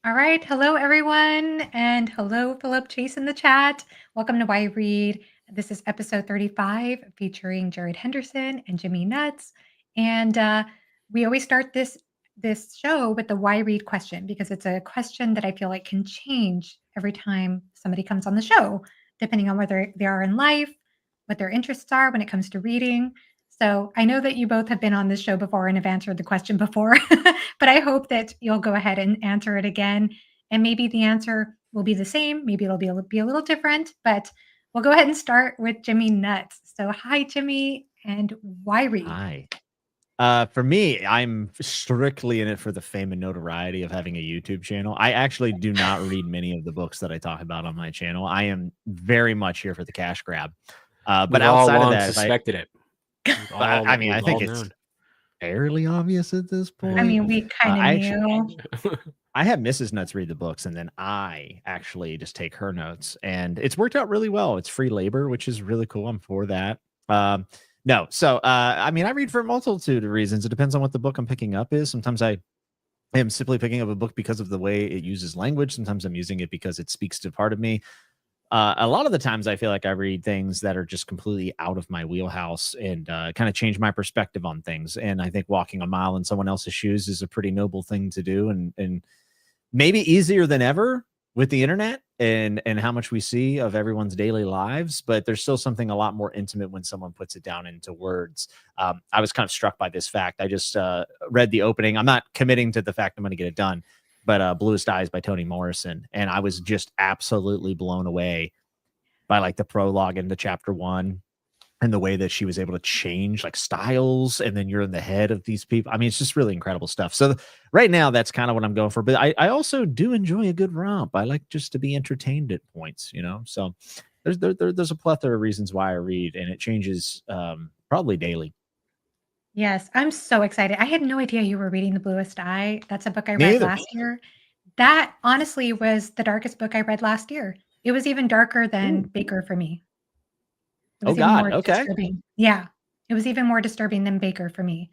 All right. Hello, everyone. And hello, Philip Chase in the chat. Welcome to Why Read. This is episode 35 featuring Jared Henderson and Jimmy Nuts. And we always start this show with the Why Read question because it's a question that I feel like can change every time somebody comes on the show, depending on whether they are in life, what their interests are when it comes to reading. So I know that you both have been on this show before and have answered the question before, but I hope that you'll go ahead and answer it again. And maybe the answer will be the same. Maybe it'll be a little different, but we'll go ahead and start with Jimmy Nuts. So hi, Jimmy, and why read? Hi. For me, I'm strictly in it for the fame and notoriety of having a YouTube channel. I actually do not read many of the books that I talk about on my channel. I am very much here for the cash grab. But We've all outside of long that, suspected it. I think it's fairly obvious at this point. I mean, we kind of knew. I have Mrs. Nuts read the books, and then I actually just take her notes, and it's worked out really well. It's free labor, which is really cool. I'm for that. No, so I mean, I read for a multitude of reasons. It depends on what the book I'm picking up is. Sometimes I am simply picking up a book because of the way it uses language. Sometimes I'm using it because it speaks to part of me. A lot of the times I feel like I read things that are just completely out of my wheelhouse and kind of change my perspective on things. And I think walking a mile in someone else's shoes is a pretty noble thing to do, and maybe easier than ever with the internet and how much we see of everyone's daily lives. But there's still something a lot more intimate when someone puts it down into words. I was kind of struck by this fact. I just read the opening. I'm not committing to the fact I'm going to get it done, but Bluest Eyes by Toni Morrison. And I was just absolutely blown away by like the prologue into chapter 1 and the way that she was able to change like styles. And then you're in the head of these people. I mean, it's just really incredible stuff. So right now that's kind of what I'm going for. But I also do enjoy a good romp. I like just to be entertained at points, you know? So there's a plethora of reasons why I read, and it changes probably daily. Yes, I'm so excited. I had no idea you were reading The Bluest Eye. That's a book I Me read either. last year. That honestly was the darkest book I read last year. It was even darker than Ooh. Baker for me. It Oh was even God. more Okay. disturbing. Yeah, it was even more disturbing than Baker for me.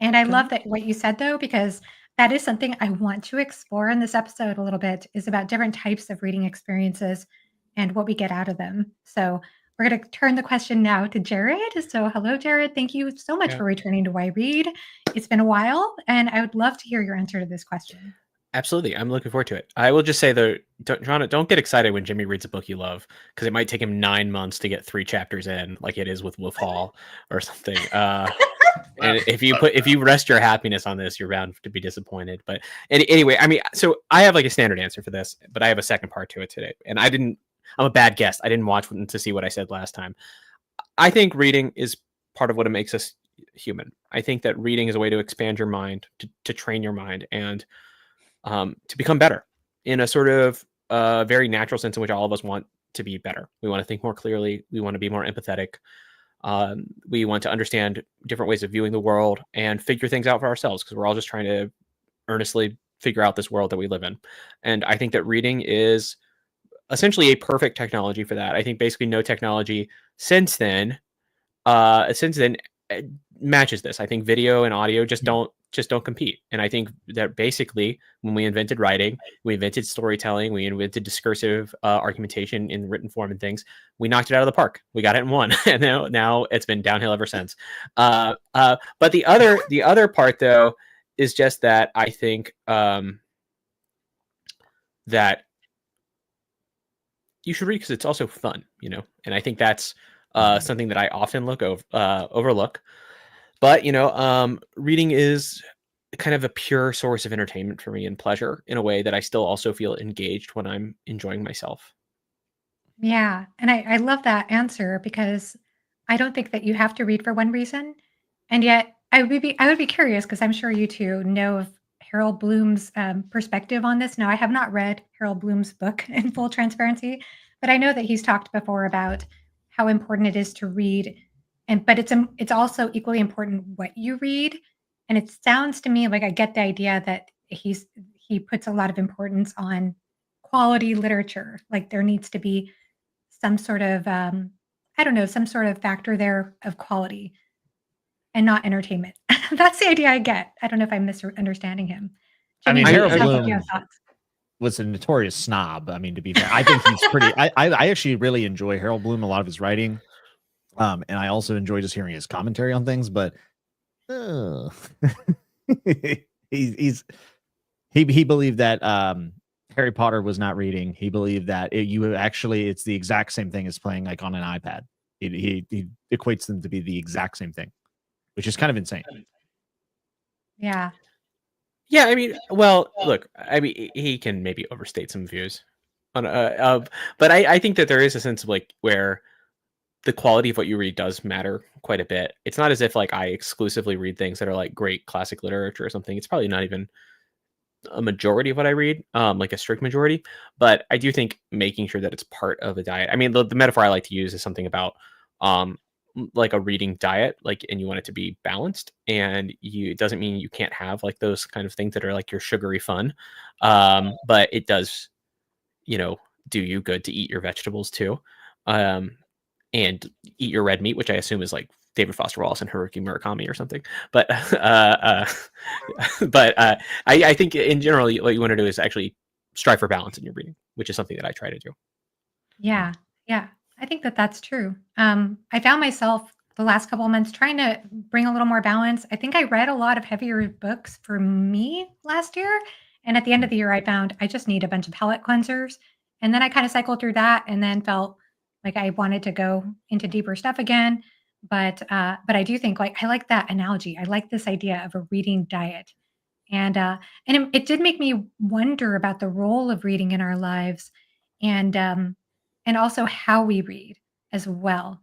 And I love that what you said though, because that is something I want to explore in this episode a little bit, is about different types of reading experiences and what we get out of them. So we're going to turn the question now to Jared. So hello, Jared. Thank you so much for returning to Why Read. It's been a while, and I would love to hear your answer to this question. Absolutely. I'm looking forward to it. I will just say though, don't get excited when Jimmy reads a book you love, because it might take him 9 months to get 3 chapters in, like it is with Wolf Hall or something. And if you rest your happiness on this, you're bound to be disappointed. But anyway, I mean, so I have like a standard answer for this, but I have a second part to it today. And I'm a bad guest. I didn't watch to see what I said last time. I think reading is part of what makes us human. I think that reading is a way to expand your mind, to train your mind, and to become better in a sort of very natural sense in which all of us want to be better. We want to think more clearly. We want to be more empathetic. We want to understand different ways of viewing the world and figure things out for ourselves, because we're all just trying to earnestly figure out this world that we live in. And I think that reading is essentially a perfect technology for that. I think basically no technology since then matches this. I think video and audio just don't compete. And I think that basically when we invented writing, we invented storytelling, we invented discursive argumentation in written form and things, we knocked it out of the park. We got it in one. And now it's been downhill ever since. But the other part though is just that I think that you should read because it's also fun, you know? And I think that's something that I often overlook. But, reading is kind of a pure source of entertainment for me and pleasure, in a way that I still also feel engaged when I'm enjoying myself. Yeah, and I love that answer, because I don't think that you have to read for one reason, and yet I would be curious, because I'm sure you two know of Harold Bloom's perspective on this. Now, I have not read Harold Bloom's book in full transparency, but I know that he's talked before about how important it is to read, but it's also equally important what you read. And it sounds to me like I get the idea that he puts a lot of importance on quality literature. Like there needs to be some sort of I don't know, some sort of factor there of quality and not entertainment. That's the idea I get. I don't know if I'm misunderstanding him. I Jimmy, mean, it Harold sounds like Bloom. you have thoughts. was a notorious snob. I mean, to be fair, I think he's pretty. I actually really enjoy Harold Bloom, a lot of his writing, and I also enjoy just hearing his commentary on things. But he's he believed that Harry Potter was not reading. He believed that it's the exact same thing as playing like on an iPad. He equates them to be the exact same thing, which is kind of insane. Yeah. Yeah, I mean, well, look, I mean, he can maybe overstate some views on but I think that there is a sense of like where the quality of what you read does matter quite a bit. It's not as if like I exclusively read things that are like great classic literature or something. It's probably not even a majority of what I read, like a strict majority, but I do think making sure that it's part of a diet. I mean, the metaphor I like to use is something about like a reading diet, like, and you want it to be balanced, and it doesn't mean you can't have like those kind of things that are like your sugary fun, but it does, do you good to eat your vegetables too, and eat your red meat, which I assume is like David Foster Wallace and Haruki Murakami or something. But I think in general, what you want to do is actually strive for balance in your reading, which is something that I try to do. Yeah. Yeah. I think that that's true. I found myself the last couple of months trying to bring a little more balance. I think I read a lot of heavier books for me last year. And at the end of the year, I found I just need a bunch of palate cleansers. And then I kind of cycled through that and then felt like I wanted to go into deeper stuff again. But I do think like I like that analogy. I like this idea of a reading diet. And it did make me wonder about the role of reading in our lives, and also how we read as well,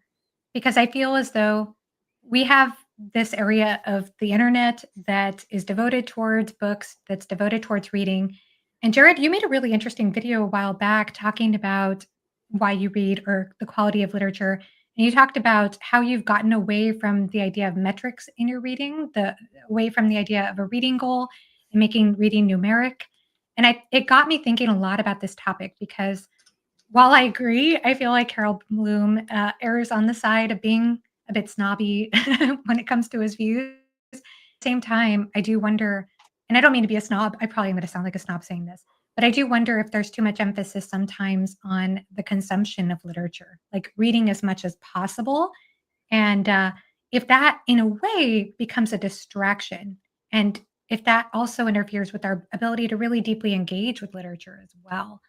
because I feel as though we have this area of the internet that is devoted towards books, that's devoted towards reading. And Jared, you made a really interesting video a while back talking about why you read or the quality of literature. And you talked about how you've gotten away from the idea of metrics in your reading, the away from the idea of a reading goal and making reading numeric. And it got me thinking a lot about this topic because while I agree, I feel like Harold Bloom errs on the side of being a bit snobby when it comes to his views. Same time, I do wonder, and I don't mean to be a snob. I probably am going to sound like a snob saying this, but I do wonder if there's too much emphasis sometimes on the consumption of literature, like reading as much as possible. And if that, in a way, becomes a distraction, and if that also interferes with our ability to really deeply engage with literature as well.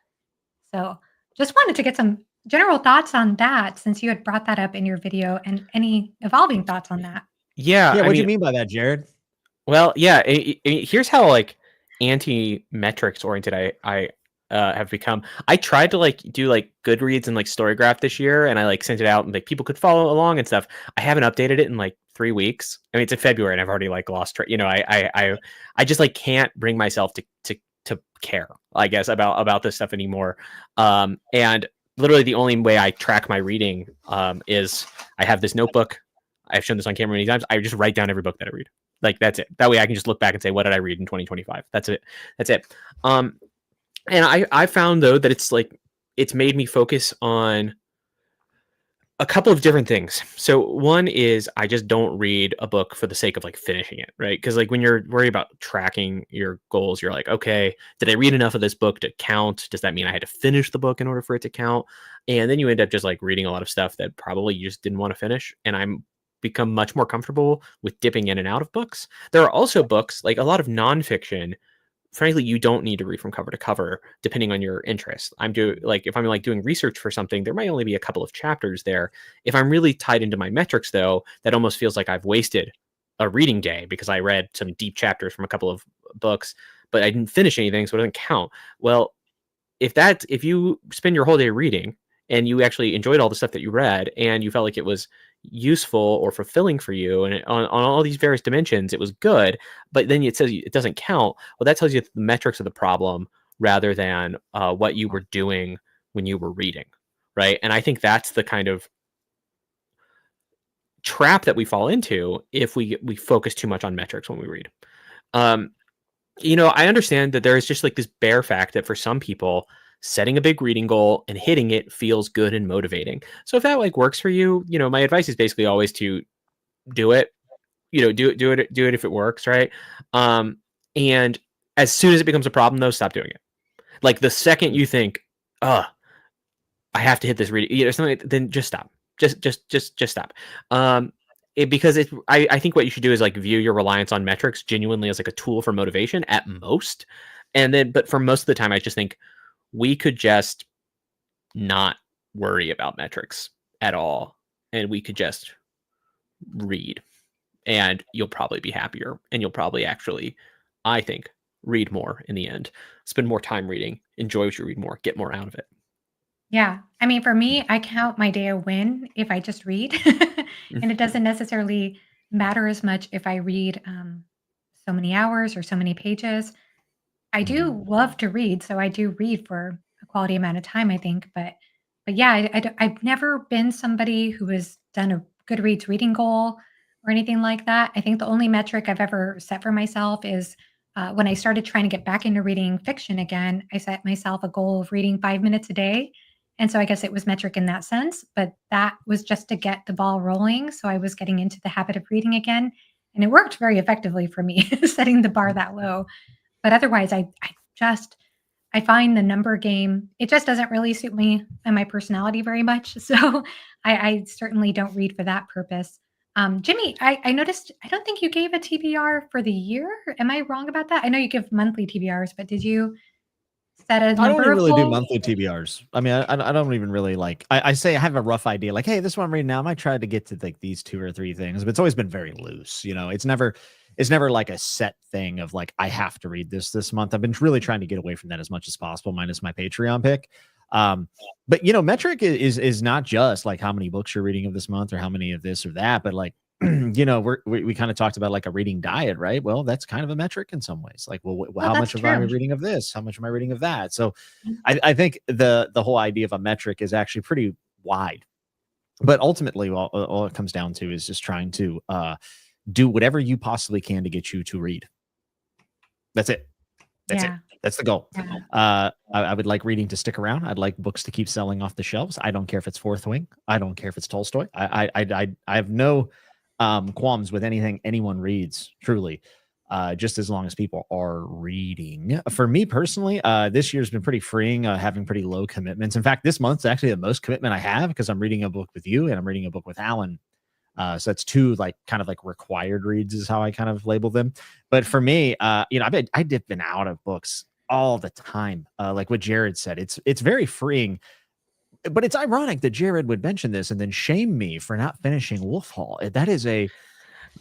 So just wanted to get some general thoughts on that since you had brought that up in your video and any evolving thoughts on that. Yeah, Yeah, I what do you mean, mean by that, Jared? well, yeah. Here's how like anti-metrics oriented I have become. I tried to like do like Goodreads and like Storygraph this year, and I like sent it out, and like people could follow along and stuff. I haven't updated it in like 3 weeks. I mean, it's in February, and I've already like lost track. I just like can't bring myself to care, I guess, about this stuff anymore. And literally the only way I track my reading is I have this notebook. I've shown this on camera many times. I just write down every book that I read. Like that's it. That way I can just look back and say, what did I read in 2025? That's it. That's it. And I found though that it's made me focus on a couple of different things. So one is I just don't read a book for the sake of like finishing it, right? Because like when you're worried about tracking your goals, you're like, okay, did I read enough of this book to count? Does that mean I had to finish the book in order for it to count? And then you end up just like reading a lot of stuff that probably you just didn't want to finish. And I'm become much more comfortable with dipping in and out of books. There are also books, like a lot of nonfiction, frankly, you don't need to read from cover to cover depending on your interest. If I'm like doing research for something, there might only be a couple of chapters there. If I'm really tied into my metrics though, that almost feels like I've wasted a reading day because I read some deep chapters from a couple of books, but I didn't finish anything, so it doesn't count. Well, if you spend your whole day reading and you actually enjoyed all the stuff that you read and you felt like it was useful or fulfilling for you and on all these various dimensions, it was good, but then it says it doesn't count. Well, that tells you the metrics of the problem rather than what you were doing when you were reading, right? And I think that's the kind of trap that we fall into if we focus too much on metrics when we read. I understand that there is just like this bare fact that for some people, setting a big reading goal and hitting it feels good and motivating. So if that like works for you, my advice is basically always to do it. Do it if it works, right? And as soon as it becomes a problem, though, stop doing it. Like the second you think, oh, I have to hit this reading, something, then just stop. Just stop. Because I think what you should do is like view your reliance on metrics genuinely as like a tool for motivation at most. And then, but for most of the time, I just think we could just not worry about metrics at all. And we could just read, and you'll probably be happier, and you'll probably actually, I think, read more in the end, spend more time reading, enjoy what you read more, get more out of it. Yeah. I mean, for me, I count my day a win if I just read. And it doesn't necessarily matter as much if I read so many hours or so many pages. I Mhm. do love to read, so I do read for a quality amount of time, I think, but yeah, I've never been somebody who has done a Goodreads reading goal or anything like that. I think the only metric I've ever set for myself is, when I started trying to get back into reading fiction again, I set myself a goal of reading 5 minutes a day, and so I guess it was metric in that sense, but that was just to get the ball rolling, so I was getting into the habit of reading again, and it worked very effectively for me, setting the bar that low. But otherwise, I find the number game, it just doesn't really suit me and my personality very much. So I certainly don't read for that purpose. Jimmy, I noticed I don't think you gave a TBR for the year. Am I wrong about that? I know you give monthly TBRs, but did you set a I don't number even of really do goals? monthly TBRs. I mean, I don't even really like. I say I have a rough idea, like, hey, this one I'm reading now. I might try to get to like these 2 or 3 things, but it's always been very loose. It's never like a set thing of like I have to read this month. I've been really trying to get away from that as much as possible, minus my Patreon pick. Um, but metric is not just like how many books you're reading of this month or how many of this or that, but like we kind of talked about like a reading diet, right? Well, that's kind of a metric in some ways. Like, well, Well, how that's much am I true. reading of this? How much am I reading of that? So, I think the whole idea of a metric is actually pretty wide. But ultimately, all it comes down to is just trying to do whatever you possibly can to get you to read. That's it. That's it. Yeah. That's the goal. Yeah. I would like reading to stick around. I'd like books to keep selling off the shelves. I don't care if it's Fourth Wing. I don't care if it's Tolstoy. I have no qualms with anything anyone reads. Truly, just as long as people are reading. For me personally, this year's been pretty freeing. Having pretty low commitments. In fact, this month's actually the most commitment I have because I'm reading a book with you and I'm reading a book with Alan. So that's two like kind of like required reads is how I kind of label them. But for me, I've been out of books all the time. Like what Jared said, it's very freeing. But it's ironic that Jared would mention this and then shame me for not finishing Wolf Hall. That is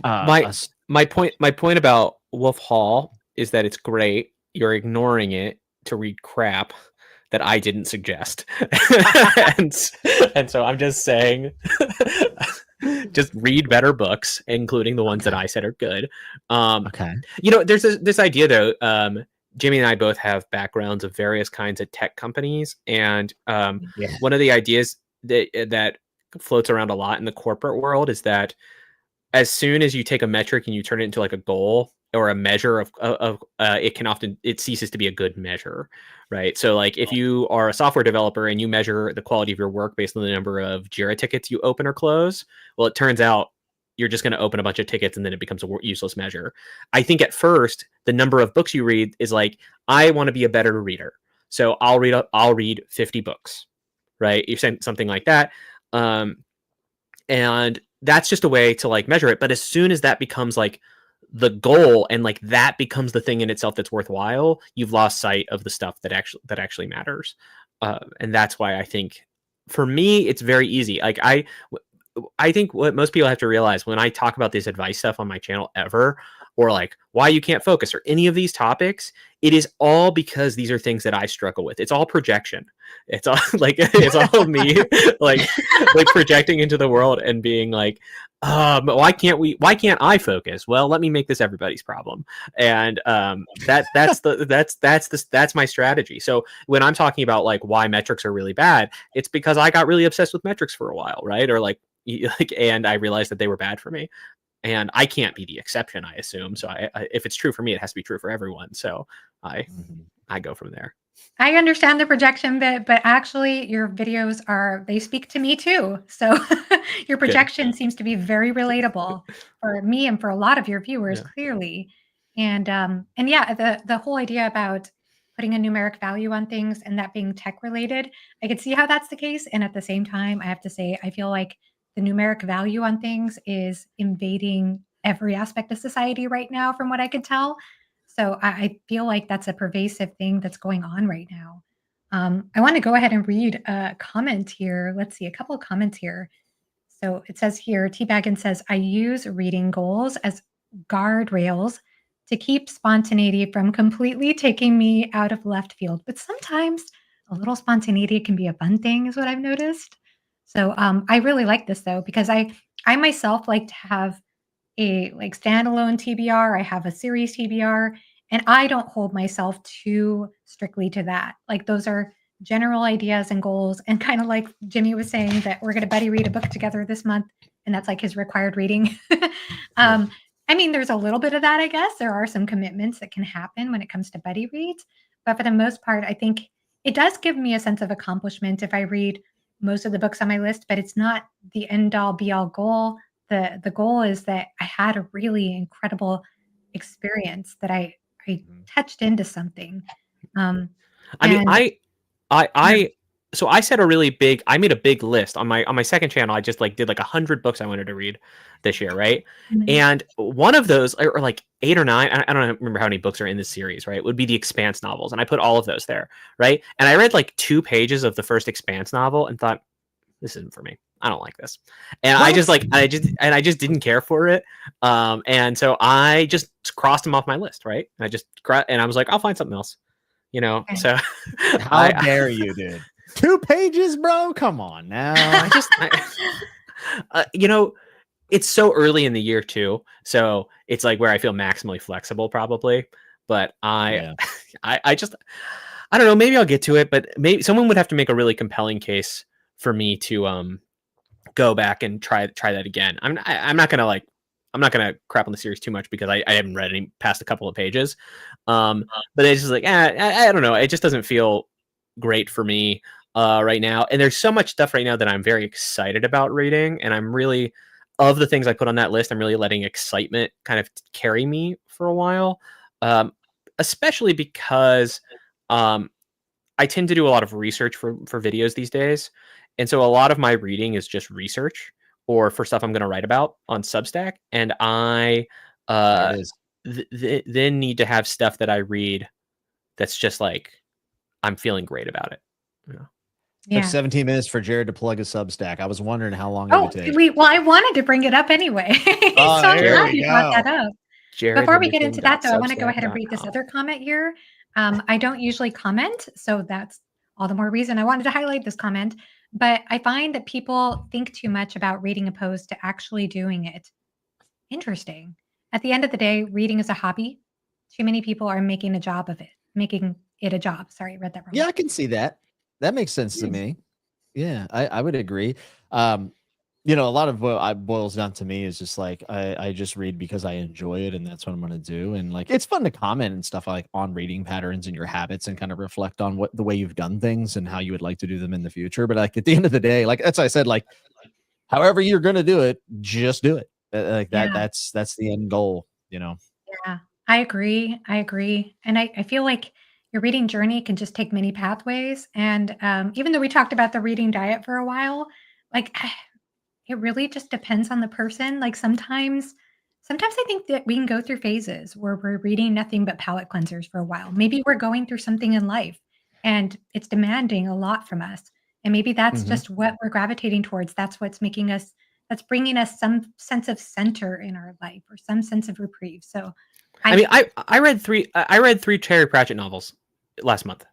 My my point about Wolf Hall is that it's great. You're ignoring it to read crap that I didn't suggest. and, and so I'm just saying just read better books, including the ones that I said are good. okay. There's this idea though. Jimmy and I both have backgrounds of various kinds of tech companies, and Yeah. one of the ideas that floats around a lot in the corporate world is that as soon as you take a metric and you turn it into like a goal or a measure of it ceases to be a good measure, right? So like if you are a software developer and you measure the quality of your work based on the number of Jira tickets you open or close, well, it turns out you're just going to open a bunch of tickets and then it becomes a useless measure. I think at first the number of books you read is like, I want to be a better reader, so I'll read 50 books, right? You're saying something like that. And that's just a way to like measure it. But as soon as that becomes like the goal and like that becomes the thing in itself that's worthwhile, you've lost sight of the stuff that actually matters. And that's why I think for me it's very easy. Like I think what most people have to realize when I talk about this advice stuff on my channel ever, or like why you can't focus or any of these topics, it is all because these are things that I struggle with. It's all projection. It's all like it's all me like projecting into the world and being like, why can't I focus? Well, let me make this everybody's problem. And that's my strategy. So when I'm talking about like why metrics are really bad, it's because I got really obsessed with metrics for a while, right? Or like and I realized that they were bad for me, and I can't be the exception, I assume. So if it's true for me, it has to be true for everyone. So I go from there. I understand the projection bit, but actually your videos they speak to me too. So your Good. projection seems to be very relatable for me and for a lot of your viewers, Yeah. clearly. And yeah, the whole idea about putting a numeric value on things and that being tech related, I could see how that's the case. And at the same time, I have to say, I feel like the numeric value on things is invading every aspect of society right now, from what I could tell. So I feel like that's a pervasive thing that's going on right now. I want to go ahead and read a comment here. Let's see, a couple of comments here. So it says here, T Baggin says, I use reading goals as guardrails to keep spontaneity from completely taking me out of left field. But sometimes a little spontaneity can be a fun thing, is what I've noticed. So I really like this though, because I myself like to have a like standalone TBR. I have a series TBR, and I don't hold myself too strictly to that. Like those are general ideas and goals, and kind of like Jimmy was saying that we're going to buddy read a book together this month, and that's like his required reading. Yeah. I mean, there's a little bit of that, I guess. There are some commitments that can happen when it comes to buddy reads, but for the most part, I think it does give me a sense of accomplishment if I read most of the books on my list, but it's not the end all be all goal. The goal is that I had a really incredible experience, that I Mhm. touched into something. Um, I mean, and I yeah, so I set a really big. I made a big list on my second channel. I just like did like 100 books I wanted to read this year, right? mhm. And one of those, or like 8 or 9, I don't remember how many books are in this series, right? Would be the Expanse novels, and I put all of those there, right? And I read like 2 pages of the first Expanse novel and thought, this isn't for me. I don't like this. And What? I just didn't care for it. And so I just crossed them off my list, right? And I was like, I'll find something else, Okay. So How dare you, dude? 2 pages, bro? Come on now. you know, it's so early in the year too. So it's like where I feel maximally flexible probably. But Yeah. I just, I don't know, maybe I'll get to it, but maybe someone would have to make a really compelling case for me to go back and try that again. I'm not gonna I'm not gonna crap on the series too much because I haven't read any past a couple of pages. But it's just like I don't know. It just doesn't feel great for me right now. And there's so much stuff right now that I'm very excited about reading, and I'm really of the things I put on that list. I'm really letting excitement kind of carry me for a while, um, especially because um, I tend to do a lot of research for videos these days, and so a lot of my reading is just research or for stuff I'm going to write about on Substack, and I There it uh, is. then need to have stuff that I read that's just like I'm feeling great about it. Yeah. Took Yeah. 17 minutes for Jared to plug a Substack. I was wondering how long it would Oh, take. well, I wanted to bring it up anyway. Oh, So I'm there glad we you brought go. that up. Before we get into that, though, I want to go ahead and read this jaredhenderson.substack.com. other comment here. I don't usually comment, so that's all the more reason I wanted to highlight this comment. But I find that people think too much about reading opposed to actually doing it. Interesting. At the end of the day, reading is a hobby. Too many people are making a job of it, making it a job. Sorry, I read that wrong. Yeah, I can see that. That makes sense to Yes. me. Yeah, I would agree. Um, a lot of what I boils down to me is just like I just read because I enjoy it, and that's what I'm gonna do. And like it's fun to comment and stuff like on reading patterns and your habits and kind of reflect on what the way you've done things and how you would like to do them in the future. But like at the end of the day, like that's what I said, like however you're gonna do it, just do it. Like that. Yeah. That's the end goal. Yeah, I agree. I agree. And I feel like your reading journey can just take many pathways. And even though we talked about the reading diet for a while, like it really just depends on the person. Like sometimes I think that we can go through phases where we're reading nothing but palate cleansers for a while. Maybe we're going through something in life and it's demanding a lot from us. And maybe that's Mhm. just what we're gravitating towards. That's bringing us some sense of center in our life or some sense of reprieve. So I mean, I I read 3 Terry Pratchett novels last month.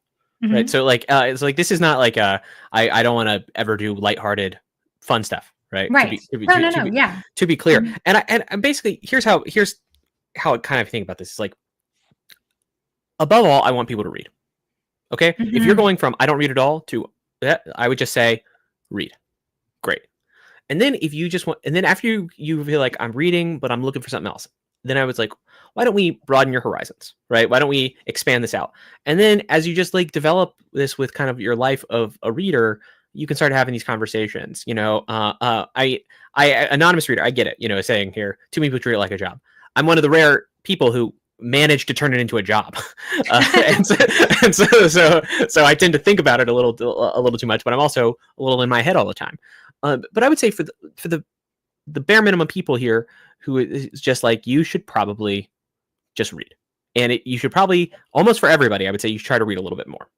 Right. Mhm. So like it's like this is not like I don't want to ever do lighthearted fun stuff, right? To Right. be to be No, to, no, to no, be yeah. to be clear. Mhm. And basically here's how I kind of think about this. It's like above all, I want people to read. Okay? If you're Mhm. going from I don't read at all to I would just say read. Great. And then if you just want, and then after you feel like I'm reading, but I'm looking for something else, then I was like, why don't we broaden your horizons, right? Why don't we expand this out? And then as you just like develop this with kind of your life of a reader, you can start having these conversations. I anonymous reader, I get it. Saying here, too many people treat it like a job. I'm one of the rare people who manage to turn it into a job. So I tend to think about it a little too much, but I'm also a little in my head all the time. But I would say for the bare minimum people here who is just like, you should probably just read. And you should probably, almost for everybody, I would say you should try to read a little bit more.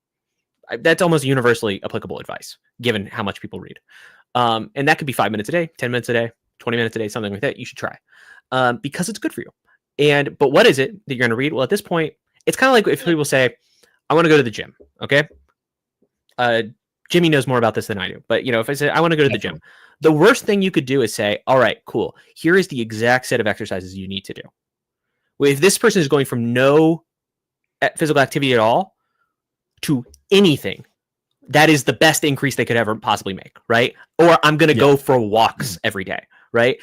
That's almost universally applicable advice, given how much people read. And that could be 5 minutes a day, 10 minutes a day, 20 minutes a day, something like that. You should try because it's good for you. But what is it that you're going to read? Well, at this point, it's kind of like if people say, I want to go to the gym. Okay. Jimmy knows more about this than I do. But, if I say, I want to go to the gym, the worst thing you could do is say, all right, cool. Here is the exact set of exercises you need to do. If this person is going from no physical activity at all to anything, that is the best increase they could ever possibly make, right? Or I'm going to go for walks every day, right?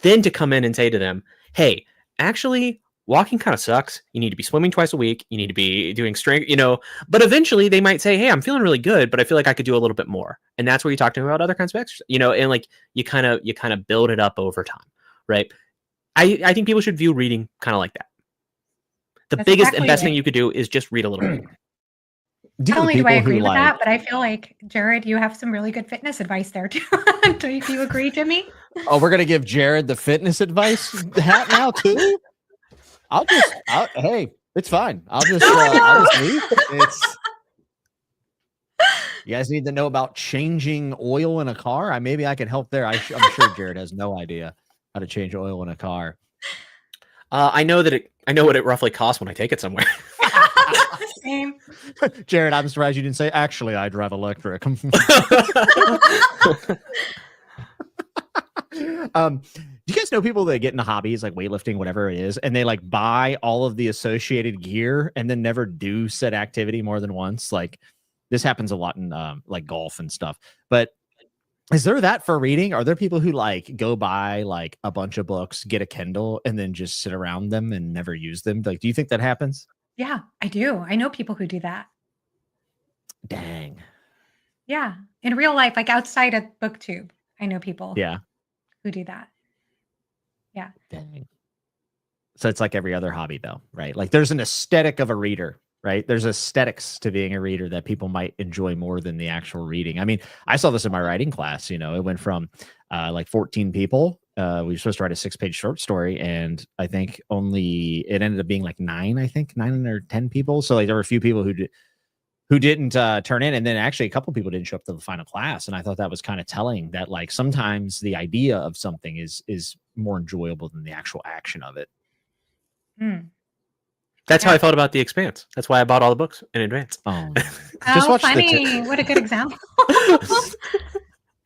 Then to come in and say to them, hey, actually, walking kind of sucks. You need to be swimming twice a week. You need to be doing strength, but eventually they might say, hey, I'm feeling really good, but I feel like I could do a little bit more. And that's where you talk to them about other kinds of exercise, and like you kind of build it up over time, right? I think people should view reading kind of like that. The biggest and best thing you could do is just read a little bit. Not only do I agree with that, but I feel like, Jared, you have some really good fitness advice there too. Do you agree, Jimmy? Oh, we're gonna give Jared the fitness advice hat now too. Hey, it's fine. I'll just leave. You guys need to know about changing oil in a car. Maybe I can help there. I'm sure Jared has no idea how to change oil in a car. I know what it roughly costs when I take it somewhere. Same. Jared, I'm surprised you didn't say, actually, I drive electric. Do you guys know people that get into hobbies like weightlifting, whatever it is, and they like buy all of the associated gear and then never do said activity more than once? Like this happens a lot in like golf and stuff. But is there that for reading? Are there people who like go buy like a bunch of books, get a Kindle, and then just sit around them and never use them? Like, do you think that happens? Yeah, I do. I know people who do that. Dang. Yeah. In real life, like outside of BookTube, I know people who do that. Yeah. Dang. So it's like every other hobby though, right? Like there's an aesthetic of a reader, right? There's aesthetics to being a reader that people might enjoy more than the actual reading. I mean, I saw this in my writing class, it went from like 14 people. We were supposed to write a 6-page short story, and I think it ended up being like 9 or 10 people. So like there were a few people who didn't turn in, and then actually a couple people didn't show up to the final class. And I thought that was kind of telling that like sometimes the idea of something is more enjoyable than the actual action of it. That's how I felt about The Expanse. That's why I bought all the books in advance. Just watch funny. What a good example.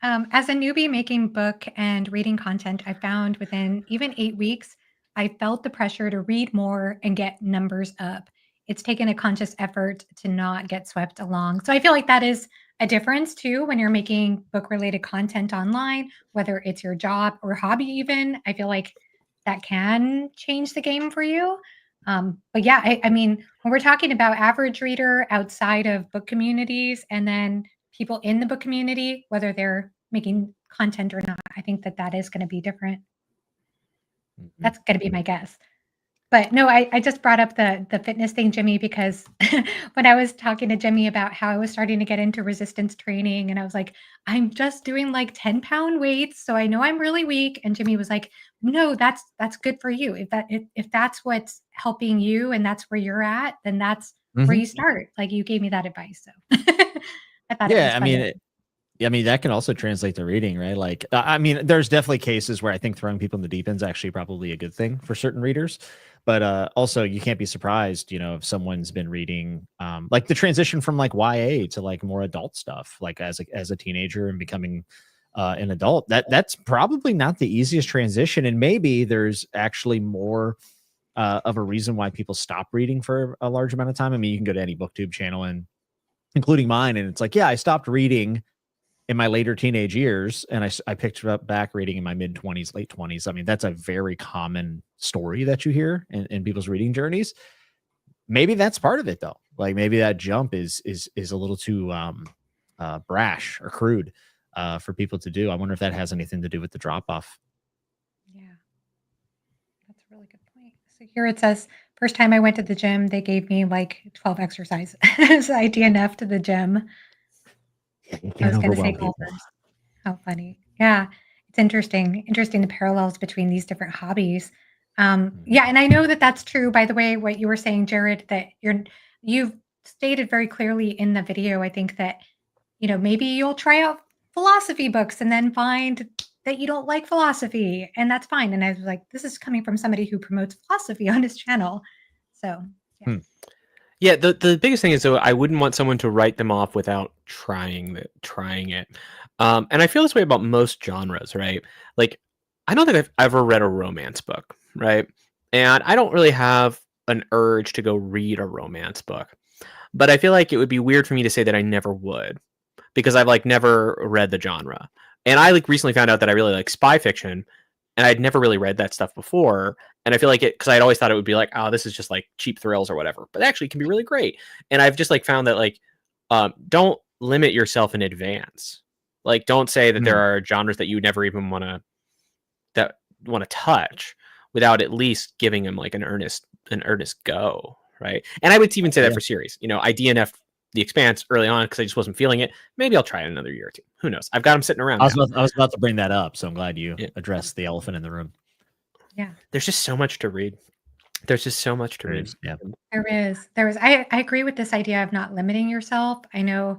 As a newbie making book and reading content, I found within even 8 weeks, I felt the pressure to read more and get numbers up. It's taken a conscious effort to not get swept along. So I feel like that is a difference too when you're making book-related content online, whether it's your job or hobby even. I feel like that can change the game for you. But yeah, I mean, when we're talking about average reader outside of book communities and then people in the book community, whether they're making content or not, I think that is going to be different. That's going to be my guess. But no, I just brought up the fitness thing, Jimmy, because when I was talking to Jimmy about how I was starting to get into resistance training, and I was like, I'm just doing like 10-pound weights, so I know I'm really weak. And Jimmy was like, no, that's good for you. If that's what's helping you and that's where you're at, then that's where you start. Like you gave me that advice, so I thought it was funny. I mean, that can also translate to reading, right? Like, I mean, there's definitely cases where I think throwing people in the deep end is actually probably a good thing for certain readers. But also, you can't be surprised, if someone's been reading like the transition from like YA to like more adult stuff, like as a teenager and becoming an adult. That's probably not the easiest transition. And maybe there's actually more of a reason why people stop reading for a large amount of time. I mean, you can go to any BookTube channel, and including mine, and it's like, yeah, I stopped reading in my later teenage years, and I picked up back reading in my mid-20s, late 20s. I mean, that's a very common story that you hear in people's reading journeys. Maybe that's part of it, though. Like maybe that jump is a little too brash or crude for people to do. I wonder if that has anything to do with the drop-off. Yeah, that's a really good point. So here it says, first time I went to the gym, they gave me like 12 exercises. So I DNF to the gym. Yeah, you I can't was going to say overwhelm people. golfers. How funny. Yeah. It's interesting the parallels between these different hobbies. Yeah, and I know that that's true, by the way, what you were saying, Jared, that you've stated very clearly in the video, I think that, maybe you'll try out philosophy books and then find that you don't like philosophy, and that's fine. And I was like, this is coming from somebody who promotes philosophy on his channel. So, yeah. Hmm. Yeah, the biggest thing is though I wouldn't want someone to write them off without trying it. And I feel this way about most genres, right? Like, I don't think I've ever read a romance book, right? And I don't really have an urge to go read a romance book. But I feel like it would be weird for me to say that I never would, because I've like never read the genre. And I like recently found out that I really like spy fiction, and I'd never really read that stuff before. And I feel like it, because I'd always thought it would be like, oh, this is just like cheap thrills or whatever. But actually, it can be really great. And I've just like found that like, don't limit yourself in advance. Like, don't say that there Hmm. are genres that you never even want to touch without at least giving them like an earnest go, right? And I would even say that Yeah. for series. I DNF The Expanse early on because I just wasn't feeling it. Maybe I'll try it another year or two. Who knows? I've got them sitting around now. I was about to bring that up, so I'm glad you Yeah. addressed the elephant in the room. Yeah. There's just so much to read. There's just so much to There read. is, yeah. There is. There is. I agree with this idea of not limiting yourself. I know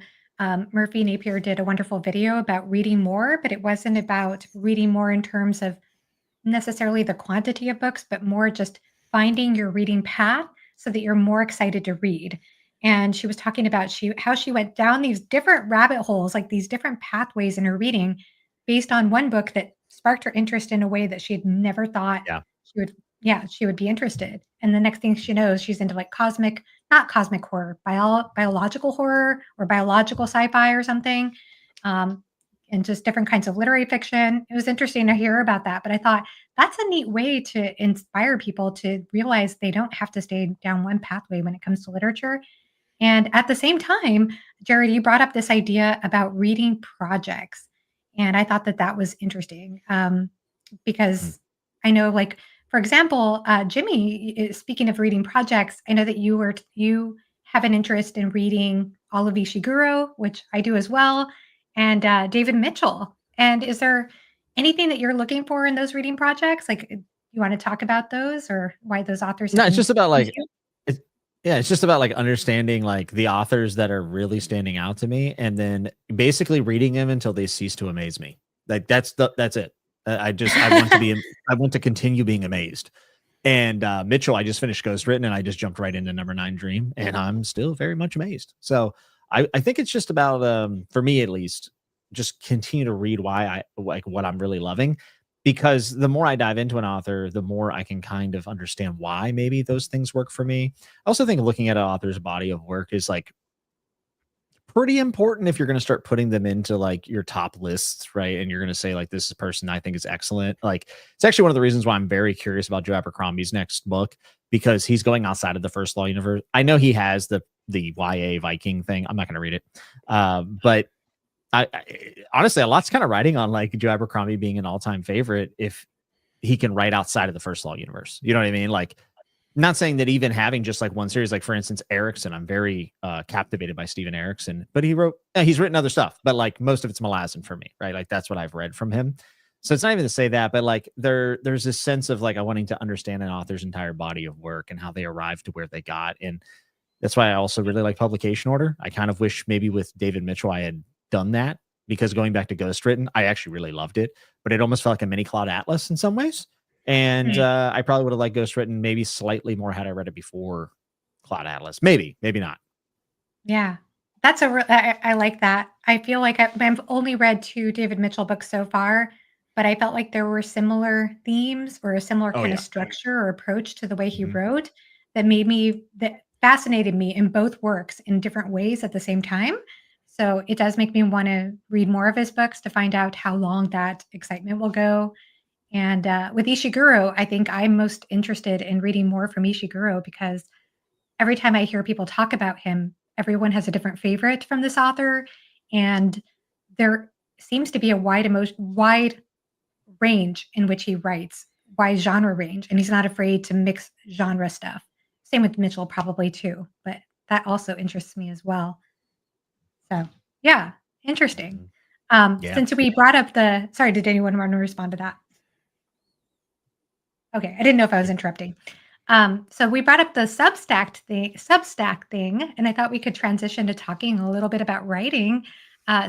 Murphy Napier did a wonderful video about reading more, but it wasn't about reading more in terms of necessarily the quantity of books, but more just finding your reading path so that you're more excited to read. And she was talking about how she went down these different rabbit holes, like these different pathways in her reading based on one book that sparked her interest in a way that she had never thought Yeah. she would be interested. And the next thing she knows, she's into like not cosmic horror, biological horror or biological sci-fi or something. Um, and just different kinds of literary fiction. It was interesting to hear about that, but I thought that's a neat way to inspire people to realize they don't have to stay down one pathway when it comes to literature. And at the same time, Jared, you brought up this idea about reading projects. And I thought that that was interesting Mm. because I know, like, for example, Jimmy, speaking of reading projects, I know that you have an interest in reading all of Ishiguro, which I do as well, and David Mitchell. And is there anything that you're looking for in those reading projects? Like, you want to talk about those or why those authors No, have it's been just about into like you? yeah, it's just about like understanding like the authors that are really standing out to me, and then basically reading them until they cease to amaze me. Like that's it. I want to I want to continue being amazed. And Mitchell, I just finished Ghost Written, and I just jumped right into Number 9 Dream, and I'm still very much amazed. So I think it's just about for me at least, just continue to read why I like what I'm really loving, because the more I dive into an author, the more I can kind of understand why maybe those things work for me. I also think looking at an author's body of work is like pretty important if you're going to start putting them into like your top lists, right? And you're going to say like this is a person I think is excellent. Like it's actually one of the reasons why I'm very curious about Joe Abercrombie's next book, because he's going outside of the first law universe. I know he has the YA Viking thing. I'm not going to read it, but I honestly a lot's kind of writing on like Joe Abercrombie being an all time favorite if he can write outside of the first law universe. You know what I mean? Like not saying that even having just like one series, like for instance, Erickson, I'm very captivated by Steven Erickson, but he's written other stuff, but like most of it's Malazan for me, right? Like that's what I've read from him. So it's not even to say that, but like there's this sense of like I wanting to understand an author's entire body of work and how they arrived to where they got. And that's why I also really like publication order. I kind of wish maybe with David Mitchell I had done that, because going back to Ghost Written, I actually really loved it, but it almost felt like a mini Cloud Atlas in some ways. And I probably would have liked Ghost Written maybe slightly more had I read it before Cloud Atlas. Maybe, maybe not. Yeah. That's I like that. I feel like I've only read 2 David Mitchell books so far, but I felt like there were similar themes or a similar Oh kind of yeah. structure or approach to the way he Mhm. wrote that fascinated me in both works in different ways at the same time. So it does make me want to read more of his books to find out how long that excitement will go. And with Ishiguro, I think I'm most interested in reading more from Ishiguro because every time I hear people talk about him, everyone has a different favorite from this author, and there seems to be a wide range in which he writes, wide genre range, and he's not afraid to mix genre stuff. Same with Mitchell, probably too, but that also interests me as well. So, yeah, interesting. Yeah. Since we brought up sorry, did anyone want to respond to that? Okay, I didn't know if I was interrupting. So we brought up the Substack thing, and I thought we could transition to talking a little bit about writing.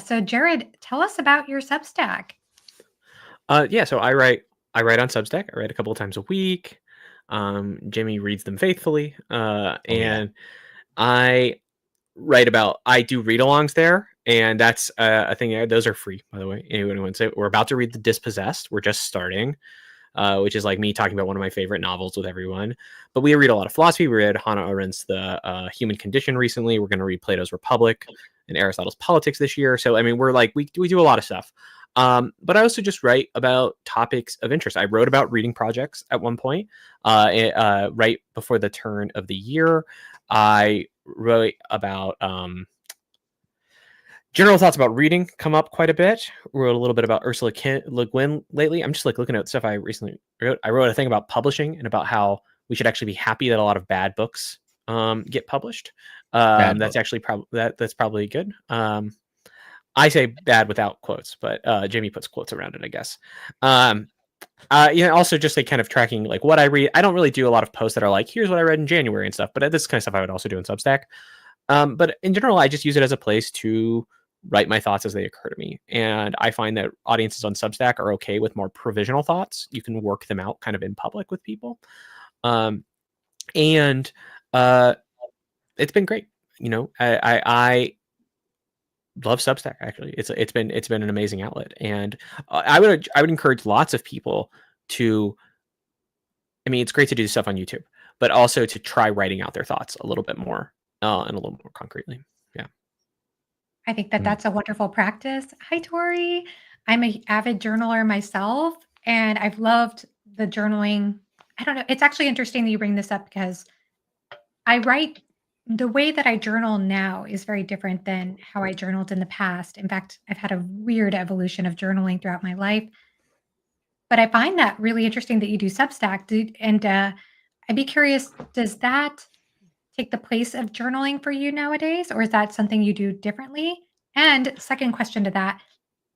So Jared, tell us about your Substack. Yeah, so I write on Substack. I write a couple of times a week. Jimmy reads them faithfully. Oh, yeah. And I I do read-alongs there, and that's a thing. Those are free, by the way. Anyone wants it? We're about to read The Dispossessed. We're just starting, which is like me talking about one of my favorite novels with everyone. But we read a lot of philosophy. We read Hannah Arendt's The Human Condition recently. We're going to read Plato's Republic and Aristotle's Politics this year. So, I mean, we're like, we do a lot of stuff. But I also just write about topics of interest. I wrote about reading projects at one point, right before the turn of the year. I wrote about general thoughts about reading come up quite a bit. Wrote a little bit about Ursula Le Guin lately. I'm just like looking at stuff I recently wrote. I wrote a thing about publishing and about how we should actually be happy that a lot of bad books get published. That's actually that's probably good. I say bad without quotes, but Jimmy puts quotes around it, I guess. Also just like kind of tracking like what I read. I don't really do a lot of posts that are like, here's what I read in January and stuff, but this kind of stuff I would also do in Substack. But in general, I just use it as a place to write my thoughts as they occur to me. And I find that audiences on Substack are okay with more provisional thoughts. You can work them out kind of in public with people. And it's been great. I love Substack. Actually, it's been an amazing outlet, and I would encourage lots of people to. I mean, it's great to do stuff on YouTube, but also to try writing out their thoughts a little bit more and a little more concretely. Yeah, I think that that's a wonderful practice. Hi, Tori. I'm an avid journaler myself, and I've loved the journaling. I don't know. It's actually interesting that you bring this up because I write the way that I journal now is very different than how I journaled in the past. In fact, I've had a weird evolution of journaling throughout my life. But I find that really interesting that you do Substack. And I'd be curious, does that take the place of journaling for you nowadays, or is that something you do differently? And second question to that,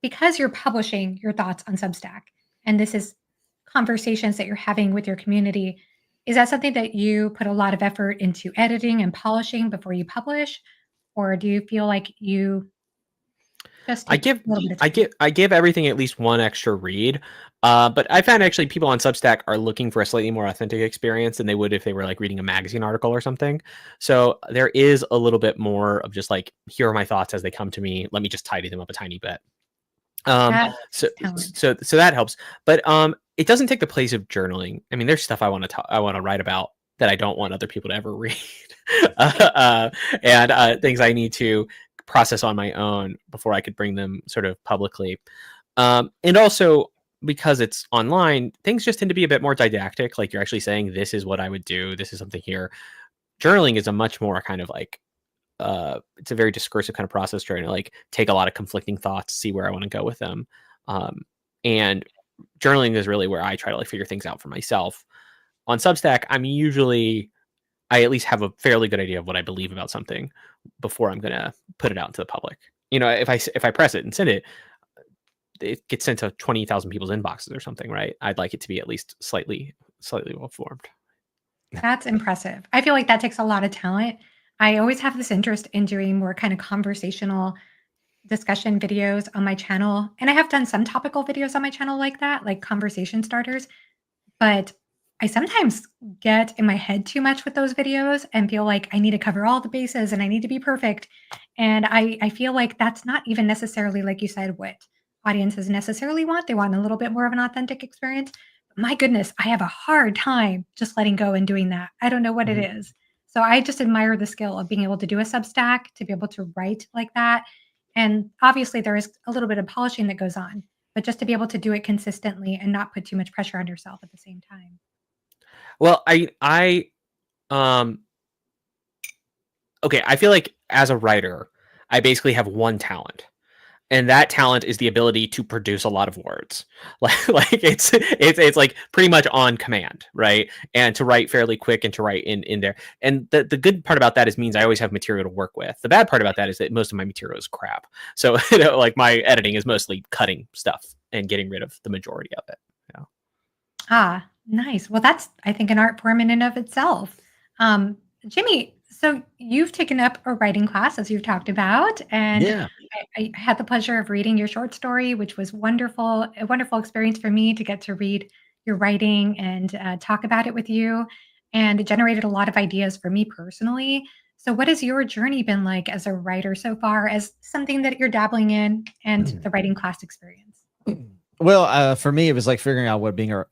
because you're publishing your thoughts on Substack, and this is conversations that you're having with your community, is that something that you put a lot of effort into editing and polishing before you publish? Or do you feel like you just I take a give little bit of time? I give everything at least one extra read. But I found actually people on Substack are looking for a slightly more authentic experience than they would if they were like reading a magazine article or something. So there is a little bit more of just like, here are my thoughts as they come to me. Let me just tidy them up a tiny bit. That So talent. that helps. But it doesn't take the place of journaling. I mean, there's stuff I want to write about that I don't want other people to ever read, and things I need to process on my own before I could bring them sort of publicly. And also because it's online, things just tend to be a bit more didactic. Like you're actually saying, this is what I would do. This is something here. Journaling is a much more kind of like, it's a very discursive kind of process trying to like take a lot of conflicting thoughts, see where I want to go with them. And journaling is really where I try to like figure things out for myself. On Substack, I at least have a fairly good idea of what I believe about something before I'm going to put it out into the public. If I press it and send it, it gets sent to 20,000 people's inboxes or something, right? I'd like it to be at least slightly well formed. That's impressive. I feel like that takes a lot of talent. I always have this interest in doing more kind of conversational discussion videos on my channel. And I have done some topical videos on my channel like that, like conversation starters. But I sometimes get in my head too much with those videos and feel like I need to cover all the bases and I need to be perfect. And I feel like that's not even necessarily, like you said, what audiences necessarily want. They want a little bit more of an authentic experience. But my goodness, I have a hard time just letting go and doing that. I don't know what it is. So I just admire the skill of being able to do a Substack, to be able to write like that. And obviously, there is a little bit of polishing that goes on, but just to be able to do it consistently and not put too much pressure on yourself at the same time. Well, okay, I feel like as a writer, I basically have one talent. and that talent is the ability to produce a lot of words. Like it's like pretty much on command, right? And to write fairly quick and to write in there. And the good part about that is means I always have material to work with. The bad part about that is that most of my material is crap. So like my editing is mostly cutting stuff and getting rid of the majority of it. Yeah. Ah, nice. Well, that's, I think, an art form in and of itself. Jimmy, so you've taken up a writing class, as you've talked about, and Yeah. I had the pleasure of reading your short story, which was wonderful, a wonderful experience for me to get to read your writing and talk about it with you. And it generated a lot of ideas for me personally. So, what has your journey been like as a writer so far, as something that you're dabbling in, and the writing class experience? Well, for me, it was like figuring out what being or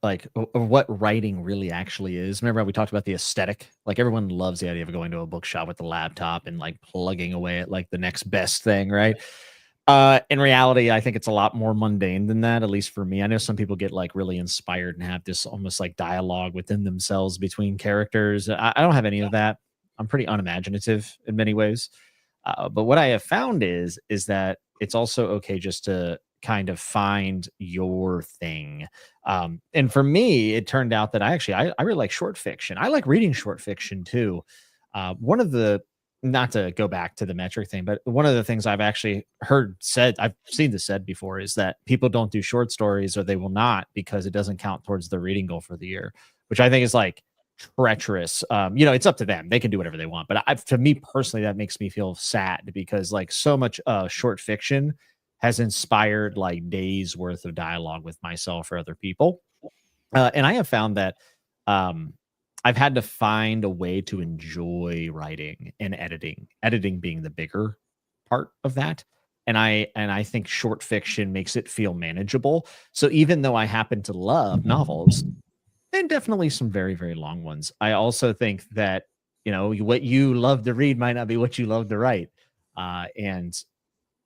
what writing really actually is. Remember how we talked about the aesthetic? Like everyone loves the idea of going to a bookshop with the laptop and like plugging away at like the next best thing, right? In reality, I think it's a lot more mundane than that, at least for me. I know some people get like really inspired and have this almost like dialogue within themselves between characters. I don't have any of that. I'm pretty unimaginative in many ways. But what I have found is that it's also okay just to kind of find your thing. And for me, it turned out that I really like short fiction. I like reading short fiction too. One of the not to go back to the metric thing, but one of the things I've actually heard said, I've seen this said before, is that people don't do short stories or they will not because it doesn't count towards the reading goal for the year, which I think is like treacherous. It's up to them. They can do whatever they want. But to me personally, that makes me feel sad because like so much short fiction has inspired like days worth of dialogue with myself or other people. And I have found that um, I've had to find a way to enjoy writing and editing being the bigger part of that. And I think short fiction makes it feel manageable. So even though I happen to love novels, and definitely some very, very long ones, I also think that, what you love to read might not be what you love to write. And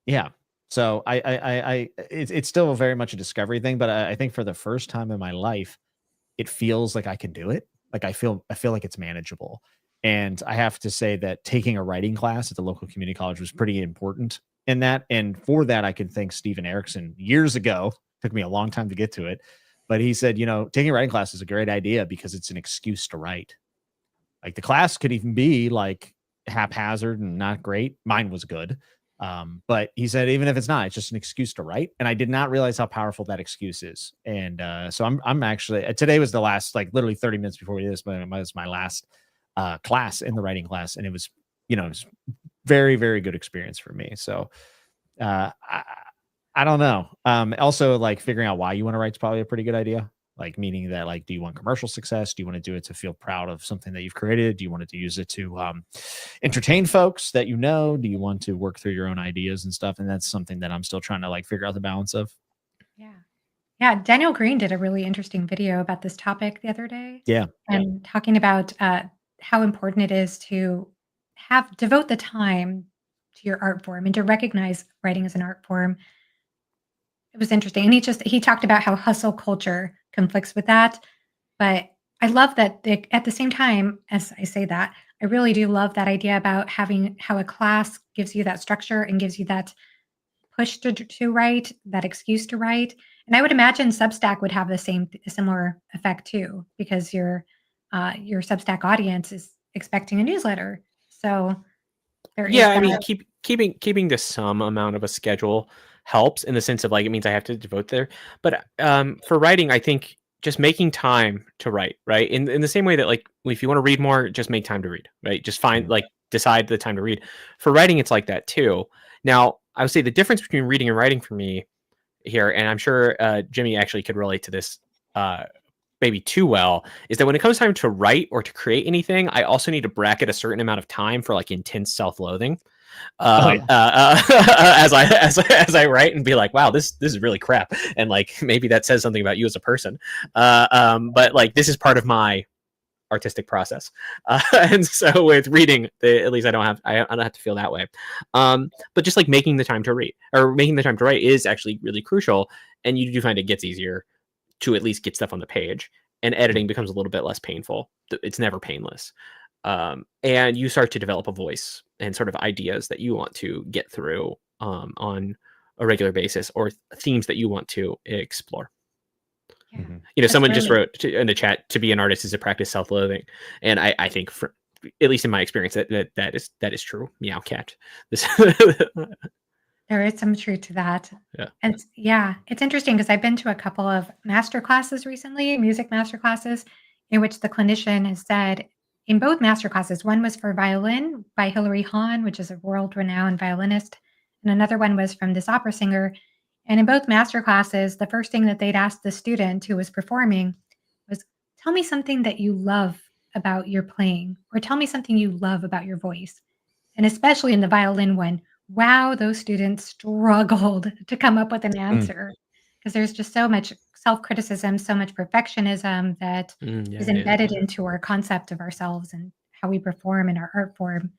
yeah, so it's still very much a discovery thing, but I think for the first time in my life, it feels like I can do it. Like I feel like it's manageable. And I have to say that taking a writing class at the local community college was pretty important in that. And for that, I can thank Stephen Erickson years ago. Took me a long time to get to it. But he said, taking a writing class is a great idea because it's an excuse to write. Like the class could even be like haphazard and not great. Mine was good. But he said, even if it's not, it's just an excuse to write. And I did not realize how powerful that excuse is. And so I'm actually, today was the last, like literally 30 minutes before we did this, but it was my last class in the writing class. And it was very, very good experience for me. So I don't know. Also like figuring out why you want to write is probably a pretty good idea. Like meaning that like, do you want commercial success? Do you want to do it to feel proud of something that you've created? Do you want to use it to entertain folks that you know? Do you want to work through your own ideas and stuff? And that's something that I'm still trying to like figure out the balance of. Yeah. Yeah, Daniel Green did a really interesting video about this topic the other day, Yeah. and talking about how important it is to devote the time to your art form and to recognize writing as an art form. It was interesting, and he talked about how hustle culture conflicts with that, but I love that at the same time as I say that, I really do love that idea about having how a class gives you that structure and gives you that push to write, that excuse to write. And I would imagine Substack would have a similar effect too, because your Substack audience is expecting a newsletter. So there is Yeah, I mean, that. keeping the some amount of a schedule helps in the sense of like it means I have to devote there. But for writing, I think just making time to write, right? In the same way that like if you want to read more, just make time to read, right? Just find Mhm. like decide the time to read. For writing, it's like that too. Now, I would say the difference between reading and writing for me here, and I'm sure Jimmy actually could relate to this uh, maybe too well, is that when it comes time to write or to create anything, I also need to bracket a certain amount of time for like intense self-loathing. Oh yeah. As I write and be like, wow, this is really crap, and like maybe that says something about you as a person. But like this is part of my artistic process, and so with reading, at least I don't have to feel that way. But just like making the time to read or making the time to write is actually really crucial, and you do find it gets easier to at least get stuff on the page, and editing becomes a little bit less painful. It's never painless. And you start to develop a voice and sort of ideas that you want to get through on a regular basis, or themes that you want to explore. Yeah. Mhm. You know, That's someone just really wrote in the chat, to be an artist is a practice self-loathing, and I think, for at least in my experience, that is true. Meow cat. This, There is some truth to that. yeah. And yeah, it's interesting because I've been to a couple of master classes recently, music master classes, in which the clinician has said in both master classes, one was for violin by Hilary Hahn, which is a world renowned violinist, and another one was from this opera singer. And in both master classes, the first thing that they'd ask the student who was performing was, tell me something that you love about your playing, or tell me something you love about your voice. And especially in the violin one, wow, those students struggled to come up with an Mm. answer because there's just so much self-criticism, so much perfectionism that is Yeah, embedded into our concept of ourselves and how we perform in our art form.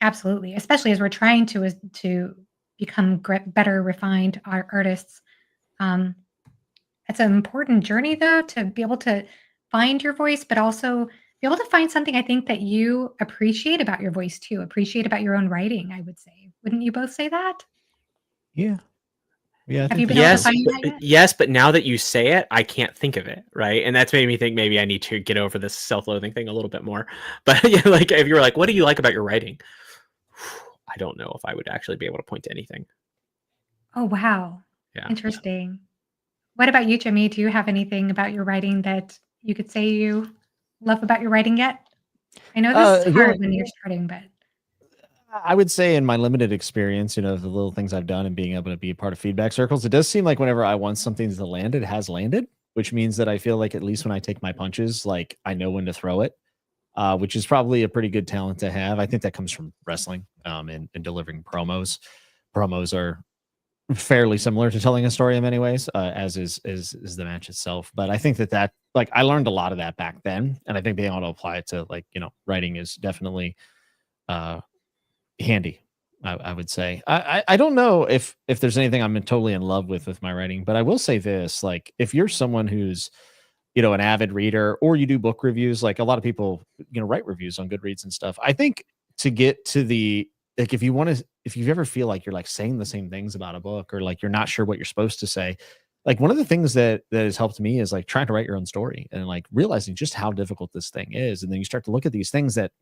Absolutely, especially as we're trying to become better refined artists. Um, it's an important journey though to be able to find your voice, but also be able to find something I think that you appreciate about your voice too, appreciate about your own writing, I would say. Wouldn't you both say that? Yeah. Yeah, I Have think you been that's able to true. yes, find but that yet? yes, but now that you say it, I can't think of it, right? And that's made me think maybe I need to get over this self-loathing thing a little bit more. But yeah, like if you were like, what do you like about your writing? I don't know if I would actually be able to point to anything. Oh, wow. Yeah. Interesting. What about you, Jimmy? Do you have anything about your writing that you could say you love about your writing yet? I know this is The only hard when you're starting, but I would say in my limited experience, the little things I've done and being able to be a part of feedback circles, it does seem like whenever I want something to land, it has landed, which means that I feel like at least when I take my punches, like I know when to throw it, which is probably a pretty good talent to have. I think that comes from wrestling, and delivering promos. Promos are fairly similar to telling a story in many ways, as is the match itself. But I think that like I learned a lot of that back then, and I think being able to apply it to like writing is definitely uh handy. I would say I don't know if there's anything I'm totally in love with my writing, but I will say this: like if you're someone who's an avid reader or you do book reviews, like a lot of people write reviews on Goodreads and stuff. I think to get to the like if you ever feel like you're like saying the same things about a book or like you're not sure what you're supposed to say, like one of the things that has helped me is like trying to write your own story and like realizing just how difficult this thing is, and then you start to look at these things that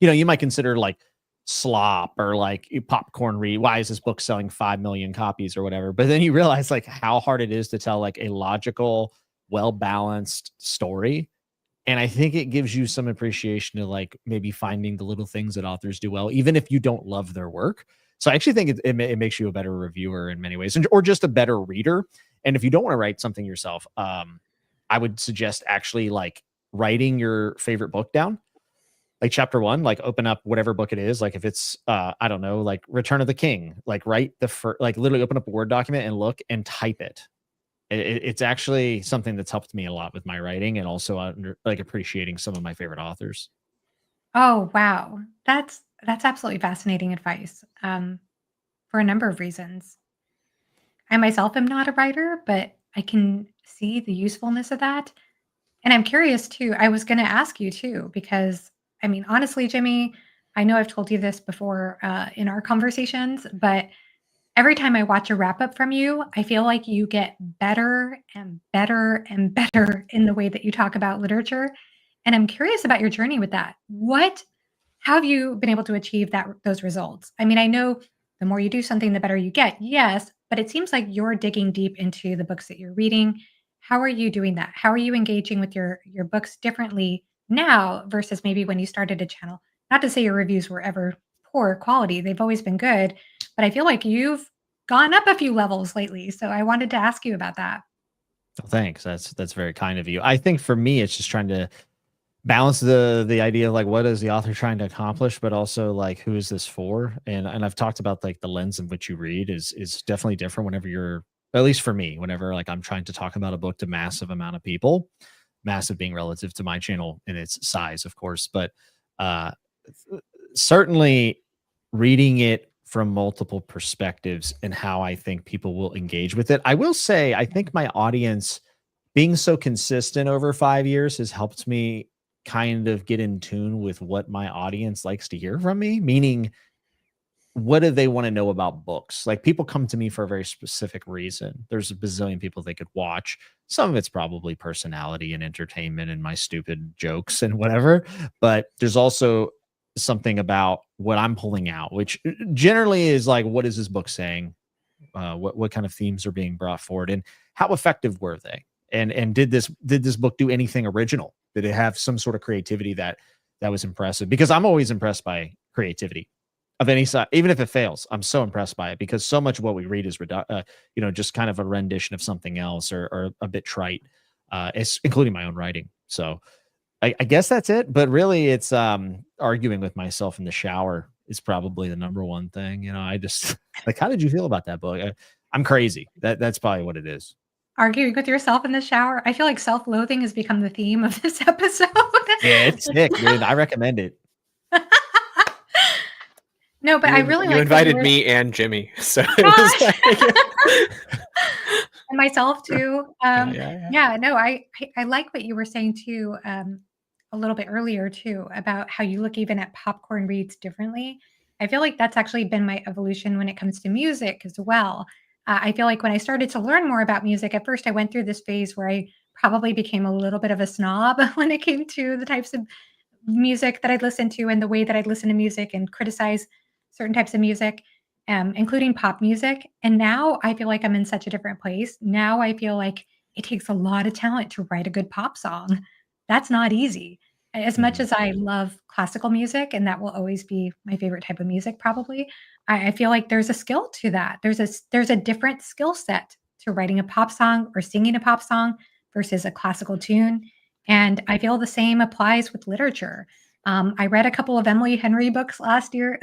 you might consider like slop or like popcorn read. Why is this book selling 5 million copies or whatever? But then you realize like how hard it is to tell like a logical, well balanced story. And I think it gives you some appreciation to like maybe finding the little things that authors do well, even if you don't love their work. So I actually think it makes you a better reviewer in many ways, or just a better reader. And if you don't want to write something yourself, I would suggest actually like writing your favorite book down, like chapter one, like open up whatever book it is. Like if it's I don't know, like Return of the King, like write the first, like literally open up a Word document and look and type it. It's actually something that's helped me a lot with my writing and also like appreciating some of my favorite authors. oh, wow. That's absolutely fascinating advice, for a number of reasons. I myself am not a writer, but I can see the usefulness of that. And I'm curious too. I was going to ask you too, because I mean, honestly, Jimmy, I know I've told you this before in our conversations, but every time I watch a wrap up from you, I feel like you get better and better and better in the way that you talk about literature. And I'm curious about your journey with that. How have you been able to achieve those results? I mean, I know the more you do something, the better you get. Yes, but it seems like you're digging deep into the books that you're reading. How are you doing that? How are you engaging with your books differently now versus maybe when you started a channel? Not to say your reviews were ever poor quality, they've always been good, but I feel like you've gone up a few levels lately. So I wanted to ask you about that. Oh, thanks. That's very kind of you. I think for me, it's just trying to balance the idea of like what is the author trying to accomplish, but also like who is this for? And I've talked about like the lens in which you read is definitely different whenever you're, at least for me, whenever like I'm trying to talk about a book to massive amount of people, massive being relative to my channel and its size, of course, but uh certainly reading it from multiple perspectives and how I think people will engage with it. I will say, I think my audience being so consistent over 5 years has helped me kind of get in tune with what my audience likes to hear from me. Meaning, what do they want to know about books? Like, people come to me for a very specific reason. There's a bazillion people they could watch. Some of it's probably personality and entertainment and my stupid jokes and whatever. But there's also something about what I'm pulling out, which generally is like, what is this book saying? What kind of themes are being brought forward, and how effective were they? And did this book do anything original? Did it have some sort of creativity that was impressive? Because I'm always impressed by creativity of any side, even if it fails. I'm so impressed by it, because so much of what we read is just kind of a rendition of something else, or a bit trite, including my own writing. So I guess that's it. But really, it's arguing with myself in the shower is probably the number one thing. I just like, how did you feel about that book? I'm crazy. That's probably what it is. Arguing with yourself in the shower. I feel like self-loathing has become the theme of this episode. Yeah, it's sick, dude. I recommend it. No, but I really you invited me and Jimmy, so it was like... and myself too. Yeah. No, I like what you were saying too, a little bit earlier too, about how you look even at popcorn reads differently. I feel like that's actually been my evolution when it comes to music as well. I feel like when I started to learn more about music, at first I went through this phase where I probably became a little bit of a snob when it came to the types of music that I'd listen to and the way that I'd listen to music and criticize certain types of music, including pop music. And now I feel like I'm in such a different place. Now I feel like it takes a lot of talent to write a good pop song. That's not easy. As much as I love classical music, and that will always be my favorite type of music, probably, I feel like there's a skill to that. There's a different skill set to writing a pop song or singing a pop song versus a classical tune. And I feel the same applies with literature. I read a couple of Emily Henry books last month,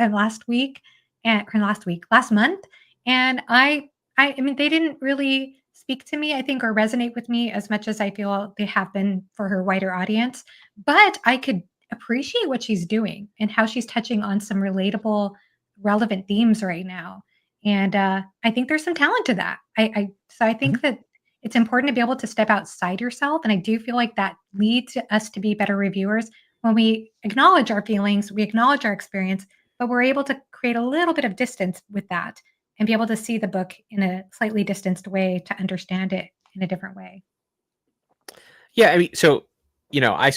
and I mean, they didn't really speak to me, I think, or resonate with me as much as I feel they have been for her wider audience. But I could appreciate what she's doing and how she's touching on some relatable, relevant themes right now. And I think there's some talent to that. So I think that it's important to be able to step outside yourself. And I do feel like that leads us to be better reviewers when we acknowledge our feelings, we acknowledge our experience, but we're able to create a little bit of distance with that and be able to see the book in a slightly distanced way to understand it in a different way. Yeah, I mean, so, I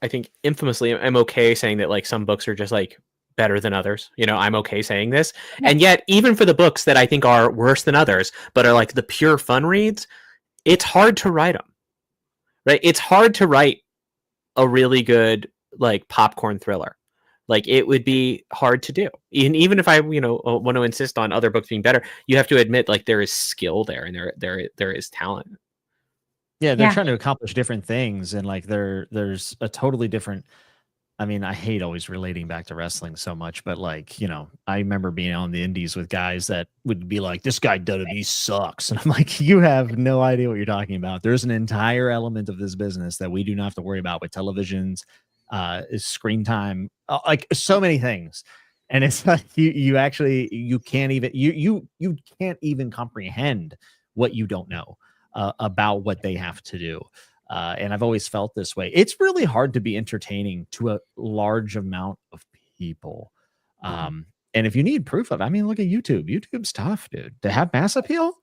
think infamously, I'm okay saying that like some books are just like better than others. I'm okay saying this. Yeah. And yet, even for the books that I think are worse than others, but are like the pure fun reads, it's hard to write them, right? It's hard to write a really good like popcorn thriller. Like, it would be hard to do. Even if I, want to insist on other books being better, you have to admit like there is skill there, and there is talent. Yeah, they're trying to accomplish different things, and like there's a totally different. I mean, I hate always relating back to wrestling so much, but like, I remember being on the indies with guys that would be like, this guy WWE sucks. And I'm like, you have no idea what you're talking about. There's an entire element of this business that we do not have to worry about with televisions, screen time, like so many things. And it's like, you can't even comprehend what you don't know about what they have to do. And I've always felt this way. It's really hard to be entertaining to a large amount of people. And if you need proof of it, I mean, look at YouTube. YouTube's tough, dude. To have mass appeal,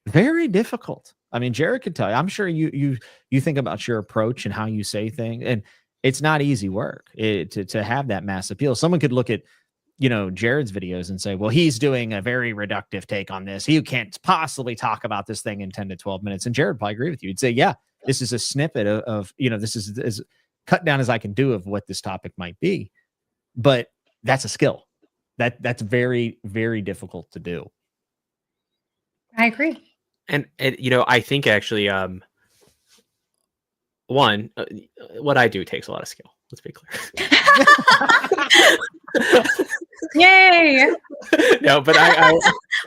very difficult. I mean, Jared could tell you. I'm sure you think about your approach and how you say things, and it's not easy work to have that mass appeal. Someone could look at Jared's videos and say, well, he's doing a very reductive take on this. You can't possibly talk about this thing in 10 to 12 minutes. And Jared probably agree with you. He'd say, yeah, this is a snippet of this is as cut down as I can do of what this topic might be. But that's a skill that's very, very difficult to do. I agree. And I think actually, what I do takes a lot of skill. Let's be clear. Yay! No, but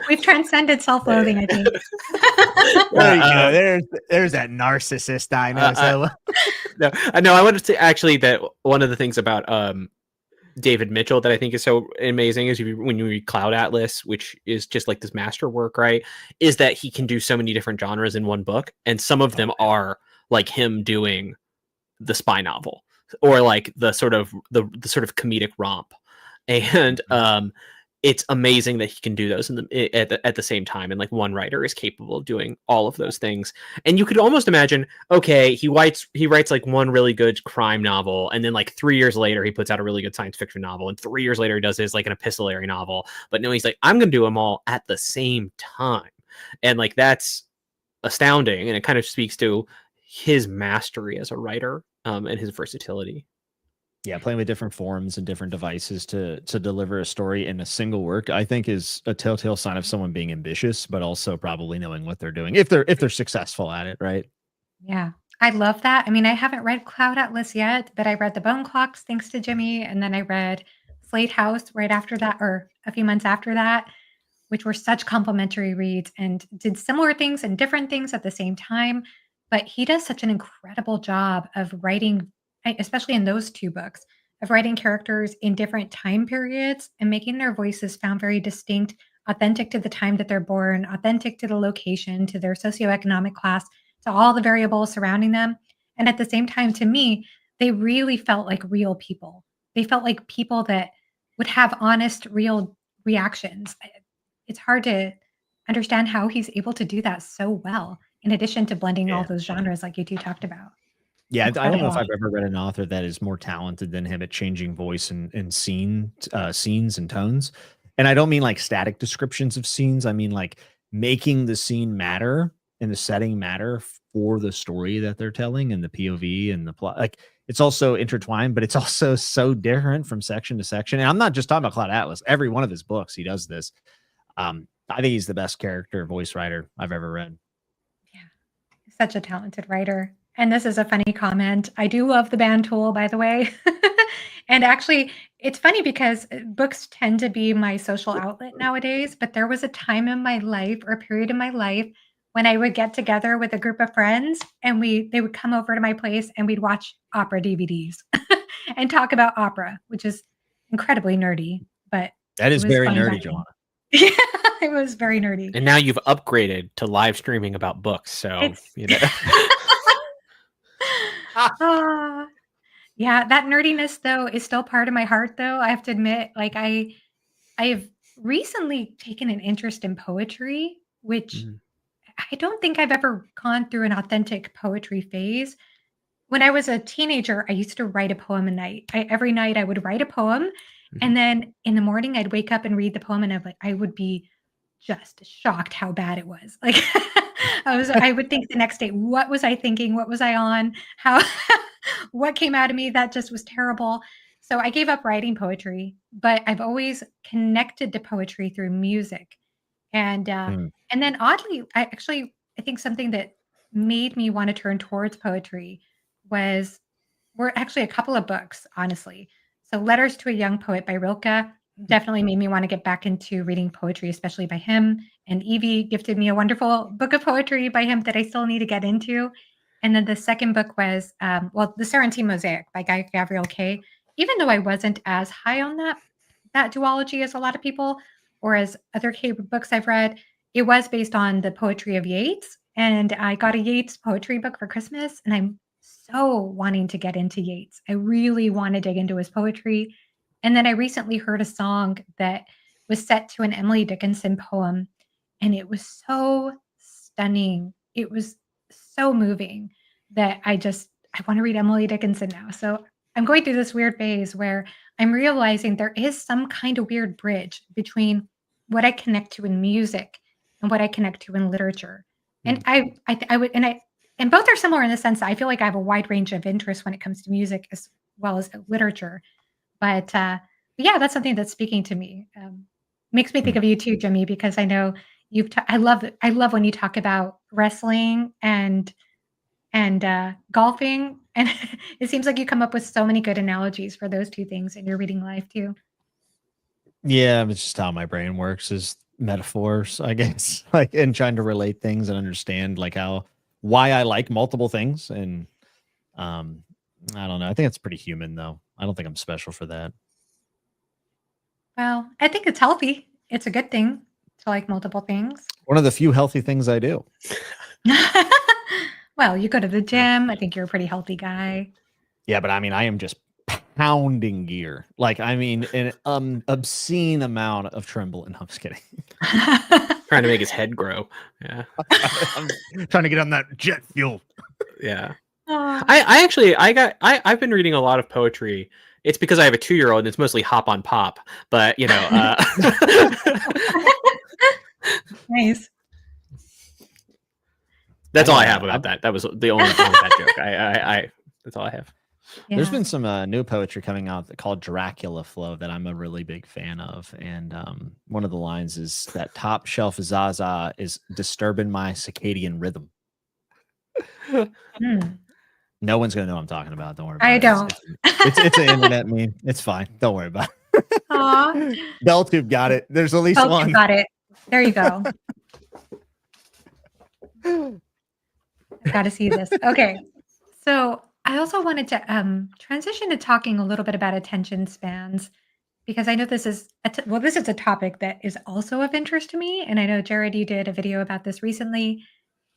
we've transcended self-loathing, I think. There's that narcissist I know. No, I wanted to say actually that one of the things about David Mitchell that I think is so amazing is when you read Cloud Atlas, which is just like this masterwork, right? Is that he can do so many different genres in one book, and some of them are like him doing the spy novel or like the sort of comedic romp, and it's amazing that he can do those at the same time, and like one writer is capable of doing all of those things. And you could almost imagine, okay, he writes like one really good crime novel, and then like 3 years later he puts out a really good science fiction novel, and 3 years later he does his like an epistolary novel. But no, he's like, I'm gonna do them all at the same time, and like that's astounding, and it kind of speaks to his mastery as a writer, and his versatility. Yeah, playing with different forms and different devices to deliver a story in a single work, I think, is a telltale sign of someone being ambitious, but also probably knowing what they're doing if they're successful at it, right? Yeah. I love that. I mean, I haven't read Cloud Atlas yet, but I read The Bone Clocks thanks to Jimmy, and then I read Slate House right after that, or a few months after that, which were such complementary reads and did similar things and different things at the same time. But he does such an incredible job of writing, especially in those two books, of writing characters in different time periods and making their voices sound very distinct, authentic to the time that they're born, authentic to the location, to their socioeconomic class, to all the variables surrounding them. And at the same time, to me, they really felt like real people. They felt like people that would have honest, real reactions. It's hard to understand how he's able to do that so well, in addition to blending all Yeah. those genres like you 2 talked about. Yeah, I don't know if Incredible. I've ever read an author that is more talented than him at changing voice and scenes and tones. And I don't mean like static descriptions of scenes. I mean like making the scene matter and the setting matter for the story that they're telling and the POV and the plot. Like it's also intertwined, but it's also so different from section to section. And I'm not just talking about Cloud Atlas. Every one of his books, he does this. I think he's the best character voice writer I've ever read. Yeah. Such a talented writer. And this is a funny comment. I do love the band Tool, by the way. And actually, it's funny because books tend to be my social outlet nowadays, but there was a time in my life or a period in my life when I would get together with a group of friends and they would come over to my place and we'd watch opera DVDs and talk about opera, which is incredibly nerdy, but That it is was very fun back nerdy, then. Joanna. Yeah, it was very nerdy. And now you've upgraded to live streaming about books, so It's you know. Ah, yeah, that nerdiness though is still part of my heart though. I have to admit, like I've recently taken an interest in poetry, which Mhm. I don't think I've ever gone through an authentic poetry phase. When I was a teenager, I used to write a poem a night. Every night I would write a poem, Mhm. and then in the morning I'd wake up and read the poem, and I would be just shocked how bad it was. Like I would think the next day, what was I thinking? What was I on? How what came out of me that just was terrible. So I gave up writing poetry, but I've always connected to poetry through music. And uh Mm. and then oddly, I think something that made me want to turn towards poetry was were actually a couple of books, honestly. So Letters to a Young Poet by Rilke definitely made me want to get back into reading poetry, especially by him. And Evie gifted me a wonderful book of poetry by him that I still need to get into. And then the second book was, The Sarantine Mosaic by Guy Gabriel Kay. Even though I wasn't as high on that duology as a lot of people, or as other Kay books I've read, it was based on the poetry of Yeats. And I got a Yeats poetry book for Christmas, and I'm so wanting to get into Yeats. I really want to dig into his poetry. And then I recently heard a song that was set to an Emily Dickinson poem, and it was so stunning. It was so moving that I want to read Emily Dickinson now. So I'm going through this weird phase where I'm realizing there is some kind of weird bridge between what I connect to in music and what I connect to in literature. And Mm. I would, and both are similar in the sense that I feel like I have a wide range of interests when it comes to music as well as literature. But yeah, that's something that's speaking to me. Makes me think Mm. of you too, Jimmy, because I know I love when you talk about wrestling and golfing, and it seems like you come up with so many good analogies for those 2 things in your reading life too. Yeah, it's just how my brain works is metaphors, I guess. Like and trying to relate things and understand like why I like multiple things. And um I don't know. I think it's pretty human though. I don't think I'm special for that. Well, I think it's healthy. It's a good thing to like multiple things. One of the few healthy things I do. Well, you go to the Yeah. gym. I think you're a pretty healthy guy. Yeah, but I mean I am just pounding gear. Like, I mean, an obscene amount of trembling. No, I'm just kidding. Trying to make his head grow. Yeah. I'm trying to get on that jet fuel. Yeah. Aw. I've been reading a lot of poetry. It's because I have a 2-year-old and it's mostly hop on pop, but Nice. that's all I have about that. That was the only point of that joke. I that's all I have. There's Yeah. been some new poetry coming out called Dracula Flow that I'm a really big fan of. And one of the lines is that top shelf Zaza is disturbing my circadian rhythm. Hmm. No one's going to know what I'm talking about. Don't worry about I it. don't. It's an internet meme. It's fine. Don't worry about it. Aw. Belltube got it. There's at least Oh, one. you got it. There you go. I've got to see this. Okay. So I also wanted to transition to talking a little bit about attention spans because I know this is this is a topic that is also of interest to me, and I know Jared, you did a video about this recently,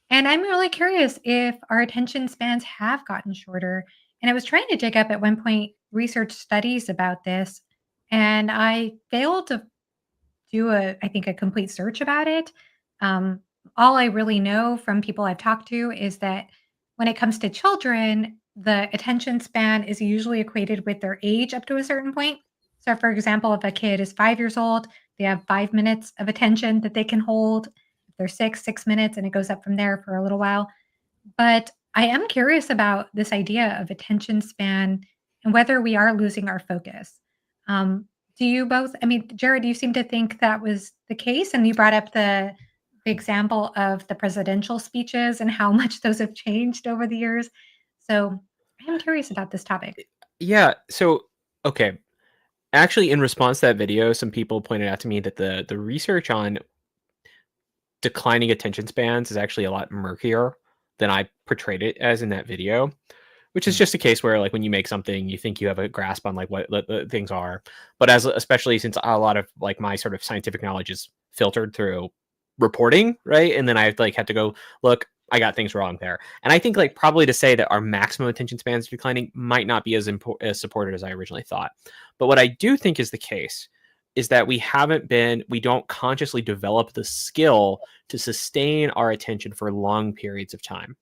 and I'm really curious if our attention spans have gotten shorter. And I was trying to dig up at one point research studies about this, and I failed to do I think a complete search about it. Um, all I really know from people I've talked to is that when it comes to children, the attention span is usually equated with their age up to a certain point. So, for example, if a kid is 5 years old, they have 5 minutes of attention that they can hold. If they're 6 minutes, and it goes up from there for a little while. But I am curious about this idea of attention span and whether we are losing our focus. Do you both? I mean, Jared, you seem to think that was the case, and you brought up the example of the presidential speeches and how much those have changed over the years. So I am curious about this topic. Yeah. So, okay. Actually, in response to that video, some people pointed out to me that the research on declining attention spans is actually a lot murkier than I portrayed it as in that video, which is just a case where, like, when you make something, you think you have a grasp on like what the things are, but especially since a lot of like my sort of scientific knowledge is filtered through reporting, right? And then I like had to go look. I got things wrong there, and I think like probably to say that our maximum attention spans are declining might not be as supported as I originally thought. But what I do think is the case is that we don't consciously develop the skill to sustain our attention for long periods of time.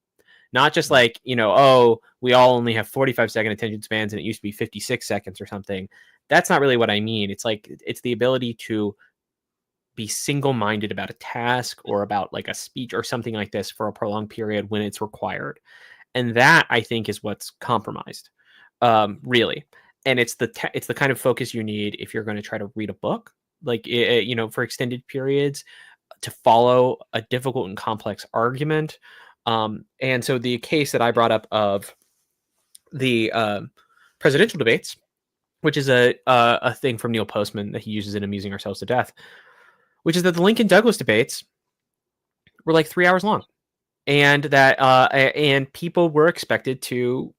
Not just like, oh, we all only have 45-second attention spans and it used to be 56 seconds or something. That's not really what I mean. It's like, it's the ability to be single-minded about a task or about like a speech or something like this for a prolonged period when it's required. And that, I think, is what's compromised, really. And it's the kind of focus you need if you're going to try to read a book, like, for extended periods, to follow a difficult and complex argument. And so the case that I brought up of the presidential debates, which is a thing from Neil Postman that he uses in Amusing Ourselves to Death, which is that the Lincoln Douglas debates were like 3 hours long, and that and people were expected to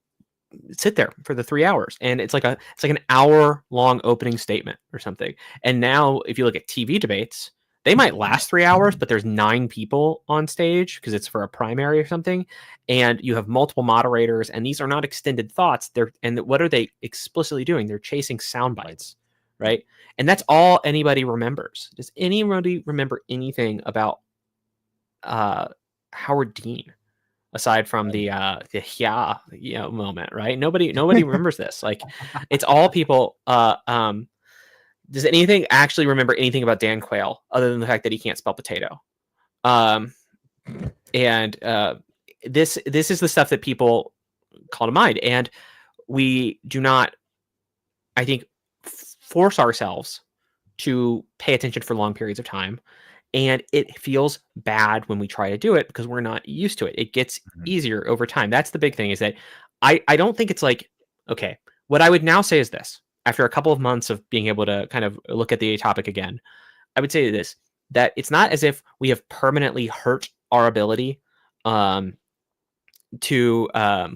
sit there for the 3 hours, and it's like an hour long opening statement or something. And now if you look at TV debates, they might last 3 hours, but there's 9 people on stage because it's for a primary or something, and you have multiple moderators, and these are not extended thoughts. What are they explicitly doing? They're chasing sound bites, right? And that's all anybody remembers. Does anybody remember anything about Howard Dean aside from the moment, right? Nobody remembers this. Like, it's all people. Does anything actually remember anything about Dan Quayle other than the fact that he can't spell potato? And this is the stuff that people call to mind, and we do not, I think, force ourselves to pay attention for long periods of time. And it feels bad when we try to do it because we're not used to it. It gets easier over time. That's the big thing, is that I don't think it's like, okay, what I would now say is this. After a couple of months of being able to kind of look at the topic again, I would say this, that it's not as if we have permanently hurt our ability to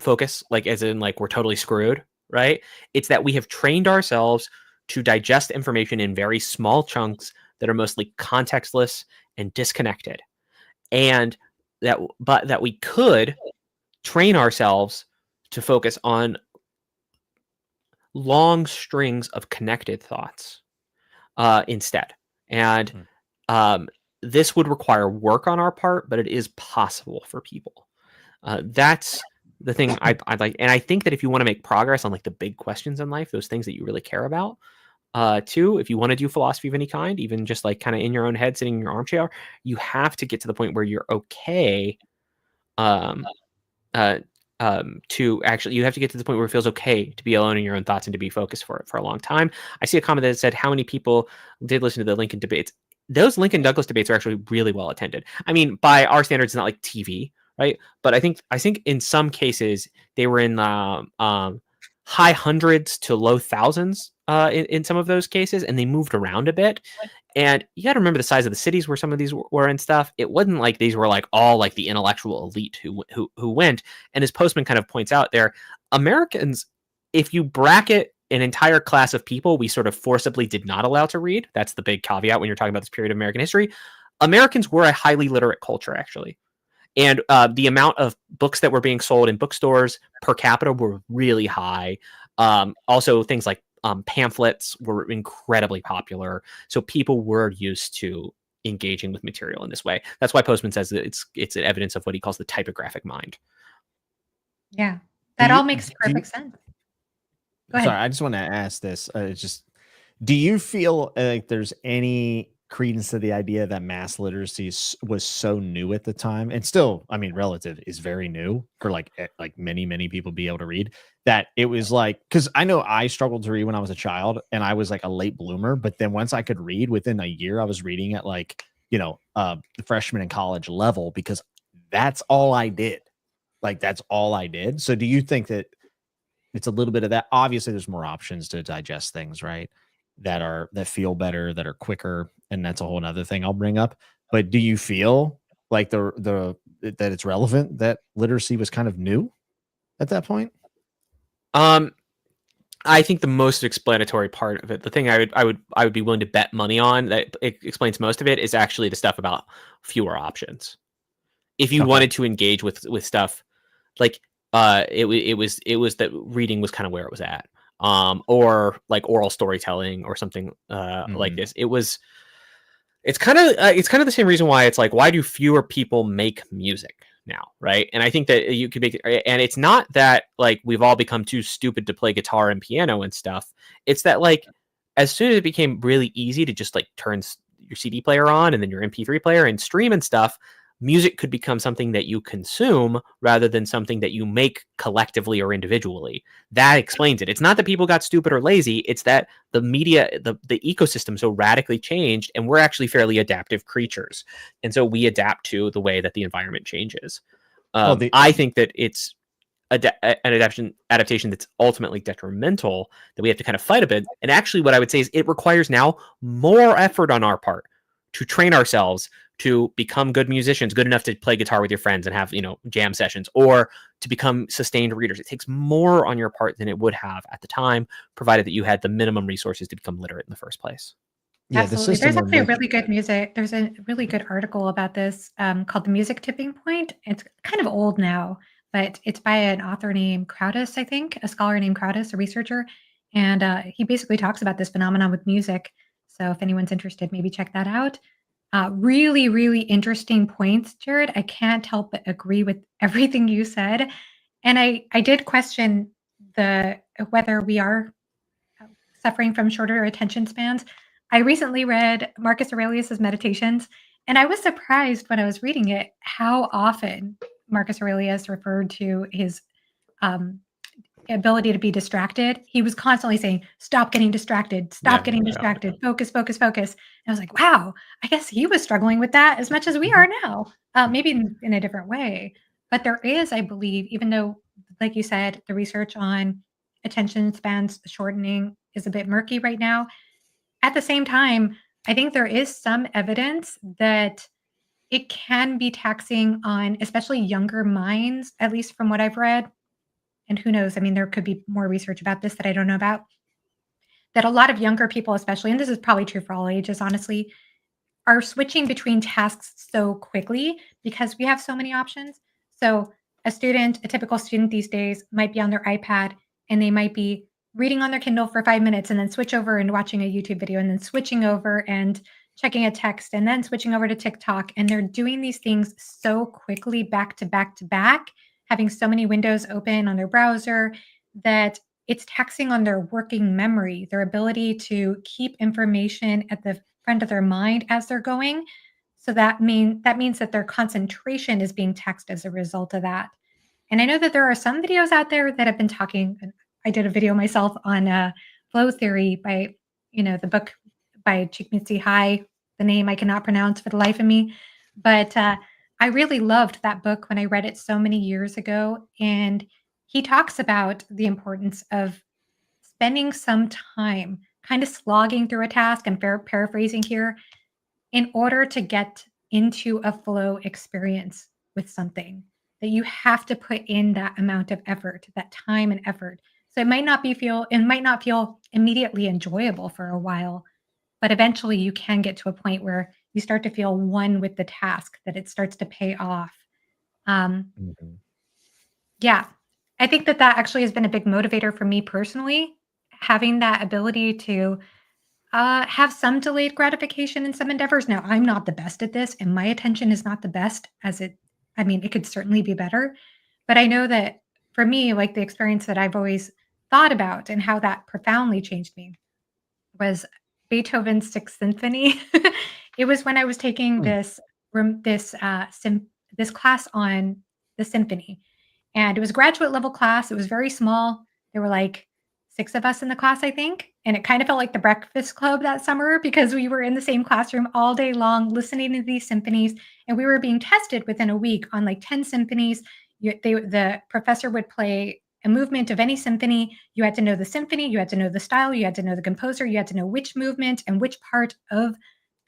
focus, like as in like we're totally screwed, right? It's that we have trained ourselves to digest information in very small chunks that are mostly contextless and disconnected, and that we could train ourselves to focus on long strings of connected thoughts instead. And this would require work on our part, but it is possible for people. That's the thing I'd like. And I think that if you want to make progress on like the big questions in life, those things that you really care about, too, if you want to do philosophy of any kind, even just like kind of in your own head, sitting in your armchair, you have to get to the point where you're okay. To actually, you have to get to the point where it feels okay to be alone in your own thoughts and to be focused for it for a long time. I see a comment that said, how many people did listen to the Lincoln debates? Those Lincoln Douglas debates are actually really well attended. I mean, by our standards, it's not like TV, right? But I think in some cases they were in the high hundreds to low thousands in some of those cases, and they moved around a bit. And you got to remember the size of the cities where some of these were and stuff. It wasn't like these were like all like the intellectual elite who went. And as Postman kind of points out there, Americans, if you bracket an entire class of people we sort of forcibly did not allow to read, that's the big caveat when you're talking about this period of American history. Americans were a highly literate culture, actually. And the amount of books that were being sold in bookstores per capita were really high. Also, things like pamphlets were incredibly popular. So people were used to engaging with material in this way. That's why Postman says that it's an evidence of what he calls the typographic mind. Yeah, that all makes perfect sense. Go ahead. Sorry, I just want to ask this. Do you feel like there's any credence to the idea that mass literacy was so new at the time, and still, I mean, relative is very new for like many people be able to read, that it was like, because I know I struggled to read when I was a child and I was like a late bloomer, but then once I could read within a year, I was reading at like, the freshman in college level, because that's all I did. Like, that's all I did. So do you think that it's a little bit of that? Obviously there's more options to digest things, right? That feel better, that are quicker, and that's a whole nother thing I'll bring up. But do you feel like that it's relevant that literacy was kind of new at that point? I think the most explanatory part of it, the thing I would be willing to bet money on that it explains most of it, is actually the stuff about fewer options. If you wanted to engage with stuff like it was that reading was kind of where it was at, or like oral storytelling or something like this. It's kind of the same reason why it's like, why do fewer people make music now, right? And I think that you could make it, and it's not that like we've all become too stupid to play guitar and piano and stuff. It's that like as soon as it became really easy to just like turn your CD player on and then your MP3 player and stream and stuff, music could become something that you consume rather than something that you make collectively or individually. That explains it. It's not that people got stupid or lazy. It's that the media, the ecosystem so radically changed, and we're actually fairly adaptive creatures. And so we adapt to the way that the environment changes. I think that it's an adaptation that's ultimately detrimental, that we have to kind of fight a bit. And actually what I would say is it requires now more effort on our part to train ourselves to become good musicians, good enough to play guitar with your friends and have, jam sessions, or to become sustained readers. It takes more on your part than it would have at the time, provided that you had the minimum resources to become literate in the first place. Yeah, absolutely. There's actually a really good there's a really good article about this called The Music Tipping Point. It's kind of old now, but it's by an author named Crowdis, I think, a scholar named Crowdis, a researcher. And he basically talks about this phenomenon with music. So if anyone's interested, maybe check that out. Really, really interesting points, Jared. I can't help but agree with everything you said. And I did question whether we are suffering from shorter attention spans. I recently read Marcus Aurelius's Meditations, and I was surprised when I was reading it how often Marcus Aurelius referred to his ability to be distracted. He was constantly saying, stop getting distracted, focus, focus, focus. And I was like, wow, I guess he was struggling with that as much as we are now, maybe in a different way. But there is, I believe, even though, like you said, the research on attention spans shortening is a bit murky right now. At the same time, I think there is some evidence that it can be taxing on especially younger minds, at least from what I've read. And who knows? I mean, there could be more research about this that I don't know about. That a lot of younger people, especially, and this is probably true for all ages, honestly, are switching between tasks so quickly because we have so many options. So a typical student these days might be on their iPad and they might be reading on their Kindle for 5 minutes and then switch over and watching a YouTube video and then switching over and checking a text and then switching over to TikTok. And they're doing these things so quickly back to back to back, having so many windows open on their browser that it's taxing on their working memory, their ability to keep information at the front of their mind as they're going. So that means that their concentration is being taxed as a result of that. And I know that there are some videos out there that have been talking. I did a video myself on flow theory by, the book by Chikmitsi Hai, the name I cannot pronounce for the life of me. But I really loved that book when I read it so many years ago. And he talks about the importance of spending some time kind of slogging through a task. I'm paraphrasing here in order to get into a flow experience with something that you have to put in that amount of effort, that time and effort. So it might not feel immediately enjoyable for a while, but eventually you can get to a point where you start to feel one with the task, that it starts to pay off. Mhm. Yeah, I think that actually has been a big motivator for me personally, having that ability to have some delayed gratification in some endeavors. Now, I'm not the best at this, and my attention is not the best it could certainly be better. But I know that for me, like the experience that I've always thought about and how that profoundly changed me was Beethoven's Sixth Symphony. It was when I was taking Hmm. this class on the symphony, and it was a graduate level class. It was very small. There were like 6 of us in the class, I think, and it kind of felt like the Breakfast Club that summer because we were in the same classroom all day long listening to these symphonies, and we were being tested within a week on like 10 symphonies. The professor would play a movement of any symphony. You had to know the symphony, you had to know the style, you had to know the composer, you had to know which movement and which part of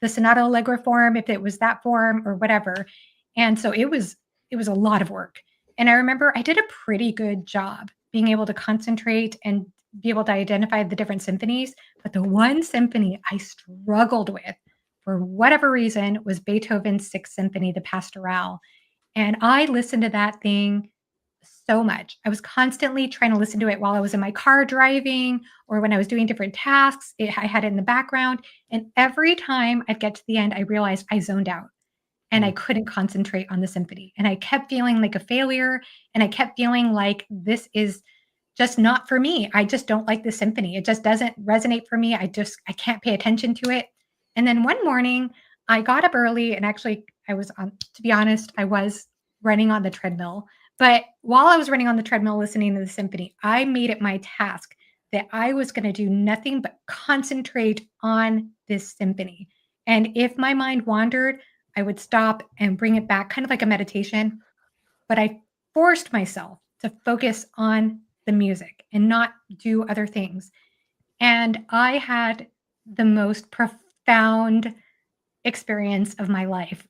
the sonata allegro form, if it was that form or whatever. And so it was a lot of work. And I remember I did a pretty good job being able to concentrate and be able to identify the different symphonies. But the one symphony I struggled with for whatever reason was Beethoven's Sixth Symphony, the Pastoral. And I listened to that thing so much. I was constantly trying to listen to it while I was in my car driving or when I was doing different tasks. I had it in the background. And every time I'd get to the end, I realized I zoned out and I Mm. couldn't concentrate on the symphony. And I kept feeling like a failure. And I kept feeling like this is just not for me. I just don't like the symphony. It just doesn't resonate for me. I can't pay attention to it. And then one morning I got up early and actually I was on, to be honest, I was running on the treadmill. But while I was running on the treadmill listening to the symphony, I made it my task that I was going to do nothing but concentrate on this symphony. And if my mind wandered, I would stop and bring it back, kind of like a meditation. But I forced myself to focus on the music and not do other things. And I had the most profound experience of my life.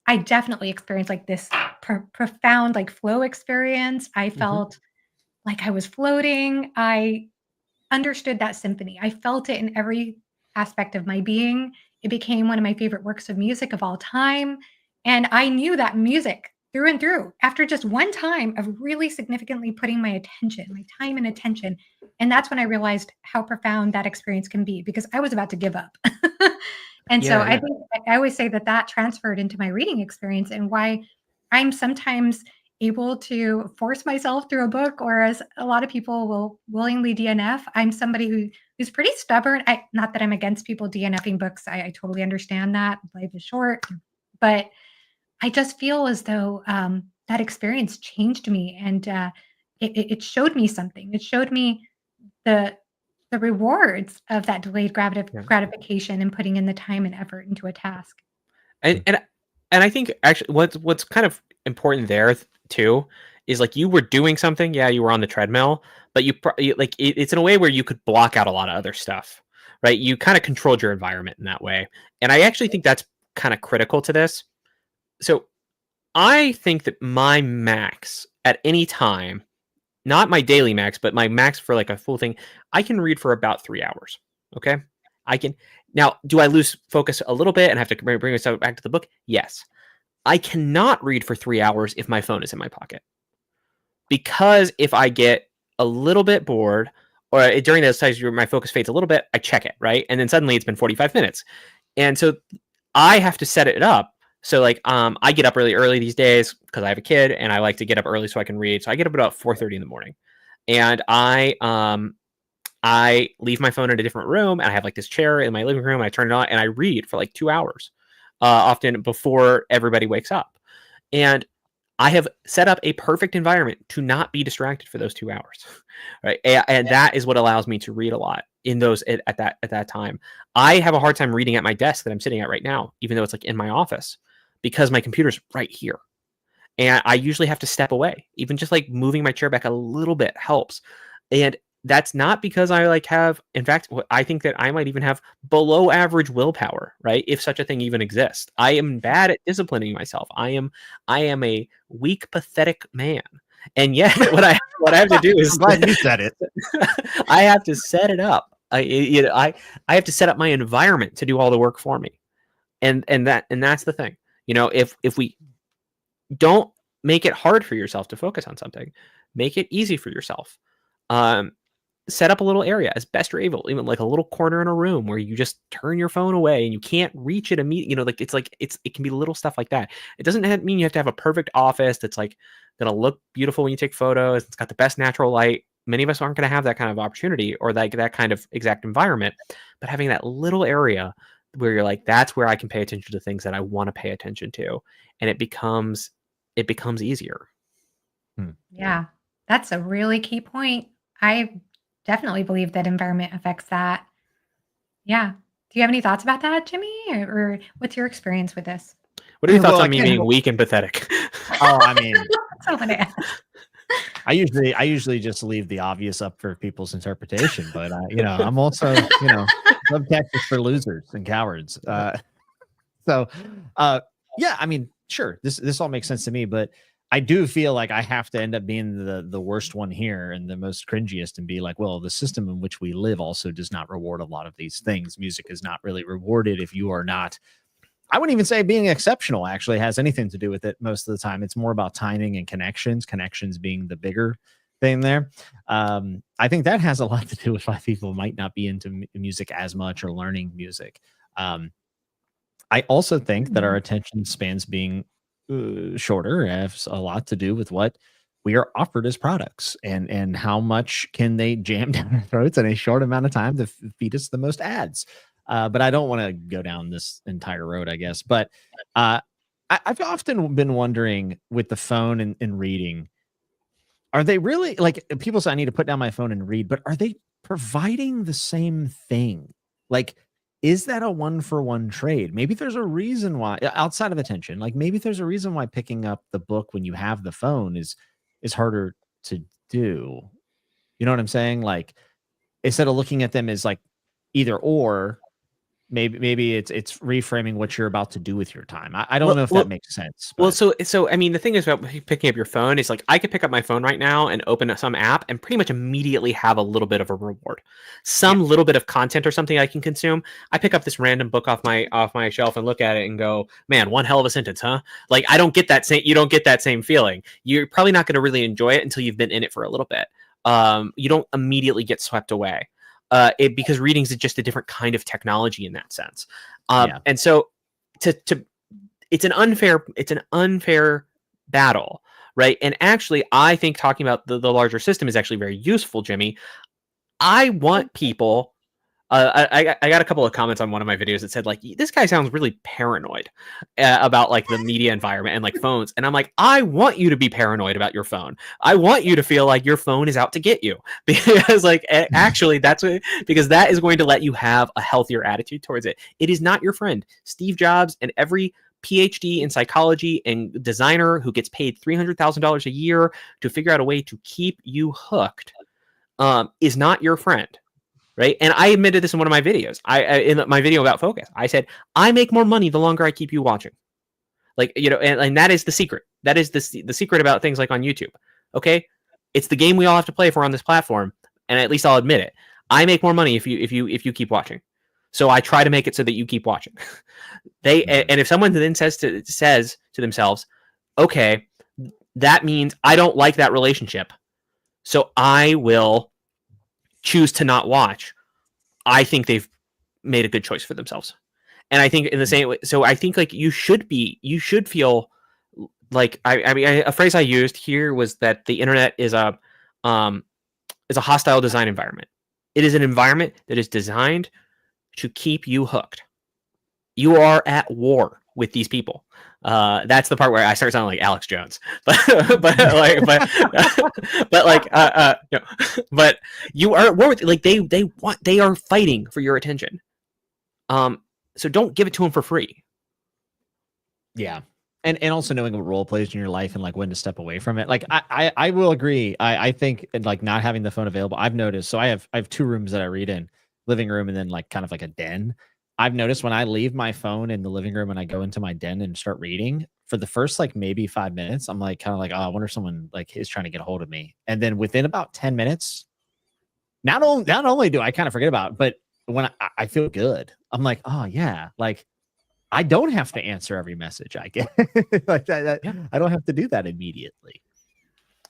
I definitely experienced like this profound like flow experience. I Mhm. felt like I was floating. I understood that symphony. I felt it in every aspect of my being. It became one of my favorite works of music of all time. And I knew that music through and through after just one time of really significantly putting my attention, my time and attention. And that's when I realized how profound that experience can be because I was about to give up. And so Yeah, I yeah. think I always say that that transferred into my reading experience and why I'm sometimes able to force myself through a book, whereas a lot of people will willingly DNF. I'm somebody who's pretty stubborn. Not that I'm against people DNFing books. I totally understand that life is short, but I just feel as though that experience changed me, and it showed me something. It showed me the the rewards of that delayed Yeah. gratification and putting in the time and effort into a task. And and I think actually what's kind of important there too is like you were doing something, yeah, you were on the treadmill, but like it's in a way where you could block out a lot of other stuff, right? You kind of controlled your environment in that way, and I actually think that's kind of critical to this. So I think that my max at any time, not my daily max, but my max for like a full thing, I can read for about 3 hours. Okay. I can now, do I lose focus a little bit and have to bring myself back to the book? Yes. I cannot read for 3 hours if my phone is in my pocket. Because if I get a little bit bored, or during those times where my focus fades a little bit, I check it, right? And then suddenly it's been 45 minutes. And so I have to set it up. So like I get up really early these days because I have a kid and I like to get up early so I can read. So I get up about 4:30 in the morning. And I leave my phone in a different room, and I have like this chair in my living room, and I turn it on and I read for like 2 hours, often before everybody wakes up. And I have set up a perfect environment to not be distracted for those 2 hours, right? And that is what allows me to read a lot in those at that time. I have a hard time reading at my desk that I'm sitting at right now, even though it's like in my office, because my computer's right here, and I usually have to step away. Even just like moving my chair back a little bit helps. And that's not because I like have, in fact, I think that I might even have below average willpower, right? If such a thing even exists. I am bad at disciplining myself. I am a weak, pathetic man. And yet what I have to do is I'm glad you said it. I have to set it up. I have to set up my environment to do all the work for me. And that's the thing. If we don't make it hard for yourself to focus on something, make it easy for yourself. Set up a little area as best you're able, even like a little corner in a room where you just turn your phone away and you can't reach it immediately. It can be little stuff like that. It doesn't mean you have to have a perfect office that's like gonna look beautiful when you take photos. It's got the best natural light. Many of us aren't going to have that kind of opportunity or like that kind of exact environment, but having that little area where you're like, that's where I can pay attention to things that I want to pay attention to, and it becomes easier. Yeah, that's a really key point. I definitely believe that environment affects that. Yeah. Do you have any thoughts about that, Jimmy? Or what's your experience with this? What are your thoughts Well, on me being weak and pathetic? Oh, I mean, That's what I wanna ask. I usually just leave the obvious up for people's interpretation, but I'm also, subtext is for losers and cowards. So, yeah, I mean, sure, this all makes sense to me, but I do feel like I have to end up being the worst one here and the most cringiest and be like, well, the system in which we live also does not reward a lot of these things. Music is not really rewarded if you are not. I wouldn't even say being exceptional actually has anything to do with it most of the time. It's more about timing and connections being the bigger thing there. I think that has a lot to do with why people might not be into music as much or learning music. I also think that our attention spans being shorter has a lot to do with what we are offered as products and how much can they jam down our throats in a short amount of time to feed us the most ads. But I don't want to go down this entire road, I guess. But I've often been wondering with the phone and reading, are they really like people say I need to put down my phone and read, but are they providing the same thing? Like, is that a one-for-one trade? Maybe there's a reason why, outside of attention, like maybe there's a reason why picking up the book when you have the phone is harder to do. You know what I'm saying? Like, instead of looking at them as like either or, maybe it's reframing what you're about to do with your time. I don't know if that makes sense. Well, so I mean, the thing is about picking up your phone is like I could pick up my phone right now and open some app and pretty much immediately have a little bit of a reward, little bit of content or something I can consume. I pick up this random book off my shelf and look at it and go, man, one hell of a sentence, huh? Like you don't get that same feeling. You're probably not going to really enjoy it until you've been in it for a little bit. You don't immediately get swept away. Because reading is just a different kind of technology in that sense. And so it's an unfair battle, right? And actually, I think talking about the larger system is actually very useful, Jimmy. I want people. I got a couple of comments on one of my videos that said like, this guy sounds really paranoid about like the media environment and like phones. And I'm like, I want you to be paranoid about your phone. I want you to feel like your phone is out to get you because like actually because that is going to let you have a healthier attitude towards it. It is not your friend. Steve Jobs and every PhD in psychology and designer who gets paid $300,000 a year to figure out a way to keep you hooked is not your friend. Right. And I admitted this in one of my videos. In my video about focus, I said, I make more money the longer I keep you watching. Like, and that is the secret. That is the secret about things like on YouTube. OK, it's the game we all have to play if we're on this platform. And at least I'll admit it. I make more money if you keep watching. So I try to make it so that you keep watching. And if someone then says to themselves, OK, that means I don't like that relationship. So I will choose to not watch. I think they've made a good choice for themselves. And I think in the same way, so I think like you should feel like a phrase I used here was that the internet is a hostile design environment. It is an environment that is designed to keep you hooked. You are at war with these people. That's the part where I start sounding like Alex Jones, but but you are at war with, like, they are fighting for your attention. So don't give it to them for free. Yeah. And also knowing what role plays in your life and like when to step away from it. Like I will agree. I think like not having the phone available, I've noticed. So I have 2 rooms that I read in, living room and then like kind of like a den. I've noticed when I leave my phone in the living room and I go into my den and start reading, for the first like maybe 5 minutes, I'm like kind of like, oh, I wonder if someone like is trying to get a hold of me. And then within about 10 minutes, not only do I kind of forget about it, but when I feel good, I'm like, oh yeah, like I don't have to answer every message I get. Like that, Yeah. I don't have to do that immediately.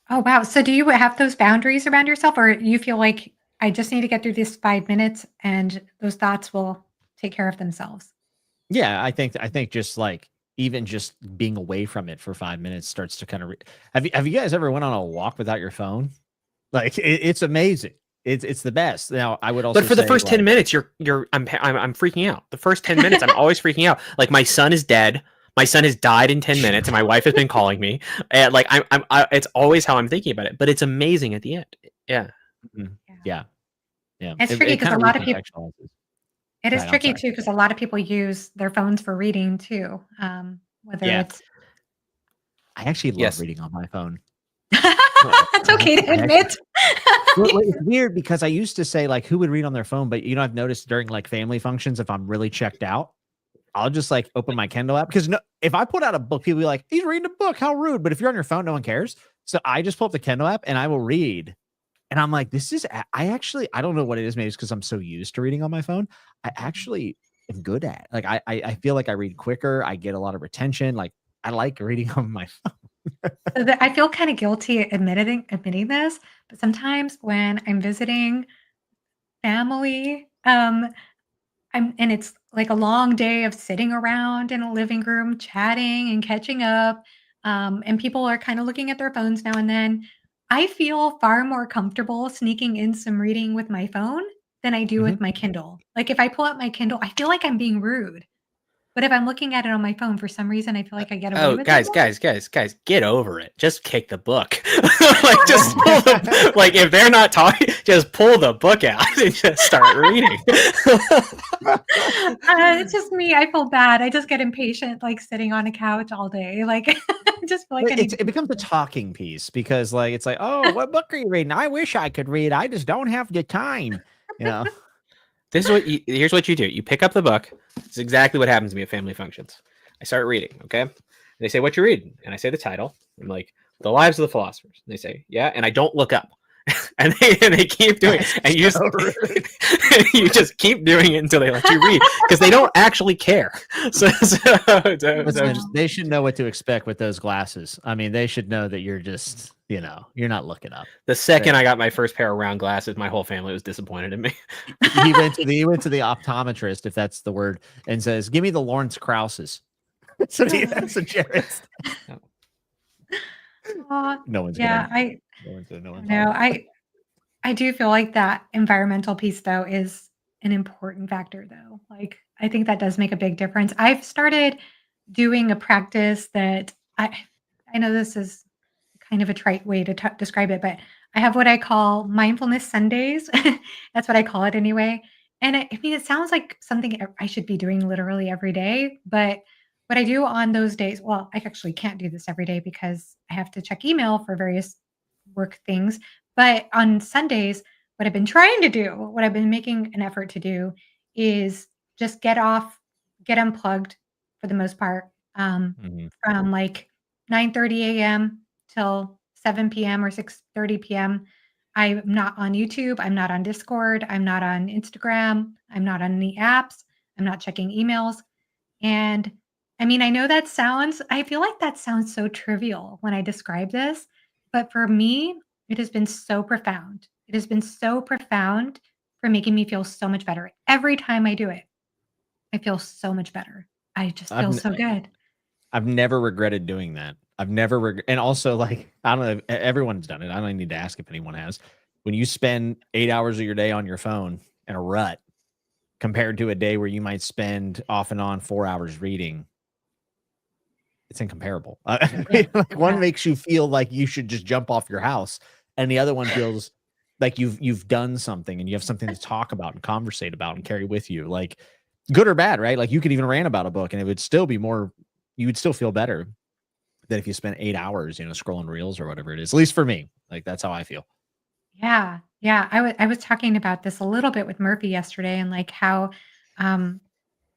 Oh, wow. So do you have those boundaries around yourself, or you feel like I just need to get through this 5 minutes and those thoughts will take care of themselves? Yeah, I think just like even just being away from it for 5 minutes starts to kind of have you guys ever went on a walk without your phone? Like it's amazing. It's the best. Now I would also But for the say, first 10 like, minutes, I'm freaking out. The first 10 minutes, I'm always freaking out. Like my son is dead. My son has died in 10 minutes, and my wife has been calling me. And like it's always how I'm thinking about it. But it's amazing at the end. Yeah. mhm, Yeah. yeah. It's tricky It because kind a of lot of people recontextualizes. it is Right, I'm tricky sorry. too because a lot of people use their phones for reading too, whether Yeah, it's I actually love Yes. reading on my phone. It's okay to I actually admit. well, it's weird because I used to say, like, who would read on their phone? But, I've noticed during, like, family functions, if I'm really checked out, I'll just, like, open my Kindle app because if I put out a book, people be like, "He's reading a book, how rude." But if you're on your phone, no one cares. So I just pull up the Kindle app and I will read. And I'm like, this is I actually I don't know what it is. Maybe it's because I'm so used to reading on my phone. I actually am good at it. Like, I feel like I read quicker. I get a lot of retention. Like, I like reading on my phone. So I feel kind of guilty admitting this, but sometimes when I'm visiting family, and it's like a long day of sitting around in a living room chatting and catching up, and people are kind of looking at their phones now and then. I feel far more comfortable sneaking in some reading with my phone than I do Mhm. with my Kindle. Like if I pull out my Kindle, I feel like I'm being rude. But if I'm looking at it on my phone, for some reason, I feel like I get away Oh, with it more. guys, get over it. Just kick the book. Like, just pull like, if they're not talking, just pull the book out and just start reading. It's just me. I feel bad. I just get impatient, like sitting on a couch all day. Like I just feel like I need It becomes a talking piece because, like, it's like, "Oh, what book are you reading? I wish I could read. I just don't have the time." You know? Here's what you do. You pick up the book. It's exactly what happens to me at family functions. I start reading, okay? And they say, "What you reading?" And I say the title. I'm like, "The Lives of the Philosophers." And they say, "Yeah," and I don't look up. And they keep doing it. And you just So rude. you just keep doing it until they let you read, because they don't actually care. Listen, they should know what to expect with those glasses. I mean, they should know that you're just, you're not looking up. The second I got my first pair of round glasses, my whole family was disappointed in me. He went to the optometrist, if that's the word, and says, "Give me the Lawrence Krauses." So that's a Jarrett. No one's Yeah, gonna. No I don't one's know. on. I do feel like that environmental piece though is an important factor though. Like I think that does make a big difference. I've started doing a practice that I know this is kind of a trite way to describe it, but I have what I call mindfulness Sundays. That's what I call it anyway. And I mean, it sounds like something I should be doing literally every day. But what I do on those days, well, I actually can't do this every day because I have to check email for various work things. But on Sundays, what I've been trying to do, what I've been making an effort to do is just get unplugged for the most part, Mhm. from like 9:30 a.m. till 7 p.m. or 6:30 p.m. I'm not on YouTube. I'm not on Discord. I'm not on Instagram. I'm not on any apps. I'm not checking emails. And I mean, I feel like that sounds so trivial when I describe this, but for me, It has been so profound. It has been so profound for making me feel so much better. Every time I do it, I feel so much better. I just I've feel n- so good. I've never regretted doing that. I've never and also like I don't know. Everyone's done it. I don't need to ask if anyone has. When you spend 8 hours of your day on your phone in a rut, compared to a day where you might spend off and on 4 hours reading, it's incomparable. Yeah, Like one yeah. makes you feel like you should just jump off your house, and the other one feels like you've done something and you have something to talk about and conversate about and carry with you, like good or bad, right? Like you could even rant about a book and it would still be more. You would still feel better than if you spent 8 hours, scrolling reels or whatever it is. At least for me, like that's how I feel. Yeah, yeah. I was talking about this a little bit with Murphy yesterday and like how um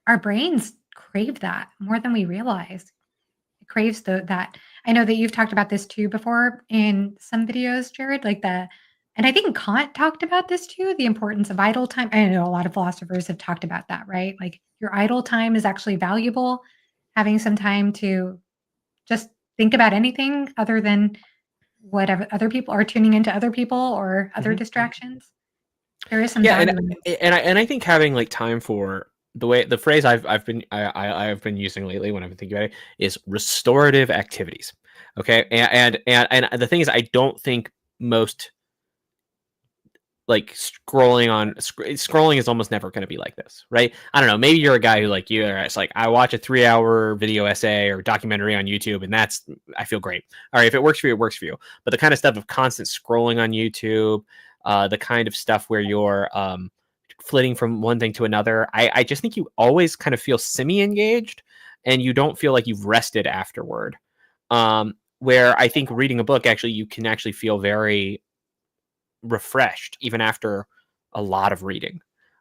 our brains crave that more than we realize. It craves that. I know that you've talked about this too before in some videos, Jared, like and I think Kant talked about this too, the importance of idle time. I know a lot of philosophers have talked about that, right? Like your idle time is actually valuable. Having some time to just think about anything other than whatever other people are tuning into other people or other Mhm. distractions. There is some Yeah, and value in it. I think having like time for the phrase I've been using lately when I've been thinking about it is restorative activities. Okay, and the thing is, I don't think most like scrolling is almost never going to be like this, right? I don't know. Maybe you're a guy who like it's like I watch a 3 hour video essay or documentary on YouTube, and I feel great. All right, if it works for you, it works for you. But the kind of stuff of constant scrolling on YouTube, the kind of stuff where you're flitting from one thing to another, I just think you always kind of feel semi-engaged, and you don't feel like you've rested afterward. Where I think reading a book, actually, you can actually feel very refreshed even after a lot of reading.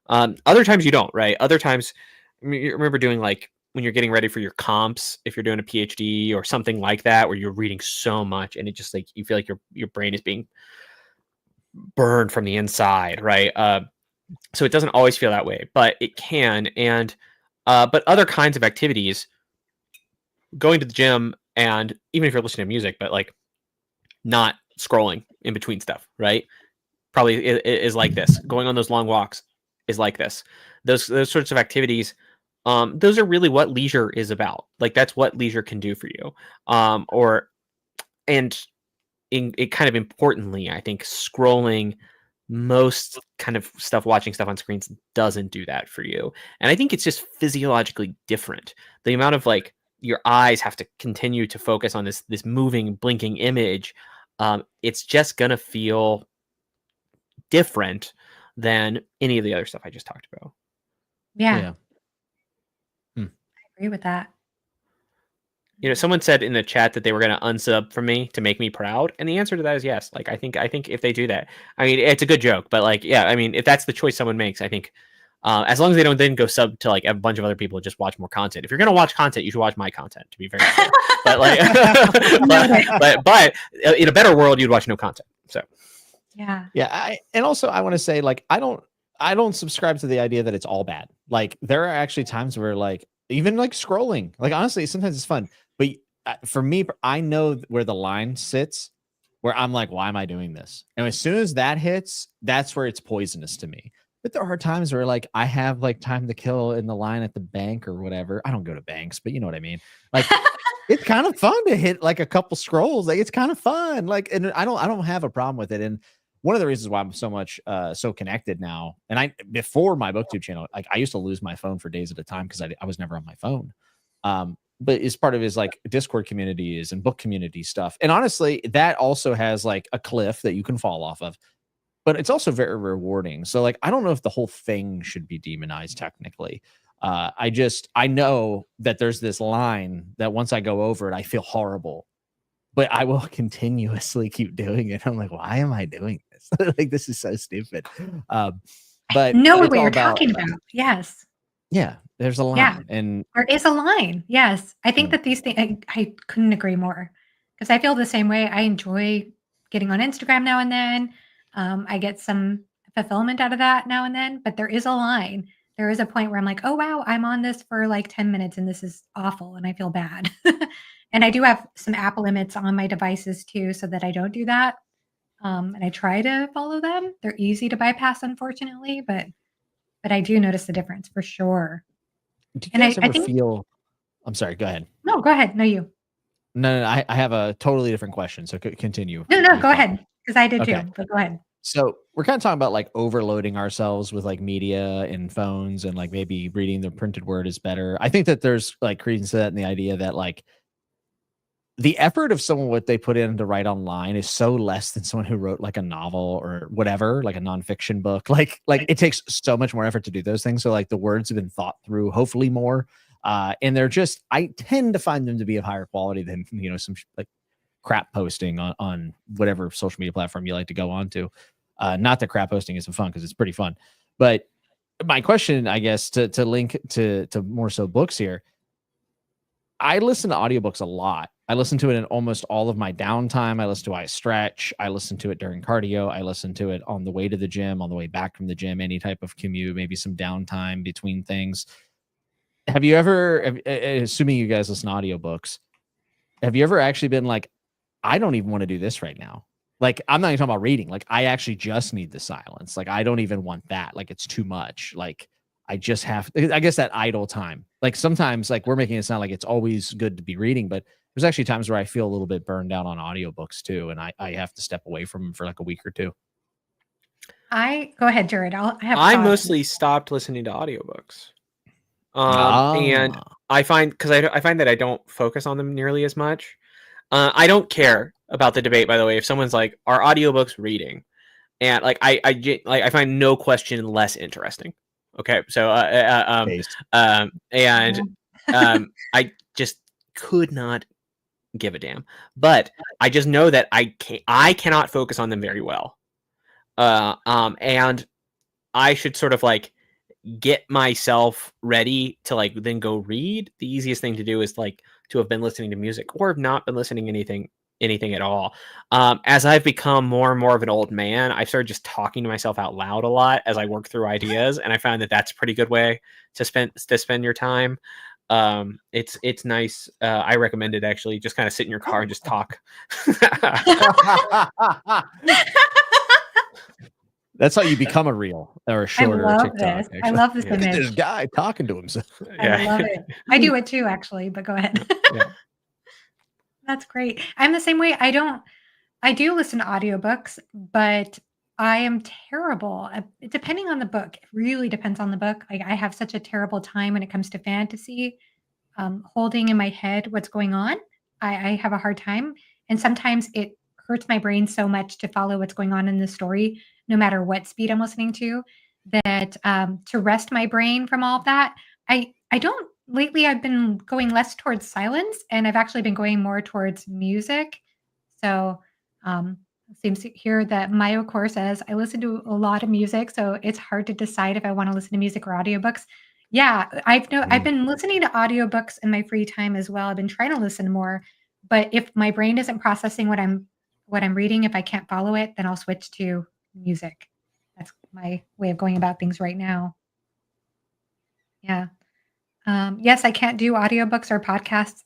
Other times you don't, right? Other times, you remember doing like when you're getting ready for your comps, if you're doing a PhD or something like that, where you're reading so much and it just like you feel like your brain is being burned from the inside, right? So it doesn't always feel that way, but it can. And but other kinds of activities, going to the gym, and even if you're listening to music, but like not scrolling in between stuff, right? Probably is like this. Going on those long walks is like this. Those sorts of activities, those are really what leisure is about. Like that's what leisure can do for you. Or and in it kind of importantly, I think scrolling most kind of stuff, watching stuff on screens doesn't do that for you. And I think it's just physiologically different. The amount of like your eyes have to continue to focus on this moving, blinking image. It's just gonna feel different than any of the other stuff I just talked about. Yeah, Yeah. Hmm. I agree with that. Someone said in the chat that they were going to unsub from me to make me proud, and the answer to that is yes. Like I think if they do that, I mean, it's a good joke, but like, yeah, I mean, if that's the choice someone makes, I think as long as they don't then go sub to like a bunch of other people and just watch more content. If you're going to watch content, you should watch my content. To be very clear, but like, but in a better world, you'd watch no content. So Yeah. Yeah, and also I want to say like I don't subscribe to the idea that it's all bad. Like there are actually times where like even like scrolling, like honestly, sometimes it's fun. But for me, I know where the line sits where I'm like, why am I doing this? And as soon as that hits, that's where it's poisonous to me. But there are times where like I have like time to kill in the line at the bank or whatever. I don't go to banks, but you know what I mean. Like it's kind of fun to hit like a couple scrolls. Like it's kind of fun. Like, and I don't have a problem with it. And one of the reasons why I'm so connected now, and before my booktube channel, like I used to lose my phone for days at a time because I was never on my phone. But is part of his like Discord communities and book community stuff. And honestly, that also has like a cliff that you can fall off of, but it's also very rewarding. So like I don't know if the whole thing should be demonized technically. I know that there's this line that once I go over it, I feel horrible, but I will continuously keep doing it. I'm like, why am I doing this? Like this is so stupid. But Know it's what all you're about talking about. Yes. yeah, there's a Yeah. line. And There is a line. Yes. I think mm, that these things, I couldn't agree more because I feel the same way. I enjoy getting on Instagram now and then. I get some fulfillment out of that now and then, but there is a line. There is a point where I'm like, oh, wow, I'm on this for like 10 minutes and this is awful and I feel bad. And I do have some app limits on my devices too so that I don't do that. and I try to follow them. They're easy to bypass, unfortunately, but I do notice the difference for sure. Do you And guys I ever think feel? I'm sorry. Go ahead. no, go ahead. No, you. No, I have a totally different question. So continue No, your go thought. ahead, because I did Okay. too, but go ahead. So we're kind of talking about like overloading ourselves with like media and phones and like maybe reading the printed word is better. I think that there's like credence to that in the idea that like the effort of someone what they put in to write online is so less than someone who wrote like a novel or whatever, like a nonfiction book. Like it takes so much more effort to do those things. So like the words have been thought through, hopefully more. And they're just I tend to find them to be of higher quality than some like crap posting on whatever social media platform you like to go on to. Not that crap posting isn't fun because it's pretty fun. But my question, I guess, to link to more so books here, I listen to audiobooks a lot. I listen to it in almost all of my downtime. I listen to it while I stretch. I listen to it during cardio. I listen to it on the way to the gym, on the way back from the gym, any type of commute, maybe some downtime between things. Have you ever, assuming you guys listen to audiobooks, have you ever actually been like, I don't even want to do this right now? Like, I'm not even talking about reading. Like, I actually just need the silence. Like, I don't even want that. Like, it's too much. Like, I just have, I guess that idle time. Like sometimes like we're making it sound like it's always good to be reading, but there's actually times where I feel a little bit burned out on audiobooks too. And I have to step away from them for like a week or two. Go ahead, Jared. I have I thoughts. mostly stopped listening to audiobooks. And I find I find that I don't focus on them nearly as much. I don't care about the debate, by the way. If someone's like, "Are audiobooks reading?" and like I find no question less interesting. Okay, so I just could not give a damn. But I just know that I cannot focus on them very well. And I should sort of like get myself ready to like then go read. The easiest thing to do is like to have been listening to music or have not been listening to anything at all. As I've become more and more of an old man, I started just talking to myself out loud a lot as I work through ideas, and I found that that's a pretty good way to spend your time. It's nice. I recommend it actually. Just kind of sit in your car and just talk. That's how you become a reel or a shorter TikTok. I love this image. This guy talking to himself. I love it. I do it too, actually, but go ahead. Yeah. That's great. I'm the same way. I do listen to audiobooks, but I am terrible at, depending on the book. It really depends on the book. Like I have such a terrible time when it comes to fantasy, holding in my head what's going on. I have a hard time. And sometimes it hurts my brain so much to follow what's going on in the story, no matter what speed I'm listening to, that to rest my brain from all of that, I don't lately I've been going less towards silence and I've actually been going more towards music. So seems here that Mayo Core says I listen to a lot of music, so it's hard to decide if I want to listen to music or audiobooks. Yeah, I've been listening to audiobooks in my free time as well. I've been trying to listen more, but if my brain isn't processing what I'm reading, if I can't follow it, then I'll switch to music. That's my way of going about things right now. Yeah. Yes, I can't do audiobooks or podcasts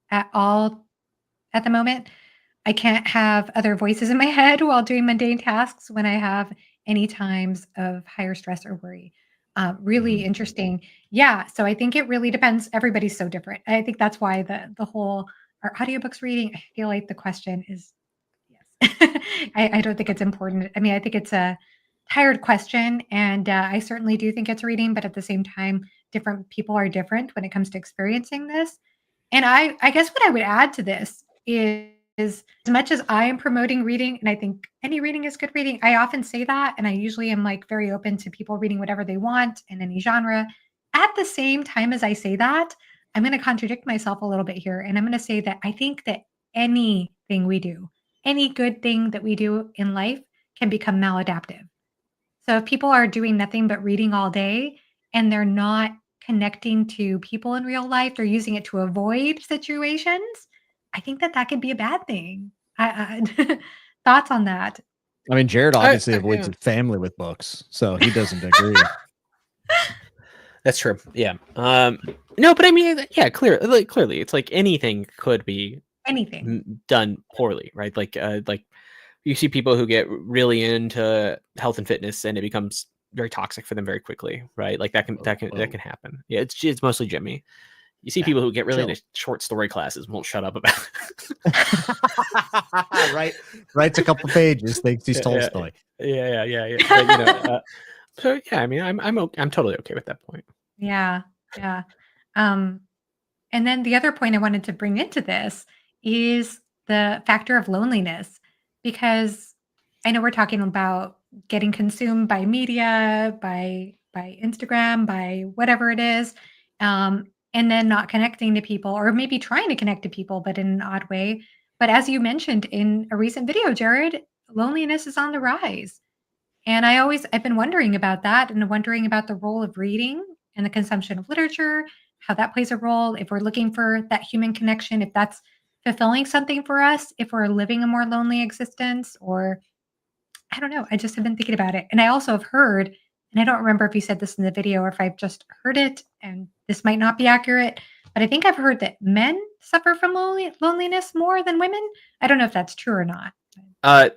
at all at the moment. I can't have other voices in my head while doing mundane tasks when I have any times of higher stress or worry. Really interesting. Yeah. So I think it really depends. Everybody's so different. I think that's why the whole are audiobooks reading. I feel like the question is yes. I don't think it's important. I mean, I think it's a tired question, and I certainly do think it's reading, but at the same time, different people are different when it comes to experiencing this. And I guess what I would add to this is as much as I am promoting reading, and I think any reading is good reading, I often say that, and I usually am like very open to people reading whatever they want in any genre. At the same time as I say that, I'm going to contradict myself a little bit here, and I'm going to say that I think that anything we do, any good thing that we do in life can become maladaptive. So if people are doing nothing but reading all day and they're not connecting to people in real life, they're using it to avoid situations, I think that that could be a bad thing. Thoughts on that? I mean, Jared obviously avoids his family with books, so he doesn't agree. That's true. Yeah. No, but I mean, yeah, clearly, it's like anything could be Anything. done poorly, right? Like you see people who get really into health and fitness, and it becomes very toxic for them very quickly, right? Like that can happen. Yeah, it's mostly Jimmy. You see people who get really into short story classes won't shut up about it. Right. Writes a couple pages, thinks he's Tolstoy. Yeah. But, so yeah, I mean, I'm totally okay with that point. Yeah. Um, and then the other point I wanted to bring into this is the factor of loneliness, because I know we're talking about getting consumed by media, by Instagram, by whatever it is, and then not connecting to people, or maybe trying to connect to people, but in an odd way. But as you mentioned in a recent video, Jared, loneliness is on the rise. And I've been wondering about that, and wondering about the role of reading and the consumption of literature, how that plays a role, if we're looking for that human connection, if that's fulfilling something for us, if we're living a more lonely existence, or I don't know. I just have been thinking about it. And I also have heard, and I don't remember if you said this in the video or if I've just heard it, and this might not be accurate, but I think I've heard that men suffer from loneliness more than women. I don't know if that's true or not.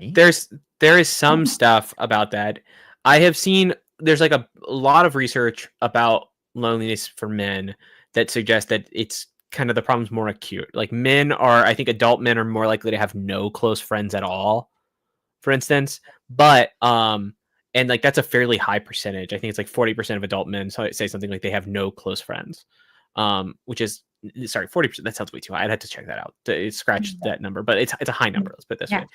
There is some stuff about that. I have seen there's like a lot of research about loneliness for men that suggests that it's kind of the problem's more acute. Like I think adult men are more likely to have no close friends at all, for instance. But and like that's a fairly high percentage. I think it's like 40% of adult men say something like they have no close friends. Which is 40%. That sounds way too high. I'd have to check that out to scratch that number, but it's a high number. Let's put it this way.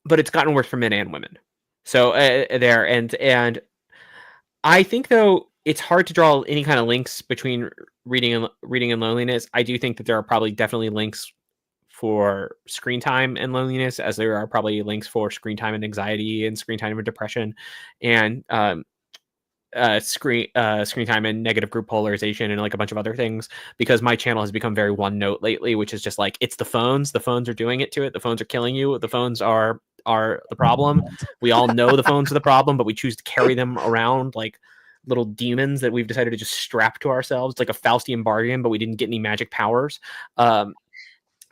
But it's gotten worse for men and women. So and I think though it's hard to draw any kind of links between reading and loneliness. I do think that there are probably definitely links for screen time and loneliness, as there are probably links for screen time and anxiety and screen time and depression, and screen time and negative group polarization and like a bunch of other things, because my channel has become very one note lately, which is just like it's the phones are doing it to it. The phones are killing you. The phones are the problem. We all know the phones are the problem, but we choose to carry them around like little demons that we've decided to just strap to ourselves. It's like a Faustian bargain, but we didn't get any magic powers. But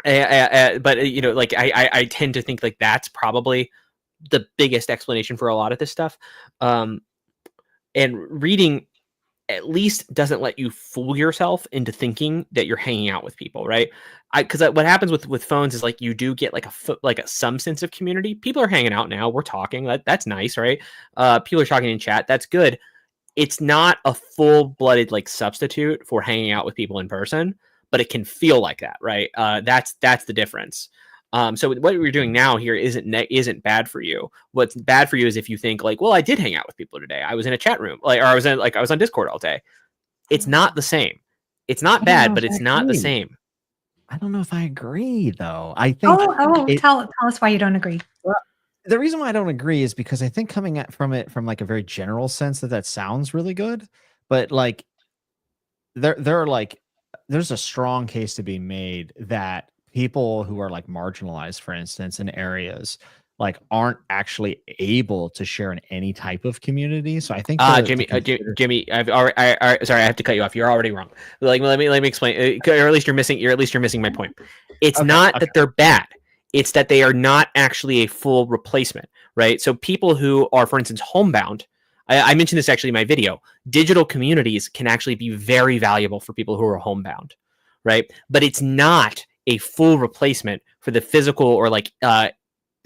like I tend to think like that's probably the biggest explanation for a lot of this stuff. And reading at least doesn't let you fool yourself into thinking that you're hanging out with people, right? Because what happens with phones is like you do get like some sense of community. People are hanging out now. We're talking. That's nice, right? People are talking in chat. That's good. It's not a full-blooded like substitute for hanging out with people in person, but it can feel like that, right? That's the difference. So what we're doing now here isn't bad for you. What's bad for you is if you think like, well, I did hang out with people today. I was in a chat room, or I was on Discord all day. It's not the same. It's not bad, but it's not the same. I don't know if I agree though. I think tell us why you don't agree. Well, the reason why I don't agree is because I think coming from like a very general sense that sounds really good, but like there are like there's a strong case to be made that people who are like marginalized, for instance, in areas like aren't actually able to share in any type of community. So I think Jimmy, sorry, I have to cut you off. You're already wrong. Like, let me explain, or at least you're missing my point. It's not that they're bad. It's that they are not actually a full replacement, right? So people who are, for instance, homebound, I mentioned this actually in my video, digital communities can actually be very valuable for people who are homebound, right? But it's not a full replacement for the physical or like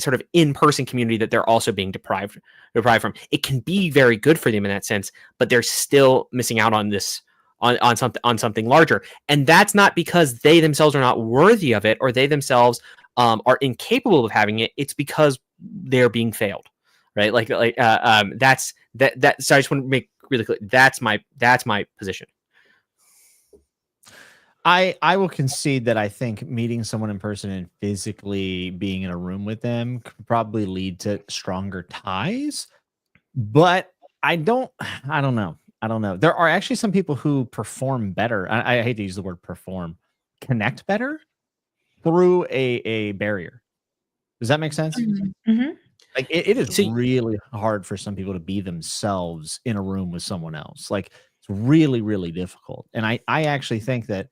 sort of in-person community that they're also being deprived from. It can be very good for them in that sense, but they're still missing out on this on something larger. And that's not because they themselves are not worthy of it or they themselves are incapable of having it. It's because they're being failed, right? That's that. So I just want to make really clear. That's my position. I will concede that I think meeting someone in person and physically being in a room with them could probably lead to stronger ties, but I don't know. There are actually some people who perform better. I hate to use the word perform, connect better through a barrier. Does that make sense? Mm-hmm. Like it is really hard for some people to be themselves in a room with someone else. Like it's really, really difficult. And I actually think that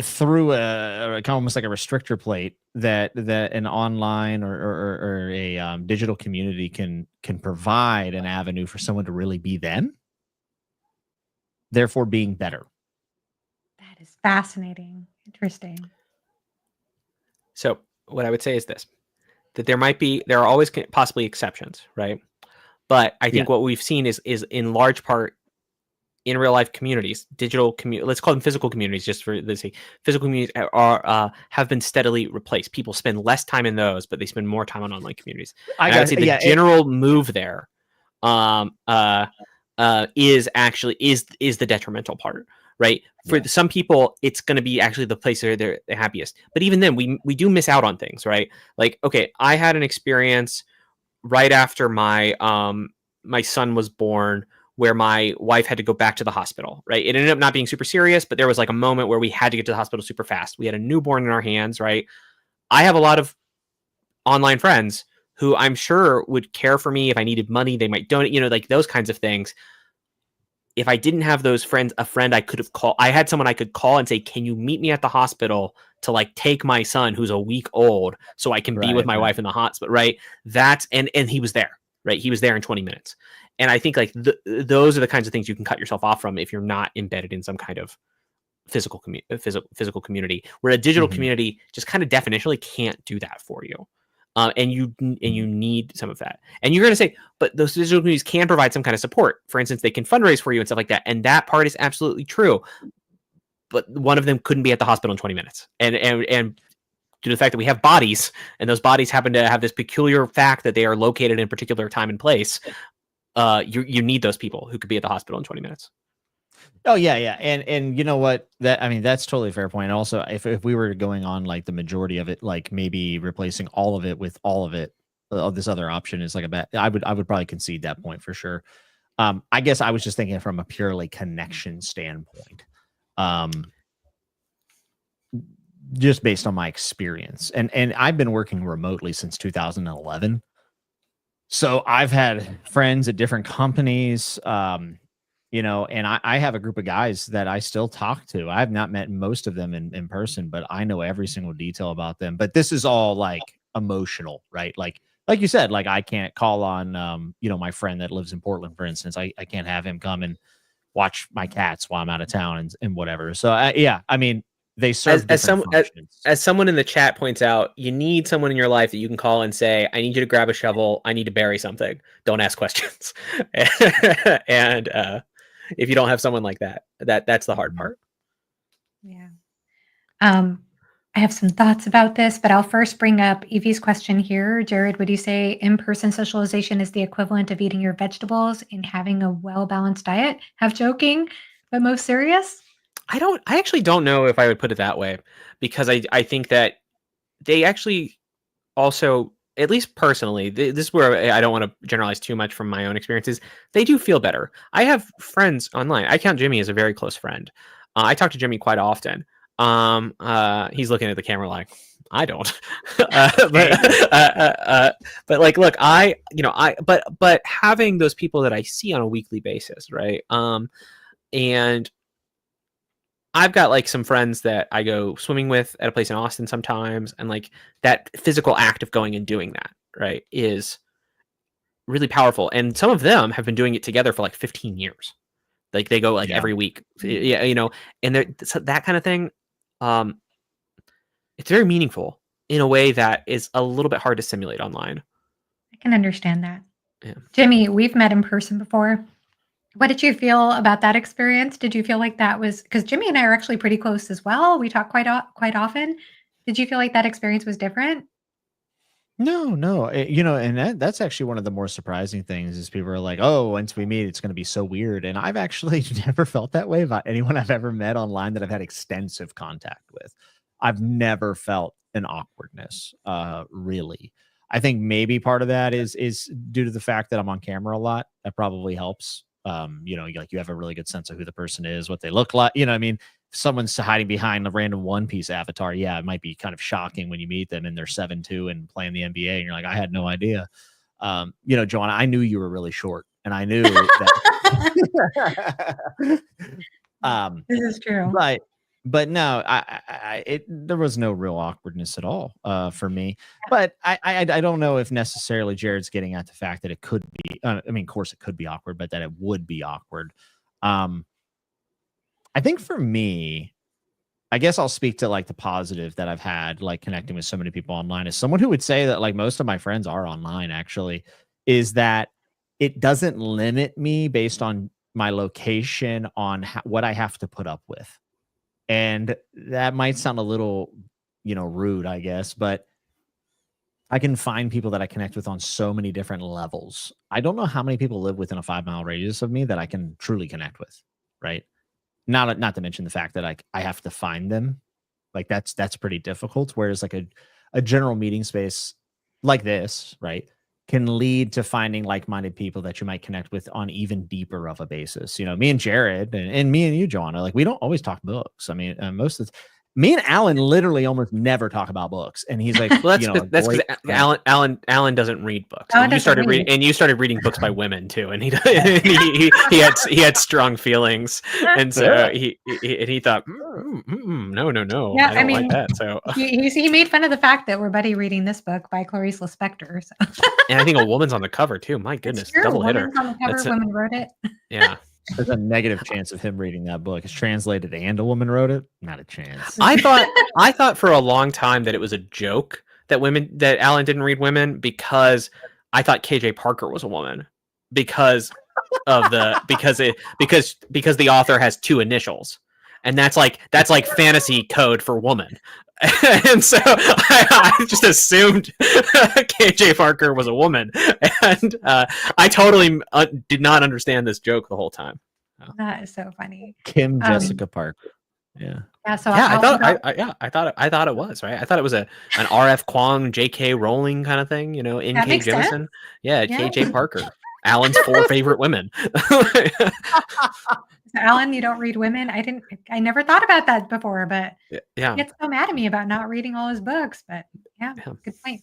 through a kind of almost like a restrictor plate that an online or a digital community can provide an avenue for someone to really be them, therefore being better. That is fascinating. Interesting. So what I would say is this, that there are always possibly exceptions, right? But I think what we've seen is in large part in real life communities, digital community, let's call them physical communities, just for the sake, physical communities are have been steadily replaced. People spend less time in those, but they spend more time on online communities. I would say the general move there is actually is the detrimental part, right? For some people, it's going to be actually the place where they're the happiest. But even then, we do miss out on things, right? Like, okay, I had an experience right after my my son was born where my wife had to go back to the hospital, right? It ended up not being super serious, but there was like a moment where we had to get to the hospital super fast. We had a newborn in our hands, right? I have a lot of online friends who I'm sure would care for me. If I needed money, they might donate, like those kinds of things. If I didn't have those friends, a friend I could have called, I had someone I could call and say, can you meet me at the hospital to like take my son who's a week old so I can be with my wife in the hospital, right? That's, and he was there, right? He was there in 20 minutes. And I think like those are the kinds of things you can cut yourself off from if you're not embedded in some kind of physical community, where a digital community just kind of definitionally can't do that for you. And you need some of that. And you're going to say, but those digital communities can provide some kind of support. For instance, they can fundraise for you and stuff like that. And that part is absolutely true. But one of them couldn't be at the hospital in 20 minutes. And due to the fact that we have bodies, and those bodies happen to have this peculiar fact that they are located in a particular time and place, you need those people who could be at the hospital in 20 minutes. Oh yeah. And you know what? That's totally a fair point. Also, if we were going on like the majority of it, like maybe replacing all of it with all of it, this other option is like a bad. I would probably concede that point for sure. I guess I was just thinking from a purely connection standpoint. Just based on my experience, and I've been working remotely since 2011. So I've had friends at different companies, and I have a group of guys that I still talk to. I've not met most of them in person, but I know every single detail about them. But this is all like emotional, right? Like you said, like I can't call on, my friend that lives in Portland, for instance. I can't have him come and watch my cats while I'm out of town and whatever. So they serve as someone in the chat points out, you need someone in your life that you can call and say, I need you to grab a shovel. I need to bury something. Don't ask questions. And if you don't have someone like that's the hard part. Yeah. I have some thoughts about this, but I'll first bring up Evie's question here. Jared, would you say in-person socialization is the equivalent of eating your vegetables and having a well-balanced diet? Half joking, but most serious? I actually don't know if I would put it that way, because I think that they actually also, at least personally, this is where I don't want to generalize too much from my own experiences. They do feel better. I have friends online. I count Jimmy as a very close friend. I talk to Jimmy quite often. He's looking at the camera like, I don't. But like, look, but having those people that I see on a weekly basis, right? And I've got like some friends that I go swimming with at a place in Austin sometimes. And like that physical act of going and doing that, right, is really powerful. And some of them have been doing it together for like 15 years. Like they go like every week. Yeah. And that kind of thing. It's very meaningful in a way that is a little bit hard to simulate online. I can understand that. Yeah. Jimmy, we've met in person before. What did you feel about that experience? Did you feel like that was, because Jimmy and I are actually pretty close as well. We talk quite often. Did you feel like that experience was different? No. And that's actually one of the more surprising things is people are like, oh, once we meet, it's going to be so weird. And I've actually never felt that way about anyone I've ever met online that I've had extensive contact with. I've never felt an awkwardness, really. I think maybe part of that is due to the fact that I'm on camera a lot. That probably helps. Like you have a really good sense of who the person is, what they look like. If someone's hiding behind a random One Piece avatar, yeah, it might be kind of shocking when you meet them and they're 7'2" and playing the NBA, and you're like, I had no idea. Joanna, I knew you were really short, and I knew that. This is true. but no, there was no real awkwardness at all for me. But I don't know if necessarily Jared's getting at the fact that it could be. I mean, of course, it could be awkward, but that it would be awkward. I think for me, I guess I'll speak to like the positive that I've had, like connecting with so many people online. As someone who would say that like most of my friends are online, actually, is that it doesn't limit me based on my location on what I have to put up with. And that might sound a little, rude, I guess, but I can find people that I connect with on so many different levels. I don't know how many people live within a 5 mile radius of me that I can truly connect with, right? Not to mention the fact that I have to find them. Like that's pretty difficult. Whereas like a general meeting space like this, right, can lead to finding like-minded people that you might connect with on even deeper of a basis. Me and Jared and me and you, Joanna, like we don't always talk books. I mean, most of the me and Alan literally almost never talk about books. And he's like, Well, that's because Alan doesn't read books. Alan And you doesn't started read. reading, and you started reading books by women too. And he had strong feelings, and so he thought, no, Yeah, I don't like that. So he made fun of the fact that we're buddy reading this book by Clarice Lispector. So. and I think a woman's on the cover too. My goodness, double hitter. On the cover, women wrote it. Yeah. There's a negative chance of him reading that book. It's translated and a woman wrote it. Not a chance. I thought for a long time that it was a joke that Alan didn't read women, because I thought KJ Parker was a woman because of because the author has two initials, and that's like fantasy code for woman. And so I just assumed KJ Parker was a woman, and I totally did not understand this joke the whole time. That is so funny. Kim Jessica Parker. Yeah. Yeah. So yeah, I thought it was right. I thought it was an R.F. Kuang, J.K. Rowling kind of thing. N.K. Jemisin. Yeah, KJ Parker. Alan's 4 favorite women. So Alan, you don't read women? I never thought about that before, but yeah, he gets so mad at me about not reading all his books. But yeah. Good point.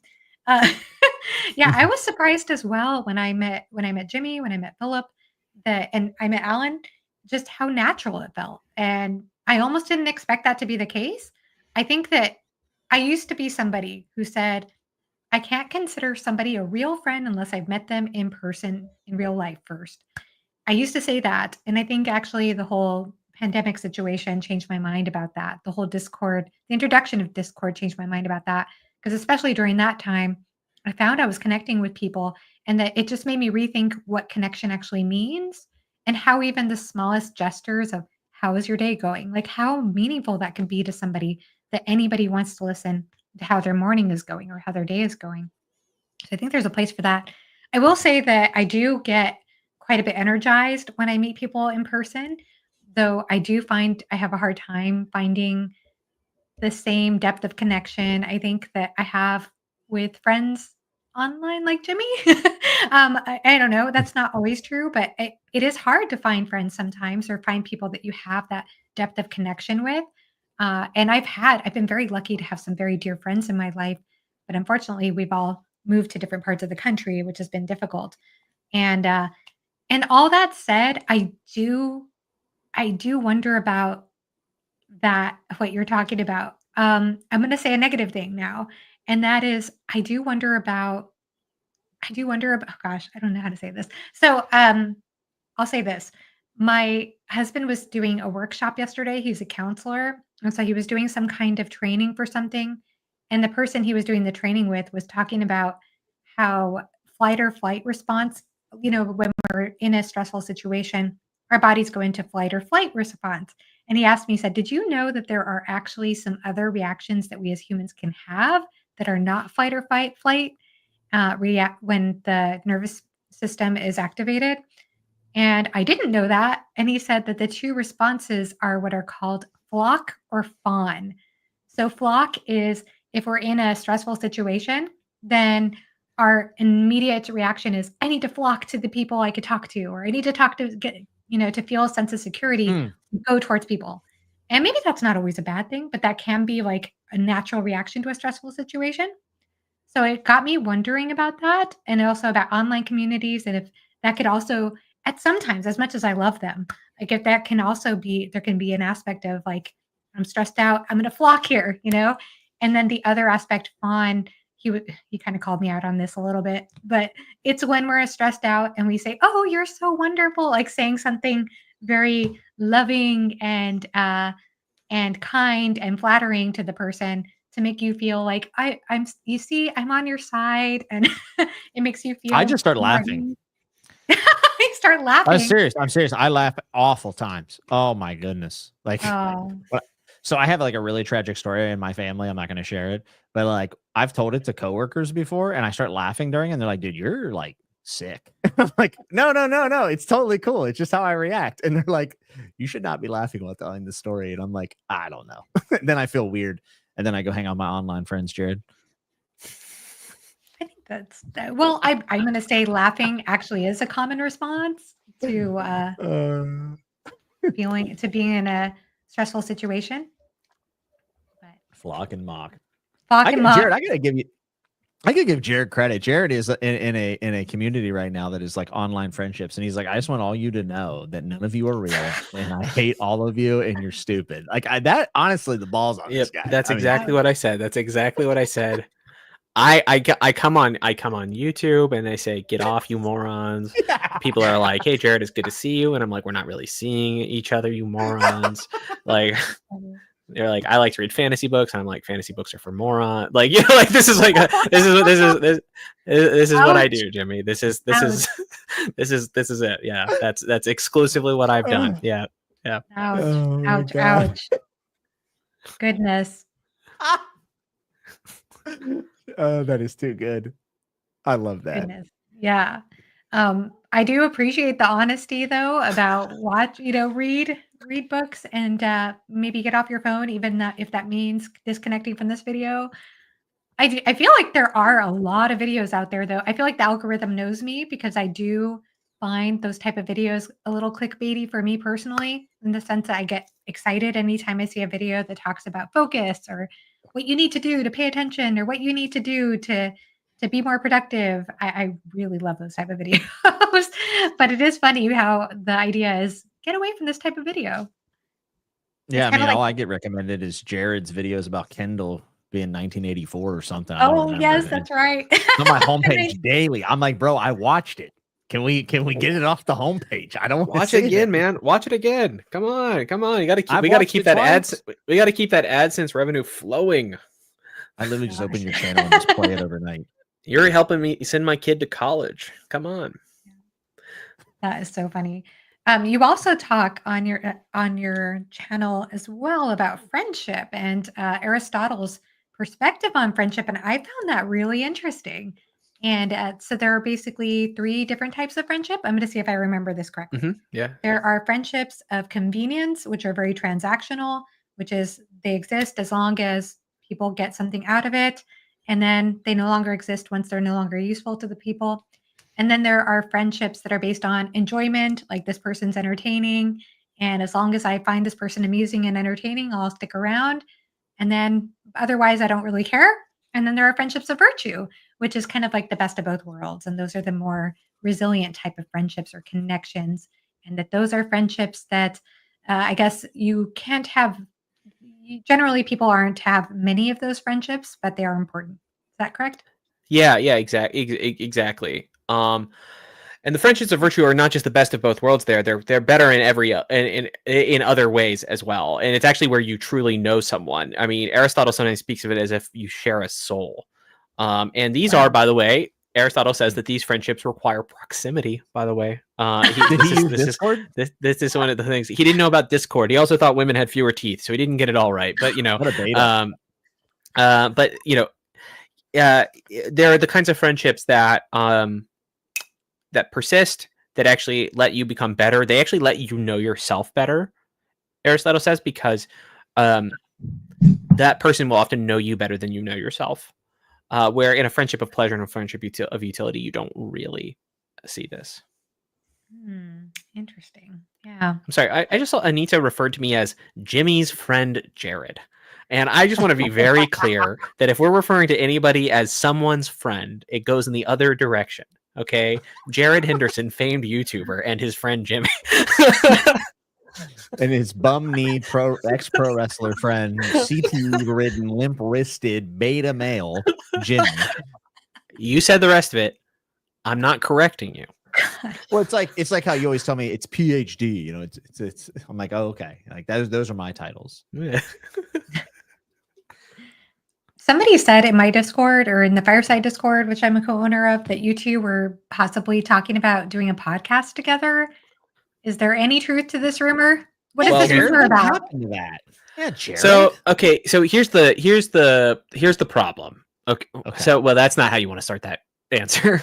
Yeah, I was surprised as well when I met Jimmy, when I met Philip, and I met Alan, just how natural it felt. And I almost didn't expect that to be the case. I think that I used to be somebody who said, I can't consider somebody a real friend unless I've met them in person in real life first. I used to say that. And I think actually the whole pandemic situation changed my mind about that. The whole Discord, the introduction of Discord changed my mind about that. Because especially during that time, I found I was connecting with people, and that it just made me rethink what connection actually means, and how even the smallest gestures of how is your day going, like how meaningful that can be to somebody, that anybody wants to listen to how their morning is going or how their day is going. So I think there's a place for that. I will say that I do get quite a bit energized when I meet people in person, though I do find I have a hard time finding the same depth of connection I think that I have with friends online like Jimmy. I don't know. That's not always true, but it is hard to find friends sometimes, or find people that you have that depth of connection with. And I've been very lucky to have some very dear friends in my life, but unfortunately, we've all moved to different parts of the country, which has been difficult. And all that said, I do wonder about that, what you're talking about. I'm going to say a negative thing now, and that is oh gosh, I don't know how to say this. So, I'll say this. My husband was doing a workshop yesterday. He's a counselor. And so he was doing some kind of training for something. And the person he was doing the training with was talking about how flight or flight response, when we're in a stressful situation, our bodies go into flight or flight response. And he asked me, he said, did you know that there are actually some other reactions that we as humans can have that are not fight or flight react when the nervous system is activated? And I didn't know that. And he said that the two responses are what are called flock or fawn. So, flock is if we're in a stressful situation, then our immediate reaction is, I need to flock to the people I could talk to, or I need to talk to to feel a sense of security, go towards people. And maybe that's not always a bad thing, but that can be like a natural reaction to a stressful situation. So it got me wondering about that, and also about online communities, and if that could also, at sometimes, as much as I love them, like if that can also be, there can be an aspect of like I'm stressed out. I'm going to flock here, you know? And then the other aspect, Fawn, he kind of called me out on this a little bit, but it's when we're stressed out and we say, "Oh, you're so wonderful," like saying something very loving and kind and flattering to the person to make you feel like I'm you see, I'm on your side, and it makes you I feel just start more laughing. I start I'm laughing. serious. I'm serious. I laugh awful times. Oh my goodness. Like, Oh, so I have like a really tragic story in my family. I'm not going to share it, but like I've told it to coworkers before and I start laughing during and they're like, dude, you're like sick. I'm like, no, no, no, no. It's totally cool. It's just how I react. And they're like, you should not be laughing while telling this story. And I'm like, I don't know. Then I feel weird. And then I go hang out with my online friends, Jared. I think that's that. Well, I'm going to say laughing actually is a common response to being in a stressful situation. But Flock and mock. Falk and Mock. Jared, I could give Jared credit. Jared is in a community right now that is like online friendships, and he's like, I just want all you to know that none of you are real, and I hate all of you, and you're stupid. Like that, honestly, the balls on this guy. That's exactly what I said. That's exactly what I said. I come on YouTube and they say, "Get off, you morons." Yeah. People are like, "Hey, Jared, it's good to see you," and I'm like, "We're not really seeing each other, you morons." Like. They're like, I like to read fantasy books, and I'm like, fantasy books are for morons. Like, you know, like this is like this is what I do, Jimmy. This is it. Yeah, that's exclusively what I've done. Yeah, yeah. Ouch! Oh, ouch! God. Ouch! Goodness. Oh, that is too good. I love that. Goodness. Yeah. I do appreciate the honesty though about read books and maybe get off your phone, even that if that means disconnecting from this video. I feel like there are a lot of videos out there though. I feel like the algorithm knows me because I do find those type of videos a little clickbaity for me personally, in the sense that I get excited anytime I see a video that talks about focus or what you need to do to pay attention or what you need to do to be more productive. I really love those type of videos. But it is funny how the idea is get away from this type of video. Yeah, I Kinda mean, like all I get recommended is Jared's videos about Kindle being 1984 or something. I don't oh, remember. yes, that's right. It's on my homepage daily. I'm like, bro, I watched it. Can we get it off the homepage? I don't Watch it again, man. Watch it again. Come on. We gotta keep that AdSense revenue flowing. I literally just open your channel and just play it overnight. You're helping me send my kid to college. Come on. That is so funny. You also talk on your channel as well about friendship and Aristotle's perspective on friendship, and I found that really interesting. And so there are basically 3 different types of friendship. I'm going to see if I remember this correctly. Mm-hmm. Yeah. There are friendships of convenience, which are very transactional, which is they exist as long as people get something out of it, and then they no longer exist once they're no longer useful to the people. And then there are friendships that are based on enjoyment, like this person's entertaining. And as long as I find this person amusing and entertaining, I'll stick around. And then otherwise, I don't really care. And then there are friendships of virtue, which is kind of like the best of both worlds. And those are the more resilient type of friendships or connections. And that those are friendships that I guess you can't have. Generally, people aren't to have many of those friendships, but they are important. Is that correct? Yeah, exactly. And the friendships of virtue are not just the best of both worlds. They're better in every in other ways as well. And it's actually where you truly know someone. I mean, Aristotle sometimes speaks of it as if you share a soul. And these are, by the way, Aristotle says that these friendships require proximity. By the way, this is one of the things he didn't know about Discord. He also thought women had fewer teeth, so he didn't get it all right. But you know, what a beta. But you know. There are the kinds of friendships that that persist, that actually let you become better. They actually let you know yourself better, Aristotle says, because that person will often know you better than you know yourself. Where in a friendship of pleasure and a friendship of utility, you don't really see this. Interesting. Yeah. I'm sorry. I just saw Anita referred to me as Jimmy's friend Jared. And I just want to be very clear that if we're referring to anybody as someone's friend, it goes in the other direction. Okay. Jared Henderson, famed YouTuber, and his friend Jimmy. and his bum knee ex-pro wrestler friend, CTE-ridden, limp-wristed beta male, Jimmy. You said the rest of it. I'm not correcting you. Well, it's like how you always tell me it's PhD. You know, it's. I'm like, oh, okay. Like those are my titles. Somebody said in my Discord or in the Fireside Discord, which I'm a co-owner of, that you two were possibly talking about doing a podcast together. Is there any truth to this rumor? What is Well, this rumor What about? happened to that? Yeah, Jared. So here's the problem. Okay. So that's not how you want to start that answer.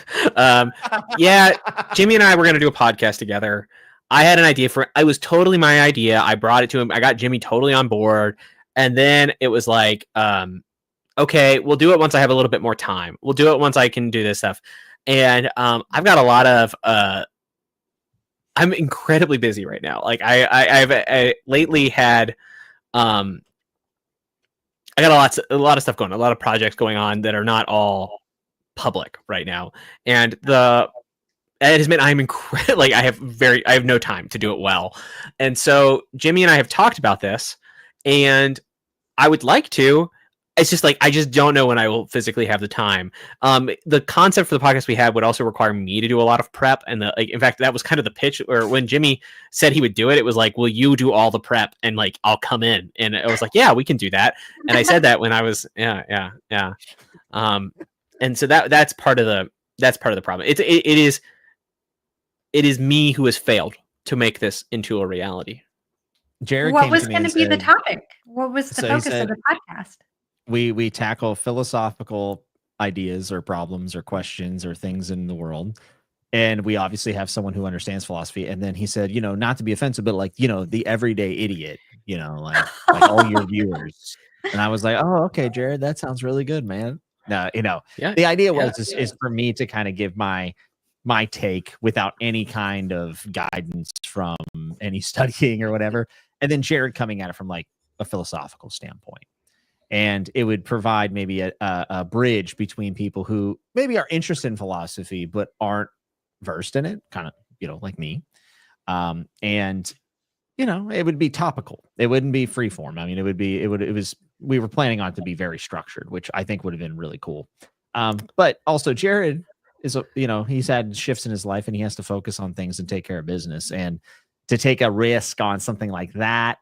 Yeah, Jimmy and I were gonna do a podcast together. I had an idea for it. It was totally my idea. I brought it to him. I got Jimmy totally on board. And then it was like, okay, we'll do it once I have a little bit more time. We'll do it once I can do this stuff. And I've got a lot of I'm incredibly busy right now. Like I've lately had I got a lot of stuff going on, a lot of projects going on that are not all public right now. And it has meant I'm incredible. Like I have no time to do it well. And so Jimmy and I have talked about this, and I would like to. It's just like I just don't know when I will physically have the time. The concept for the podcast we had would also require me to do a lot of prep, and in fact, that was kind of the pitch. Or when Jimmy said he would do it, it was like, "Will you do all the prep and like I'll come in?" And I was like, "Yeah, we can do that." And I said that when I was, yeah. And so that's part of the problem. It is me who has failed to make this into a reality. Jared, what was going to be the topic? What was the focus of the podcast? We tackle philosophical ideas or problems or questions or things in the world. And we obviously have someone who understands philosophy. And then he said, not to be offensive, but like, the everyday idiot, like all your viewers. And I was like, oh, okay, Jared, that sounds really good, man. The idea was is for me to kind of give my take without any kind of guidance from any studying or whatever. And then Jared coming at it from like a philosophical standpoint. And it would provide maybe a bridge between people who maybe are interested in philosophy, but aren't versed in it, kind of, like me. And, it would be topical. It wouldn't be free form. I mean, we were planning on it to be very structured, which I think would have been really cool. But also Jared is, he's had shifts in his life and he has to focus on things and take care of business. And to take a risk on something like that,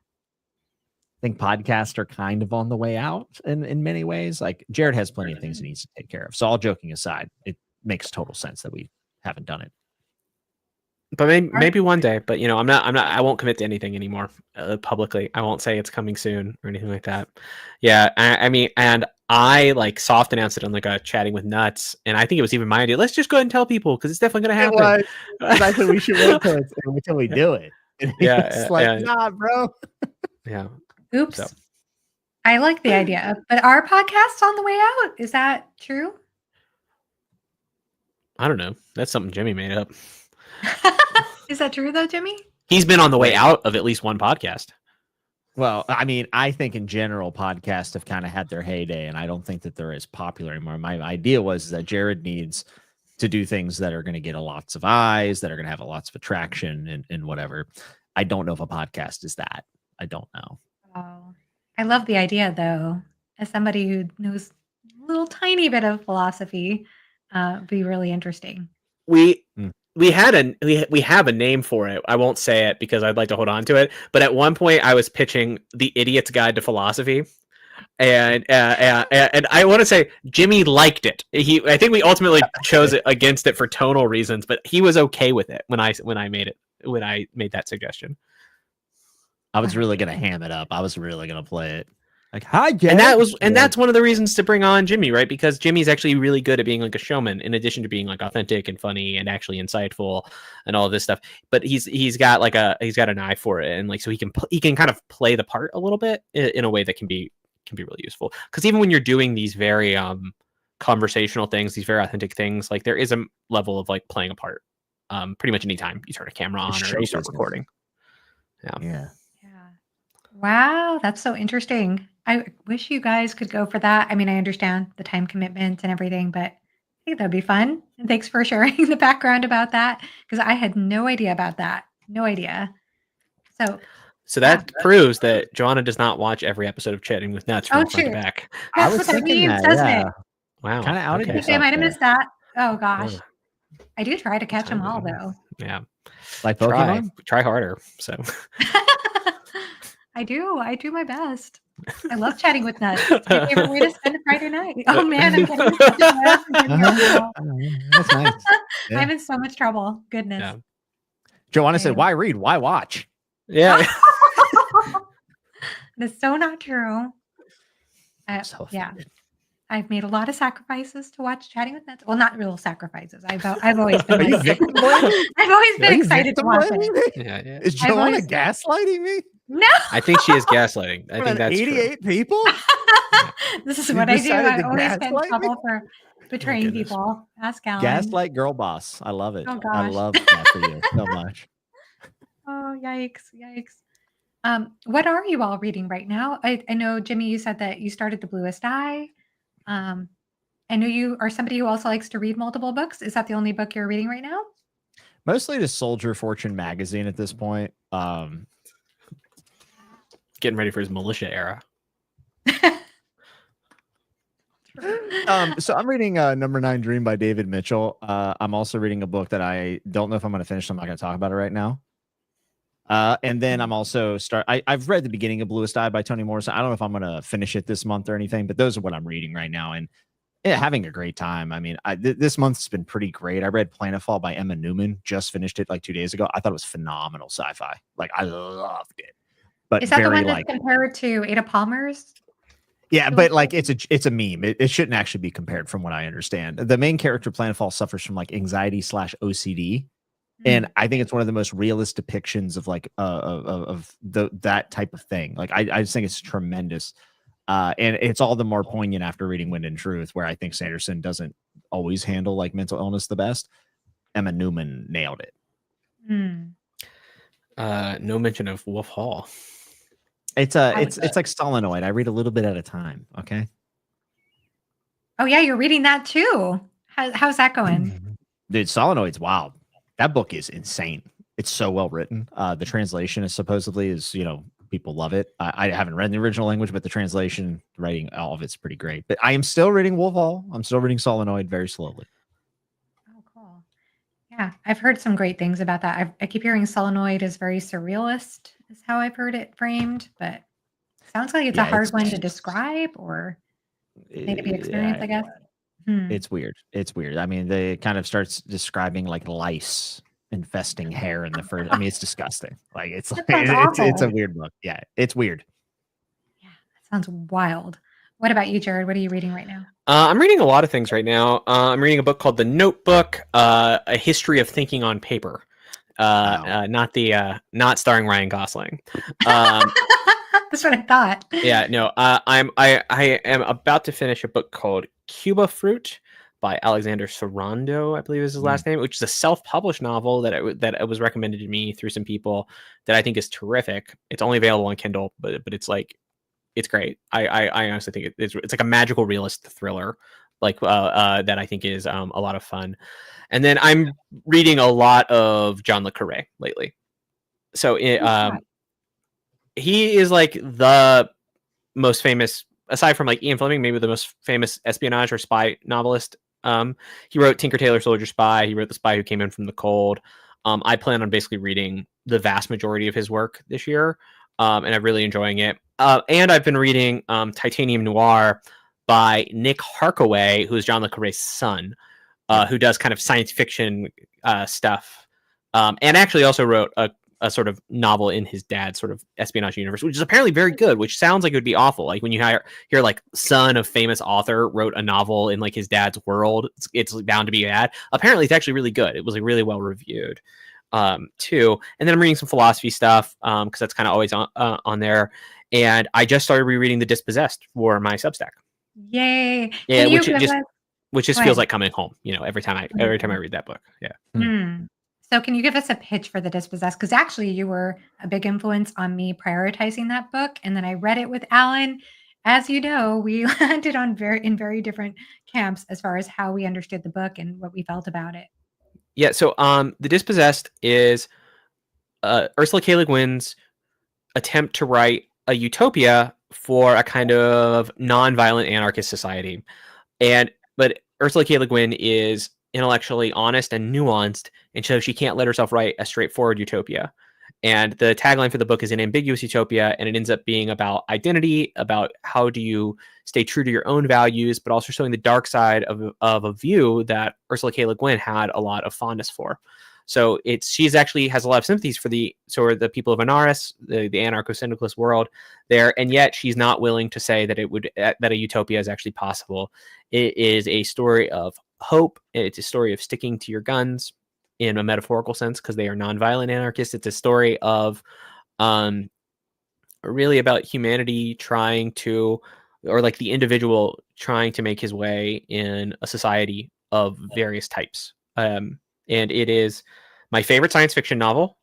I think podcasts are kind of on the way out in many ways. Like Jared has plenty of things he needs to take care of. So all joking aside, it makes total sense that we haven't done it. But maybe one day. But I won't commit to anything anymore publicly. I won't say it's coming soon or anything like that. Yeah, I mean, and I like soft announced it on like a chatting with nuts, and I think it was even my idea. Let's just go ahead and tell people because it's definitely going to happen. I said we should wait until we do it. And it's nah, bro. Yeah. Oops. So. I like the idea, but our podcast's on the way out. Is that true? I don't know. That's something Jimmy made up. Is that true though, Jimmy? He's been on the way out of at least one podcast. Well, I mean, I think in general, podcasts have kind of had their heyday, and I don't think that they're as popular anymore. My idea was that Jared needs to do things that are going to get lots of eyes, that are going to have lots of attraction and whatever. I don't know if a podcast is that. I don't know. Oh, I love the idea, though. As somebody who knows a little tiny bit of philosophy, be really interesting. We have a name for it. I won't say it because I'd like to hold on to it. But at one point, I was pitching the Idiot's Guide to Philosophy, and I want to say Jimmy liked it. I think we ultimately chose it against it for tonal reasons, but he was okay with it when I made that suggestion. I was really gonna ham it up. I was really gonna play it. Like, hi, Jay. And that's one of the reasons to bring on Jimmy, right? Because Jimmy's actually really good at being like a showman, in addition to being like authentic and funny and actually insightful and all of this stuff. But he's got an eye for it, and like so he can kind of play the part a little bit in a way that can be really useful. Because even when you're doing these very conversational things, these very authentic things, like there is a level of like playing a part. Pretty much anytime you turn a camera on or you start recording. Yeah. Wow, that's so interesting. I wish you guys could go for that. I mean, I understand the time commitment and everything, but I think that'd be fun. And thanks for sharing the background about that because I had no idea about that. No idea. So that proves that Joanna does not watch every episode of Chatting with Nuts from front to back. That's what that means, doesn't it? Wow. Kind of outed I yourself. might have missed that. Oh Yeah. gosh. I do try to catch them all though. Yeah. Like Pokemon? Try harder. So I do my best. I love chatting with Nuts. It's my favorite way to spend a Friday night. Oh man, I'm getting That's nice. Yeah. I'm in so much trouble. Goodness. Yeah. Joanna said, "Why read? Why watch?" Yeah. That's so not true. So yeah. I've made a lot of sacrifices to watch Chatting with Nuts. Well, not real sacrifices. I've always been. Are you victim blaming? I've always been excited to watch it. Yeah. Is Joanna gaslighting me? No. I think she is gaslighting. I think that's 88 people. This is You what I do. decided I to always get in gaslight me? trouble for betraying people. Ask Alan. Gaslight girl boss. I love it. Oh I gosh. love that for you so much. Oh, yikes. What are you all reading right now? I know, Jimmy, you said that you started The Bluest Eye. I know you are somebody who also likes to read multiple books. Is that the only book you're reading right now? Mostly the Soldier Fortune magazine at this point. getting ready for his militia era. So I'm reading Number 9 Dream by David Mitchell. I'm also reading a book that I don't know if I'm going to finish. So I'm not going to talk about it right now. And then I'm also I've read the beginning of Bluest Eye by Toni Morrison. I don't know if I'm going to finish it this month or anything, but those are what I'm reading right now. And having a great time. I mean, this month's been pretty great. I read Planetfall by Emma Newman, just finished it like 2 days ago. I thought it was phenomenal sci-fi. Like, I loved it. But is that the one that's compared to Ada Palmer's? Yeah, but like it's a meme. It shouldn't actually be compared from what I understand. The main character, Planetfall, suffers from like anxiety/OCD. And I think it's one of the most realist depictions of like of that type of thing. Like I just think it's tremendous. And it's all the more poignant after reading Wind and Truth, where I think Sanderson doesn't always handle like mental illness the best. Emma Newman nailed it. No mention of Wolf Hall. It's like Solenoid. I read a little bit at a time. Okay. Oh yeah, you're reading that too. How's that going? Dude, Solenoid's wild. That book is insane. It's so well written. The translation is supposedly people love it. I haven't read the original language, but the translation, writing, all of it's pretty great. But I am still reading Wolf Hall. I'm still reading Solenoid very slowly. Oh, cool. Yeah, I've heard some great things about that. I keep hearing Solenoid is very surrealist, is how I've heard it framed, but sounds like it's a hard one to describe or maybe be experienced, I guess. It's weird. It's weird. I mean, they kind of starts describing like lice infesting hair in the first. I mean, it's disgusting. Like it's a weird book. Yeah, it's weird. Yeah, that sounds wild. What about you, Jared? What are you reading right now? I'm reading a lot of things right now. I'm reading a book called The Notebook: A History of Thinking on Paper. Not starring Ryan Gosling. That's what I thought. Yeah, no. I am about to finish a book called Cuba Fruit by Alexander Sarando, I believe is his last name, which is a self-published novel that it was recommended to me through some people that I think is terrific. It's only available on Kindle, but it's great. I honestly think it's like a magical realist thriller, like that I think is a lot of fun. And then I'm reading a lot of John le Carré lately. So he is like the most famous, aside from like Ian Fleming, maybe the most famous espionage or spy novelist. He wrote Tinker Tailor Soldier Spy. He wrote The Spy Who Came In From the Cold. I plan on basically reading the vast majority of his work this year, and I'm really enjoying it. And I've been reading Titanium Noir by Nick Harkaway, who is John le Carré's son, who does kind of science fiction stuff, and actually also wrote a sort of novel in his dad's sort of espionage universe, which is apparently very good, which sounds like it would be awful. Like when you hear like son of famous author wrote a novel in like his dad's world, it's bound to be bad. Apparently it's actually really good. It was like really well reviewed too. And then I'm reading some philosophy stuff because that's kind of always on there. And I just started rereading The Dispossessed for my Substack. Yay. Yeah, which just feels like coming home, every time I read that book. Yeah. So can you give us a pitch for The Dispossessed? Because actually you were a big influence on me prioritizing that book. And then I read it with Alan. As you know, we landed on very different camps as far as how we understood the book and what we felt about it. Yeah. So The Dispossessed is Ursula K. Le Guin's attempt to write a utopia for a kind of non-violent anarchist society. But Ursula K. Le Guin is intellectually honest and nuanced, and so she can't let herself write a straightforward utopia. And the tagline for the book is an ambiguous utopia, and it ends up being about identity, about how do you stay true to your own values, but also showing the dark side of a view that Ursula K. Le Guin had a lot of fondness for. So she's actually has a lot of sympathies for the people of Anaris, the anarcho-syndicalist world there, and yet she's not willing to say that that a utopia is actually possible. It is a story of hope. It's a story of sticking to your guns in a metaphorical sense because they are nonviolent anarchists. It's a story of really about humanity trying to, or like the individual trying to make his way in a society of various types. And it is my favorite science fiction novel.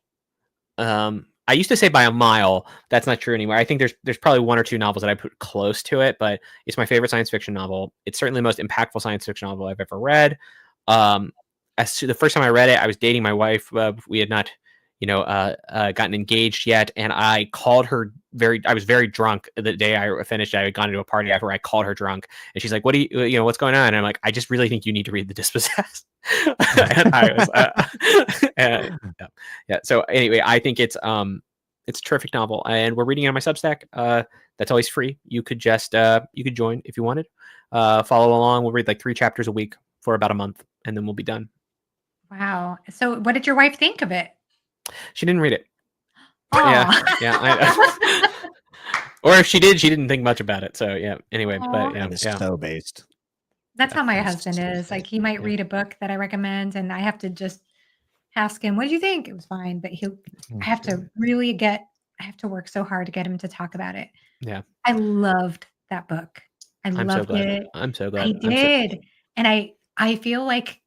I used to say by a mile. That's not true anymore. I think there's probably one or two novels that I put close to it, but it's my favorite science fiction novel. It's certainly the most impactful science fiction novel I've ever read. As to the first time I read it, I was dating my wife. We had not, gotten engaged yet, and I called her I was very drunk the day I finished. I had gone to a party after. I called her drunk, and she's like, "What do you what's going on?" And I'm like, "I just really think you need to read The Dispossessed." And I was, yeah. So anyway, I think it's a terrific novel, and we're reading it on my Substack. That's always free. You could just you could join if you wanted. Follow along. We'll read like 3 chapters a week for about a month, and then we'll be done. Wow. So what did your wife think of it? She didn't read it. Aw. Yeah. Or if she did, she didn't think much about it. So yeah. Anyway, but yeah, It's so based. That's how my It's husband so is. Like based. he might Yeah. read a book that I recommend, and I have to just ask him, "What did you think?" It was fine, but I have to really I have to work so hard to get him to talk about it. Yeah. I loved that book. I I'm so loved glad. it. I'm so I glad. did. And I feel like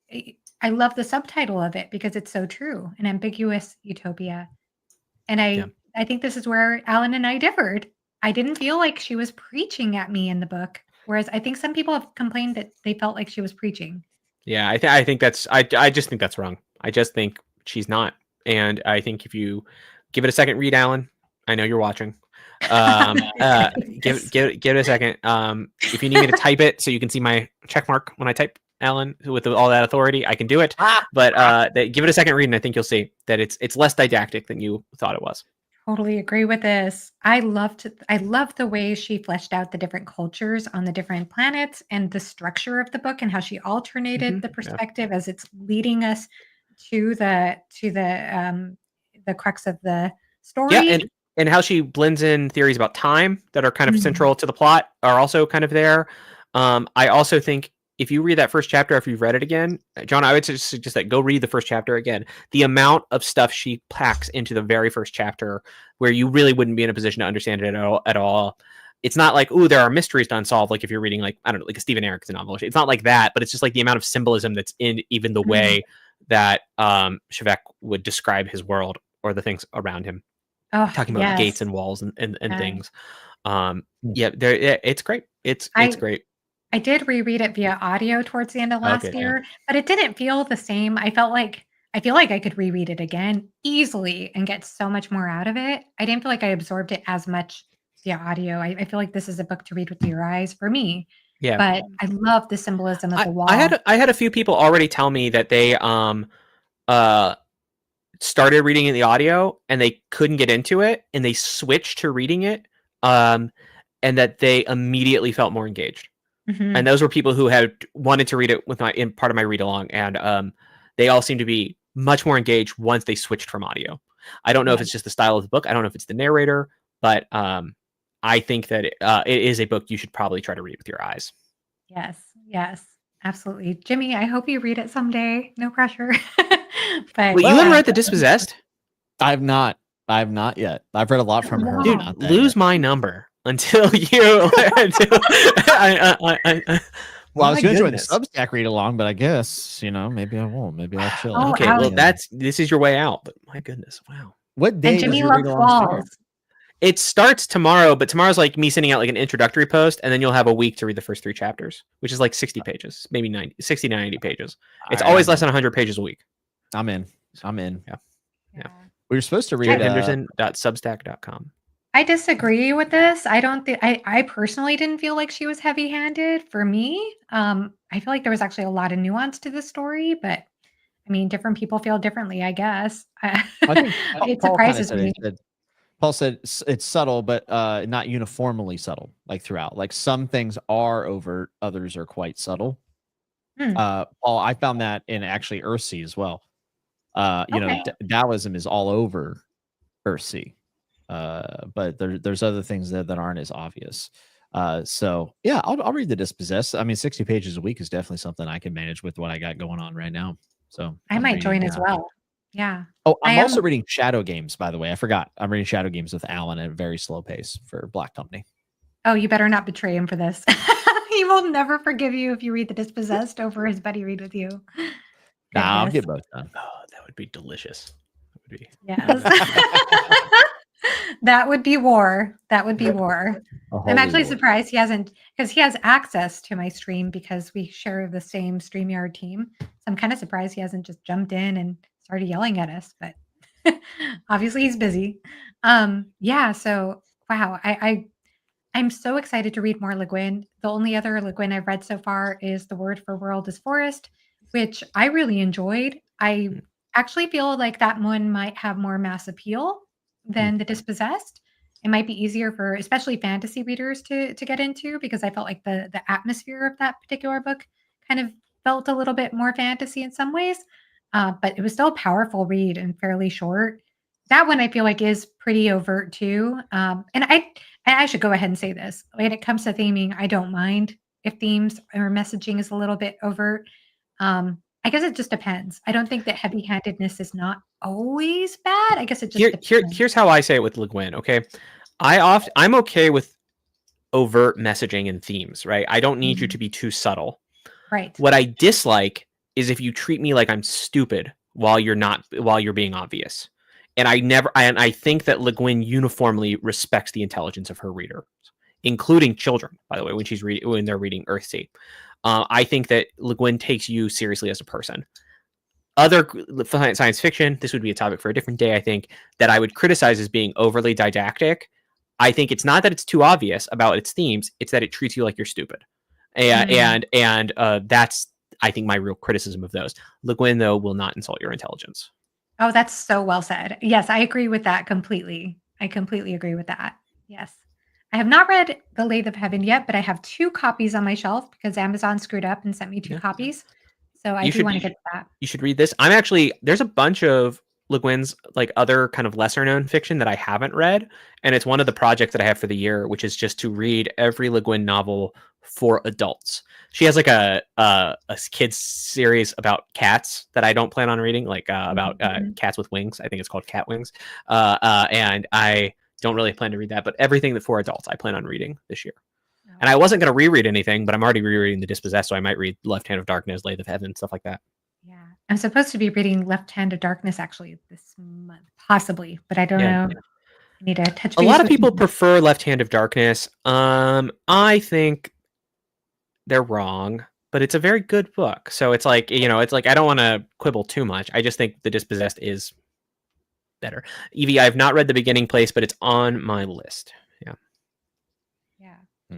I love the subtitle of it because it's so true, an ambiguous utopia. And Yeah. I think this is where Alan and I differed. I didn't feel like she was preaching at me in the book, whereas I think some people have complained that they felt like she was preaching. Yeah. I think that's, I just think that's wrong. I just think she's not. And I think if you give it a second read, Alan, I know you're watching. Give it a second. If you need me to type it so you can see my check mark when I type Alan with all that authority, I can do it. But give it a second read, and I think you'll see that it's less didactic than you thought it was. Totally agree with this. I loved the way she fleshed out the different cultures on the different planets and the structure of the book and how she alternated the perspective as it's leading us to the crux of the story. Yeah, and how she blends in theories about time that are kind of central to the plot are also kind of there. I also think if you read that first chapter after you've read it again, John, I would suggest that go read the first chapter again. The amount of stuff she packs into the very first chapter where you really wouldn't be in a position to understand it at all. It's not like, ooh, there are mysteries to unsolve. Like if you're reading, like, I don't know, like a Stephen Erickson novel. It's not like that, but it's just like the amount of symbolism that's in even the way that Shevek would describe his world or the things around him. Talking about gates and walls and things. It's great. It's great. I did reread it via audio towards the end of last year, but it didn't feel the same. I feel like I could reread it again easily and get so much more out of it. I didn't feel like I absorbed it as much via audio. I feel like this is a book to read with your eyes for me. Yeah. But I love the symbolism of the wall. I had a few people already tell me that they started reading in the audio and they couldn't get into it and they switched to reading it and that they immediately felt more engaged. And those were people who had wanted to read it with in part of my read along, and they all seem to be much more engaged once they switched from audio. I don't know if it's just the style of the book. I don't know if it's the narrator, but I think that it is a book you should probably try to read with your eyes. Yes, absolutely. Jimmy, I hope you read it someday. No pressure. But you haven't read The Dispossessed? I've not yet. I've read a lot from her. Dude, lose my number until you. Well, I was going to join the Substack read along, but I guess maybe I won't. Maybe I'll chill. Okay, well, this is your way out. But my goodness, wow. What day? And Jimmy loves walls. It starts tomorrow, but tomorrow's like me sending out like an introductory post, and then you'll have a week to read the first 3 chapters, which is like 60 pages, maybe 60 to 90 pages. It's always less than 100 pages a week. I'm in. Yeah. We were supposed to read Henderson.substack.com. I disagree with this. I don't think I personally didn't feel like she was heavy-handed for me. I feel like there was actually a lot of nuance to the story, but I mean, different people feel differently, I guess. I think It Paul kind of surprises said me. it. Paul said it's subtle, but not uniformly subtle, like throughout. Like some things are overt, others are quite subtle. Hmm, Paul, I found that in actually Earthsea as well. okay. Taoism is all over Earthsea, but there's other things that aren't as obvious. So yeah, I'll read the Dispossessed. I mean, 60 pages a week is definitely something I can manage with what I got going on right now. So I I'm might reading. join as well. Yeah. Oh, I I'm am also reading Shadow Games, by the way. I forgot. I'm reading Shadow Games with Alan at a very slow pace for Black Company. Oh, you better not betray him for this. He will never forgive you if you read The Dispossessed over his buddy read with you. Nah, I'll Goodness. get both done. Oh, that would be delicious. That would be. Yes. That would be war. That would be war. A I'm holy actually war. surprised he hasn't, because he has access to my stream because we share the same StreamYard team. So I'm kind of surprised he hasn't just jumped in and started yelling at us, but obviously he's busy. Yeah, so wow, I'm so excited to read more Le Guin. The only other Le Guin I've read so far is The Word for World is Forest, which I really enjoyed. I actually feel like that one might have more mass appeal Hmm. than The Dispossessed. It might be easier for especially fantasy readers to get into because I felt like the atmosphere of that particular book kind of felt a little bit more fantasy in some ways. But it was still a powerful read and fairly short. That one I feel like is pretty overt too. And I should go ahead and say this. When it comes to theming, I don't mind if themes or messaging is a little bit overt. I guess it just depends. I don't think that heavy-handedness is not always bad. I guess it just depends. Here's how I say it with Le Guin. Okay, I'm okay with overt messaging and themes. Right, I don't need you Mhm. to be too subtle. Right. What I dislike is if you treat me like I'm stupid while you're being obvious. And I think that Le Guin uniformly respects the intelligence of her reader, including children, by the way, when they're reading Earthsea. I think that Le Guin takes you seriously as a person. Other science fiction, this would be a topic for a different day, I think, that I would criticize as being overly didactic. I think it's not that it's too obvious about its themes, it's that it treats you like you're stupid. Mm. And that's, I think, my real criticism of those. Le Guin, though, will not insult your intelligence. Oh, that's so well said. Yes, I agree with that completely. I completely agree with that. Yes. I have not read The Lathe of Heaven yet, but I have 2 copies on my shelf because Amazon screwed up and sent me 2 Yeah. copies. So I You do should wanna get to that. you should read this. There's a bunch of Le Guin's like other kind of lesser known fiction that I haven't read, and it's one of the projects that I have for the year, which is just to read every Le Guin novel for adults. She has like a kids series about cats that I don't plan on reading, like about Mhm. cats with wings. I think it's called Cat Wings, and I don't really plan to read that. But everything that for adults, I plan on reading this year. Oh, And I wasn't going to reread anything, but I'm already rereading The Dispossessed, so I might read Left Hand of Darkness, Lathe of Heaven, stuff like that. yeah. I'm supposed to be reading Left Hand of Darkness actually this month, possibly, but I don't Yeah. know. I need to touch A lot base of with people him. prefer Left Hand of Darkness. I think they're wrong, but it's a very good book. So it's like, it's like I don't want to quibble too much. I just think The Dispossessed is better. Evie, I've not read The Beginning Place, but it's on my list. Yeah. Yeah. Hmm.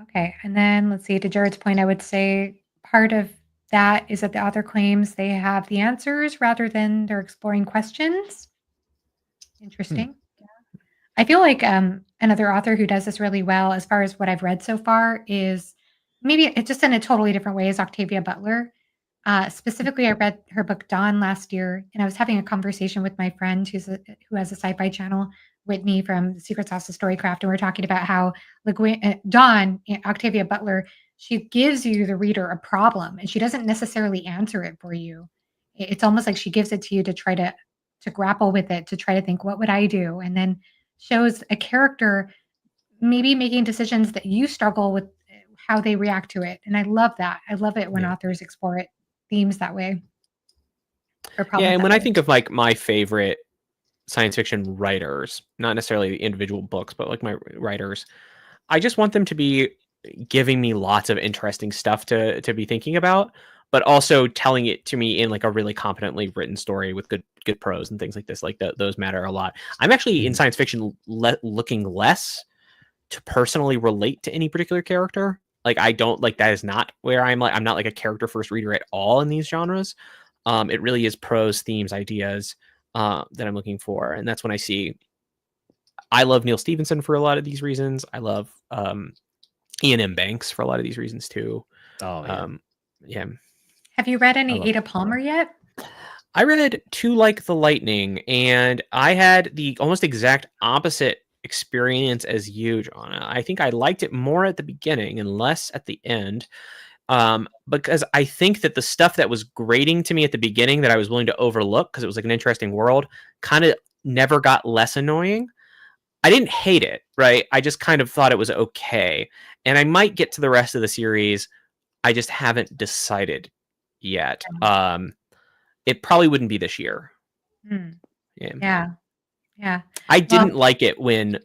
Okay, and then let's see, to Jared's point, I would say part of that is that the author claims they have the answers rather than they're exploring questions. Hmm. Interesting. I feel like another author who does this really well, as far as what I've read so far, is maybe it's just in a totally different way, is Octavia Butler. Specifically, I read her book Dawn last year, and I was having a conversation with my friend who has a sci-fi channel, Whitney from Secret Sauce of Storycraft, and we're talking about how Dawn, Octavia Butler, she gives you the reader a problem, and she doesn't necessarily answer it for you. It's almost like she gives it to you to try to grapple with it, to try to think, what would I do, and then shows a character maybe making decisions that you struggle with how they react to it. And I love that. I love it when Yeah. authors explore themes that way or Yeah. problems And that when I way. think of like my favorite science fiction writers, not necessarily the individual books, but like my writers, I just want them to be giving me lots of interesting stuff to be thinking about. but also telling it to me in like a really competently written story with good prose and things like this. Like those matter a lot. I'm actually in science fiction looking less to personally relate to any particular character. Like I don't like that is not where I'm not like a character first reader at all in these genres. It really is prose, themes, ideas that I'm looking for, and that's when I see. I love Neil Stephenson for a lot of these reasons. I love Ian M. Banks for a lot of these reasons too. Oh yeah. Yeah. Have you read any Ada Palmer yet? I read Too Like the Lightning, and I had the almost exact opposite experience as you, Joanna. I think I liked it more at the beginning and less at the end. Because I think that the stuff that was grating to me at the beginning that I was willing to overlook because it was like an interesting world kind of never got less annoying. I didn't hate it, right? I just kind of thought it was okay. And I might get to the rest of the series. I just haven't decided yet. It probably wouldn't be this year. Yeah. I didn't like it when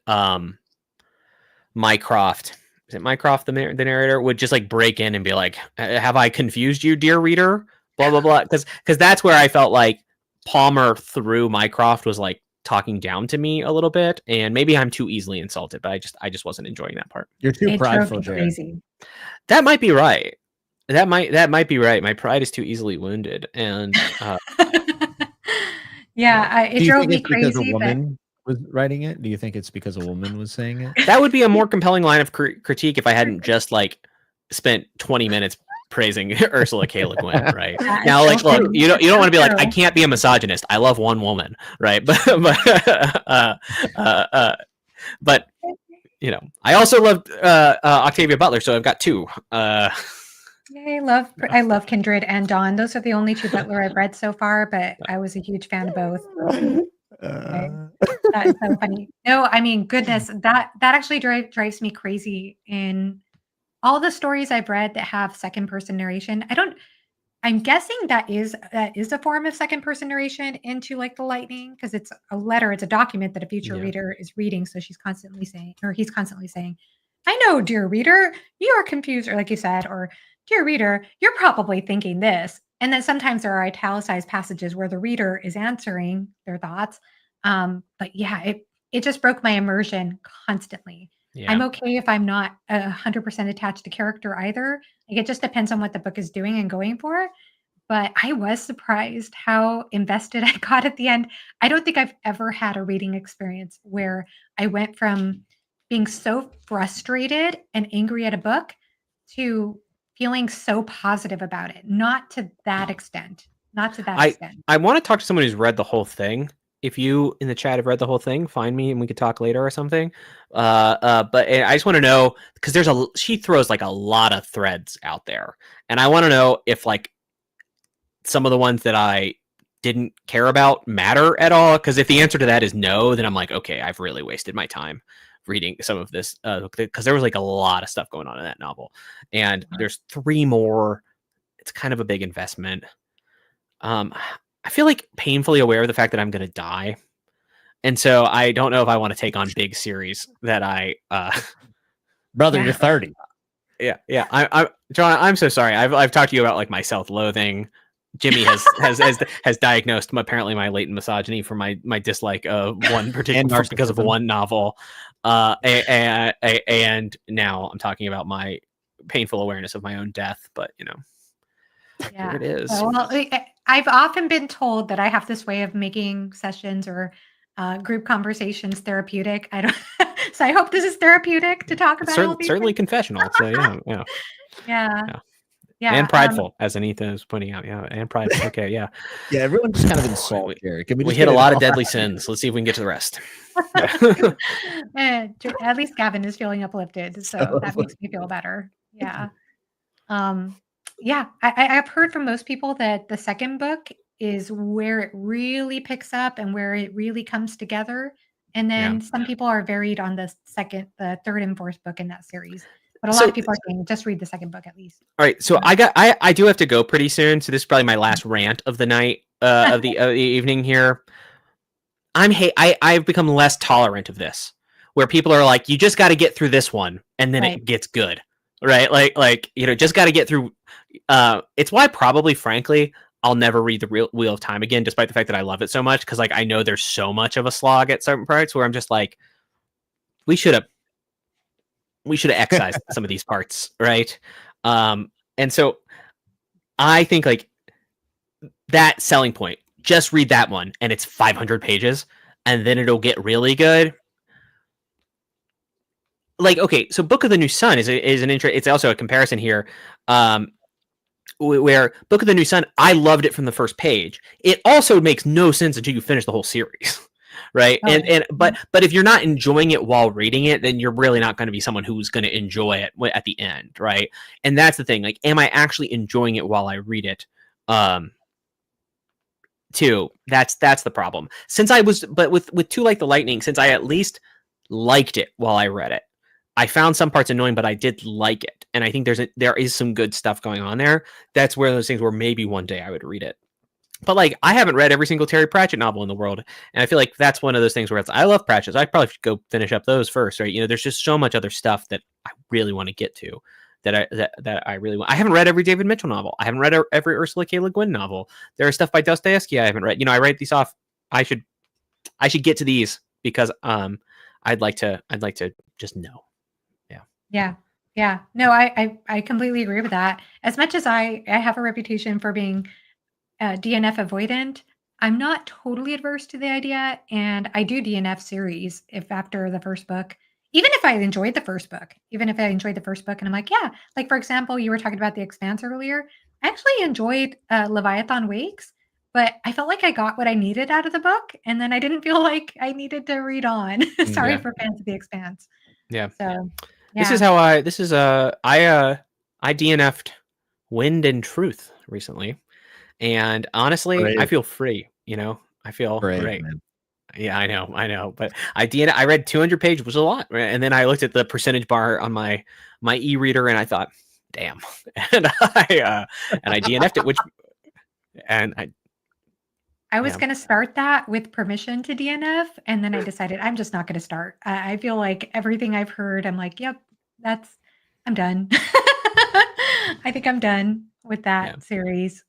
Mycroft, is it Mycroft, the narrator, would just like break in and be like, "Have I confused you, dear reader?" Blah blah blah. Because that's where I felt like Palmer through Mycroft was like talking down to me a little bit, and maybe I'm too easily insulted, but I just wasn't enjoying that part. You're too prideful, Jared. Crazy. That might be right. That might be right. My pride is too easily wounded, and it drove me crazy. Because a woman was writing it? Do you think it's because a woman was saying it? That would be a more compelling line of critique if I hadn't just like spent 20 minutes praising Ursula K. Le Guin, right? Now, like, look, you don't want to be like, I can't be a misogynist. I love one woman, right? But you know, I also loved Octavia Butler, so I've got two. I love Kindred and Dawn. Those are the only two Butler I've read so far, but I was a huge fan of both. That is so funny. No, I mean, goodness, that actually drives me crazy in all the stories I've read that have second person narration. I'm guessing that is a form of second person narration into like the Lightning, because it's a letter, it's a document that a future reader is reading. So he's constantly saying, I know, dear reader, you are confused, or like you said, or dear reader, you're probably thinking this. And then sometimes there are italicized passages where the reader is answering their thoughts. But yeah, it just broke my immersion constantly. Yeah. I'm okay if I'm not 100% attached to character either. Like, it just depends on what the book is doing and going for. But I was surprised how invested I got at the end. I don't think I've ever had a reading experience where I went from being so frustrated and angry at a book to feeling so positive about it. Not to that extent. I want to talk to someone who's read the whole thing. If you in the chat have read the whole thing, find me and we could talk later or something. But I just want to know, because she throws like a lot of threads out there, and I want to know if like some of the ones that I didn't care about matter at all. Because if the answer to that is no, then I'm like, okay, I've really wasted my time reading some of this, because there was like a lot of stuff going on in that novel, and there's 3 more. It's kind of a big investment. I feel like painfully aware of the fact that I'm going to die. And so I don't know if I want to take on big series that brother, you're 30. Yeah. I John, I'm so sorry. I've talked to you about like my self-loathing. Jimmy has diagnosed apparently my latent misogyny for my dislike of one particular because of one novel. And now I'm talking about my painful awareness of my own death, but you know. Yeah, here it is. Well, I've often been told that I have this way of making sessions or group conversations therapeutic. I don't, so I hope this is therapeutic to talk about. Certainly confessional. So yeah, and prideful, as Anita is pointing out. Yeah, and prideful. Okay, yeah. Yeah, everyone just kind of insulted here. We hit a lot of deadly sins. Let's see if we can get to the rest. At least Gavin is feeling uplifted, so that makes me feel better. Yeah. Yeah, I've heard from most people that the second book is where it really picks up and where it really comes together. And then some people are varied on the third and fourth book in that series. But a lot of people are saying just read the second book at least. All right, so I do have to go pretty soon. So this is probably my last rant of the night, of the evening here. I've become less tolerant of this, where people are like, you just got to get through this one, and then it gets good. Right, like just got to get through It's why probably, frankly, I'll never read the Wheel of Time again, despite the fact that I love it so much. Because like I know there's so much of a slog at certain parts where I'm just like, we should have excised some of these parts, right? And so I think like that selling point, just read that one, and it's 500 pages, and then it'll get really good. Like, okay, so Book of the New Sun is an interest. It's also a comparison here, where Book of the New Sun, I loved it from the first page. It also makes no sense until you finish the whole series, right? Oh. But if you're not enjoying it while reading it, then you're really not going to be someone who's going to enjoy it at the end, right? And that's the thing. Like, am I actually enjoying it while I read it? Too. That's the problem. But with Too Like the Lightning, since I at least liked it while I read it, I found some parts annoying, but I did like it, and I think there is some good stuff going on there. That's one of those things where maybe one day I would read it. But like, I haven't read every single Terry Pratchett novel in the world, and I feel like that's one of those things where I love Pratchett. I probably should go finish up those first, right? You know, there's just so much other stuff that I really want to get to. That I really want. I haven't read every David Mitchell novel. I haven't read every Ursula K. Le Guin novel. There is stuff by Dostoevsky I haven't read. You know, I write these off. I should get to these because I'd like to just know. Yeah. No, I completely agree with that. As much as I have a reputation for being DNF avoidant, I'm not totally adverse to the idea, and I do DNF series if after the first book, even if I enjoyed the first book, and I'm like, yeah, like for example, you were talking about The Expanse earlier. I actually enjoyed Leviathan Wakes, but I felt like I got what I needed out of the book, and then I didn't feel like I needed to read on. Sorry for fans of The Expanse. Yeah. So This yeah. is how I DNF'd Wind and Truth recently. And honestly, Brave. I feel free, you know. I feel Brave, great. man. Yeah, I know. But I read 200 pages, which was a lot. Right? And then I looked at the percentage bar on my e-reader and I thought, damn. And I DNF'd it, I was going to start that with permission to DNF, and then I decided I'm just not going to start. I feel like everything I've heard, I'm like, yep, I'm done. I think I'm done with that series.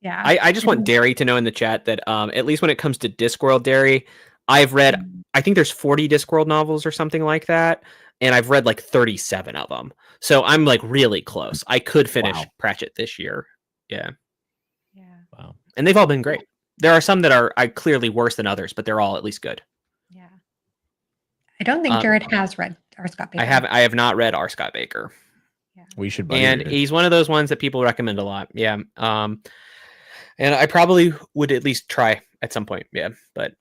Yeah. I just want Derry to know in the chat that at least when it comes to Discworld, Derry, I've read, I think there's 40 Discworld novels or something like that, and I've read like 37 of them. So I'm like really close. I could finish Pratchett this year. Yeah. Wow. And they've all been great. There are some that are clearly worse than others, but they're all at least good. Yeah. I don't think Jared has read R. Scott Baker. I have not read R. Scott Baker. Yeah. We should. And he's one of those ones that people recommend a lot. Yeah. And I probably would at least try at some point. Yeah. But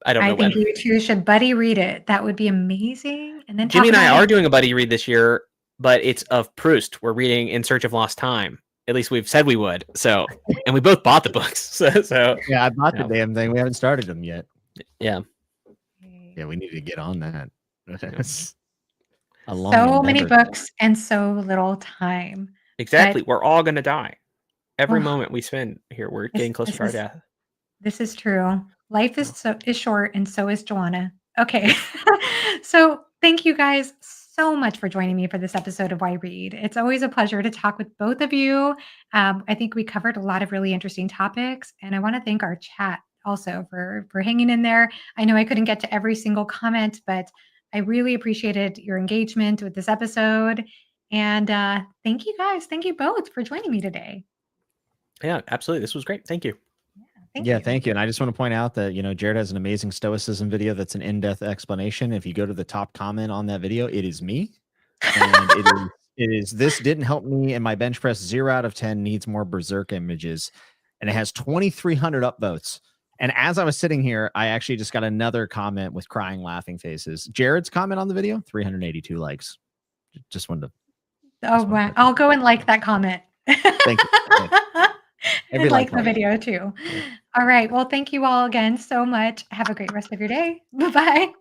I don't know when. I think you two should buddy read it. That would be amazing. And then Jimmy and I are doing a buddy read this year, but it's of Proust. We're reading In Search of Lost Time. At least we've said we would. So, and we both bought the books. So yeah, I bought the damn thing. We haven't started them yet. Yeah. Yeah, we need to get on that. That's a long so many books and so little time. Exactly. We're all going to die. Every moment we spend here, we're getting closer to our death. This is true. Life is short, and so is Joanna. Okay. So thank you guys so much for joining me for this episode of Why Read. It's always a pleasure to talk with both of you. I think we covered a lot of really interesting topics, and I want to thank our chat also for hanging in there. I know I couldn't get to every single comment, but I really appreciated your engagement with this episode. And thank you guys. Thank you both for joining me today. Yeah, absolutely. This was great. Thank you. Thank you. And I just want to point out that, Jared has an amazing stoicism video that's an in-depth explanation. If you go to the top comment on that video, it is me. And it is this didn't help me, and my bench press 0 out of 10 needs more berserk images. And it has 2,300 upvotes. And as I was sitting here, I actually just got another comment with crying, laughing faces. Jared's comment on the video, 382 likes. Just wanted to. Oh, wow. I'll go and like that comment. Thank you. And like the video too. All right. Well, thank you all again so much. Have a great rest of your day. Bye-bye.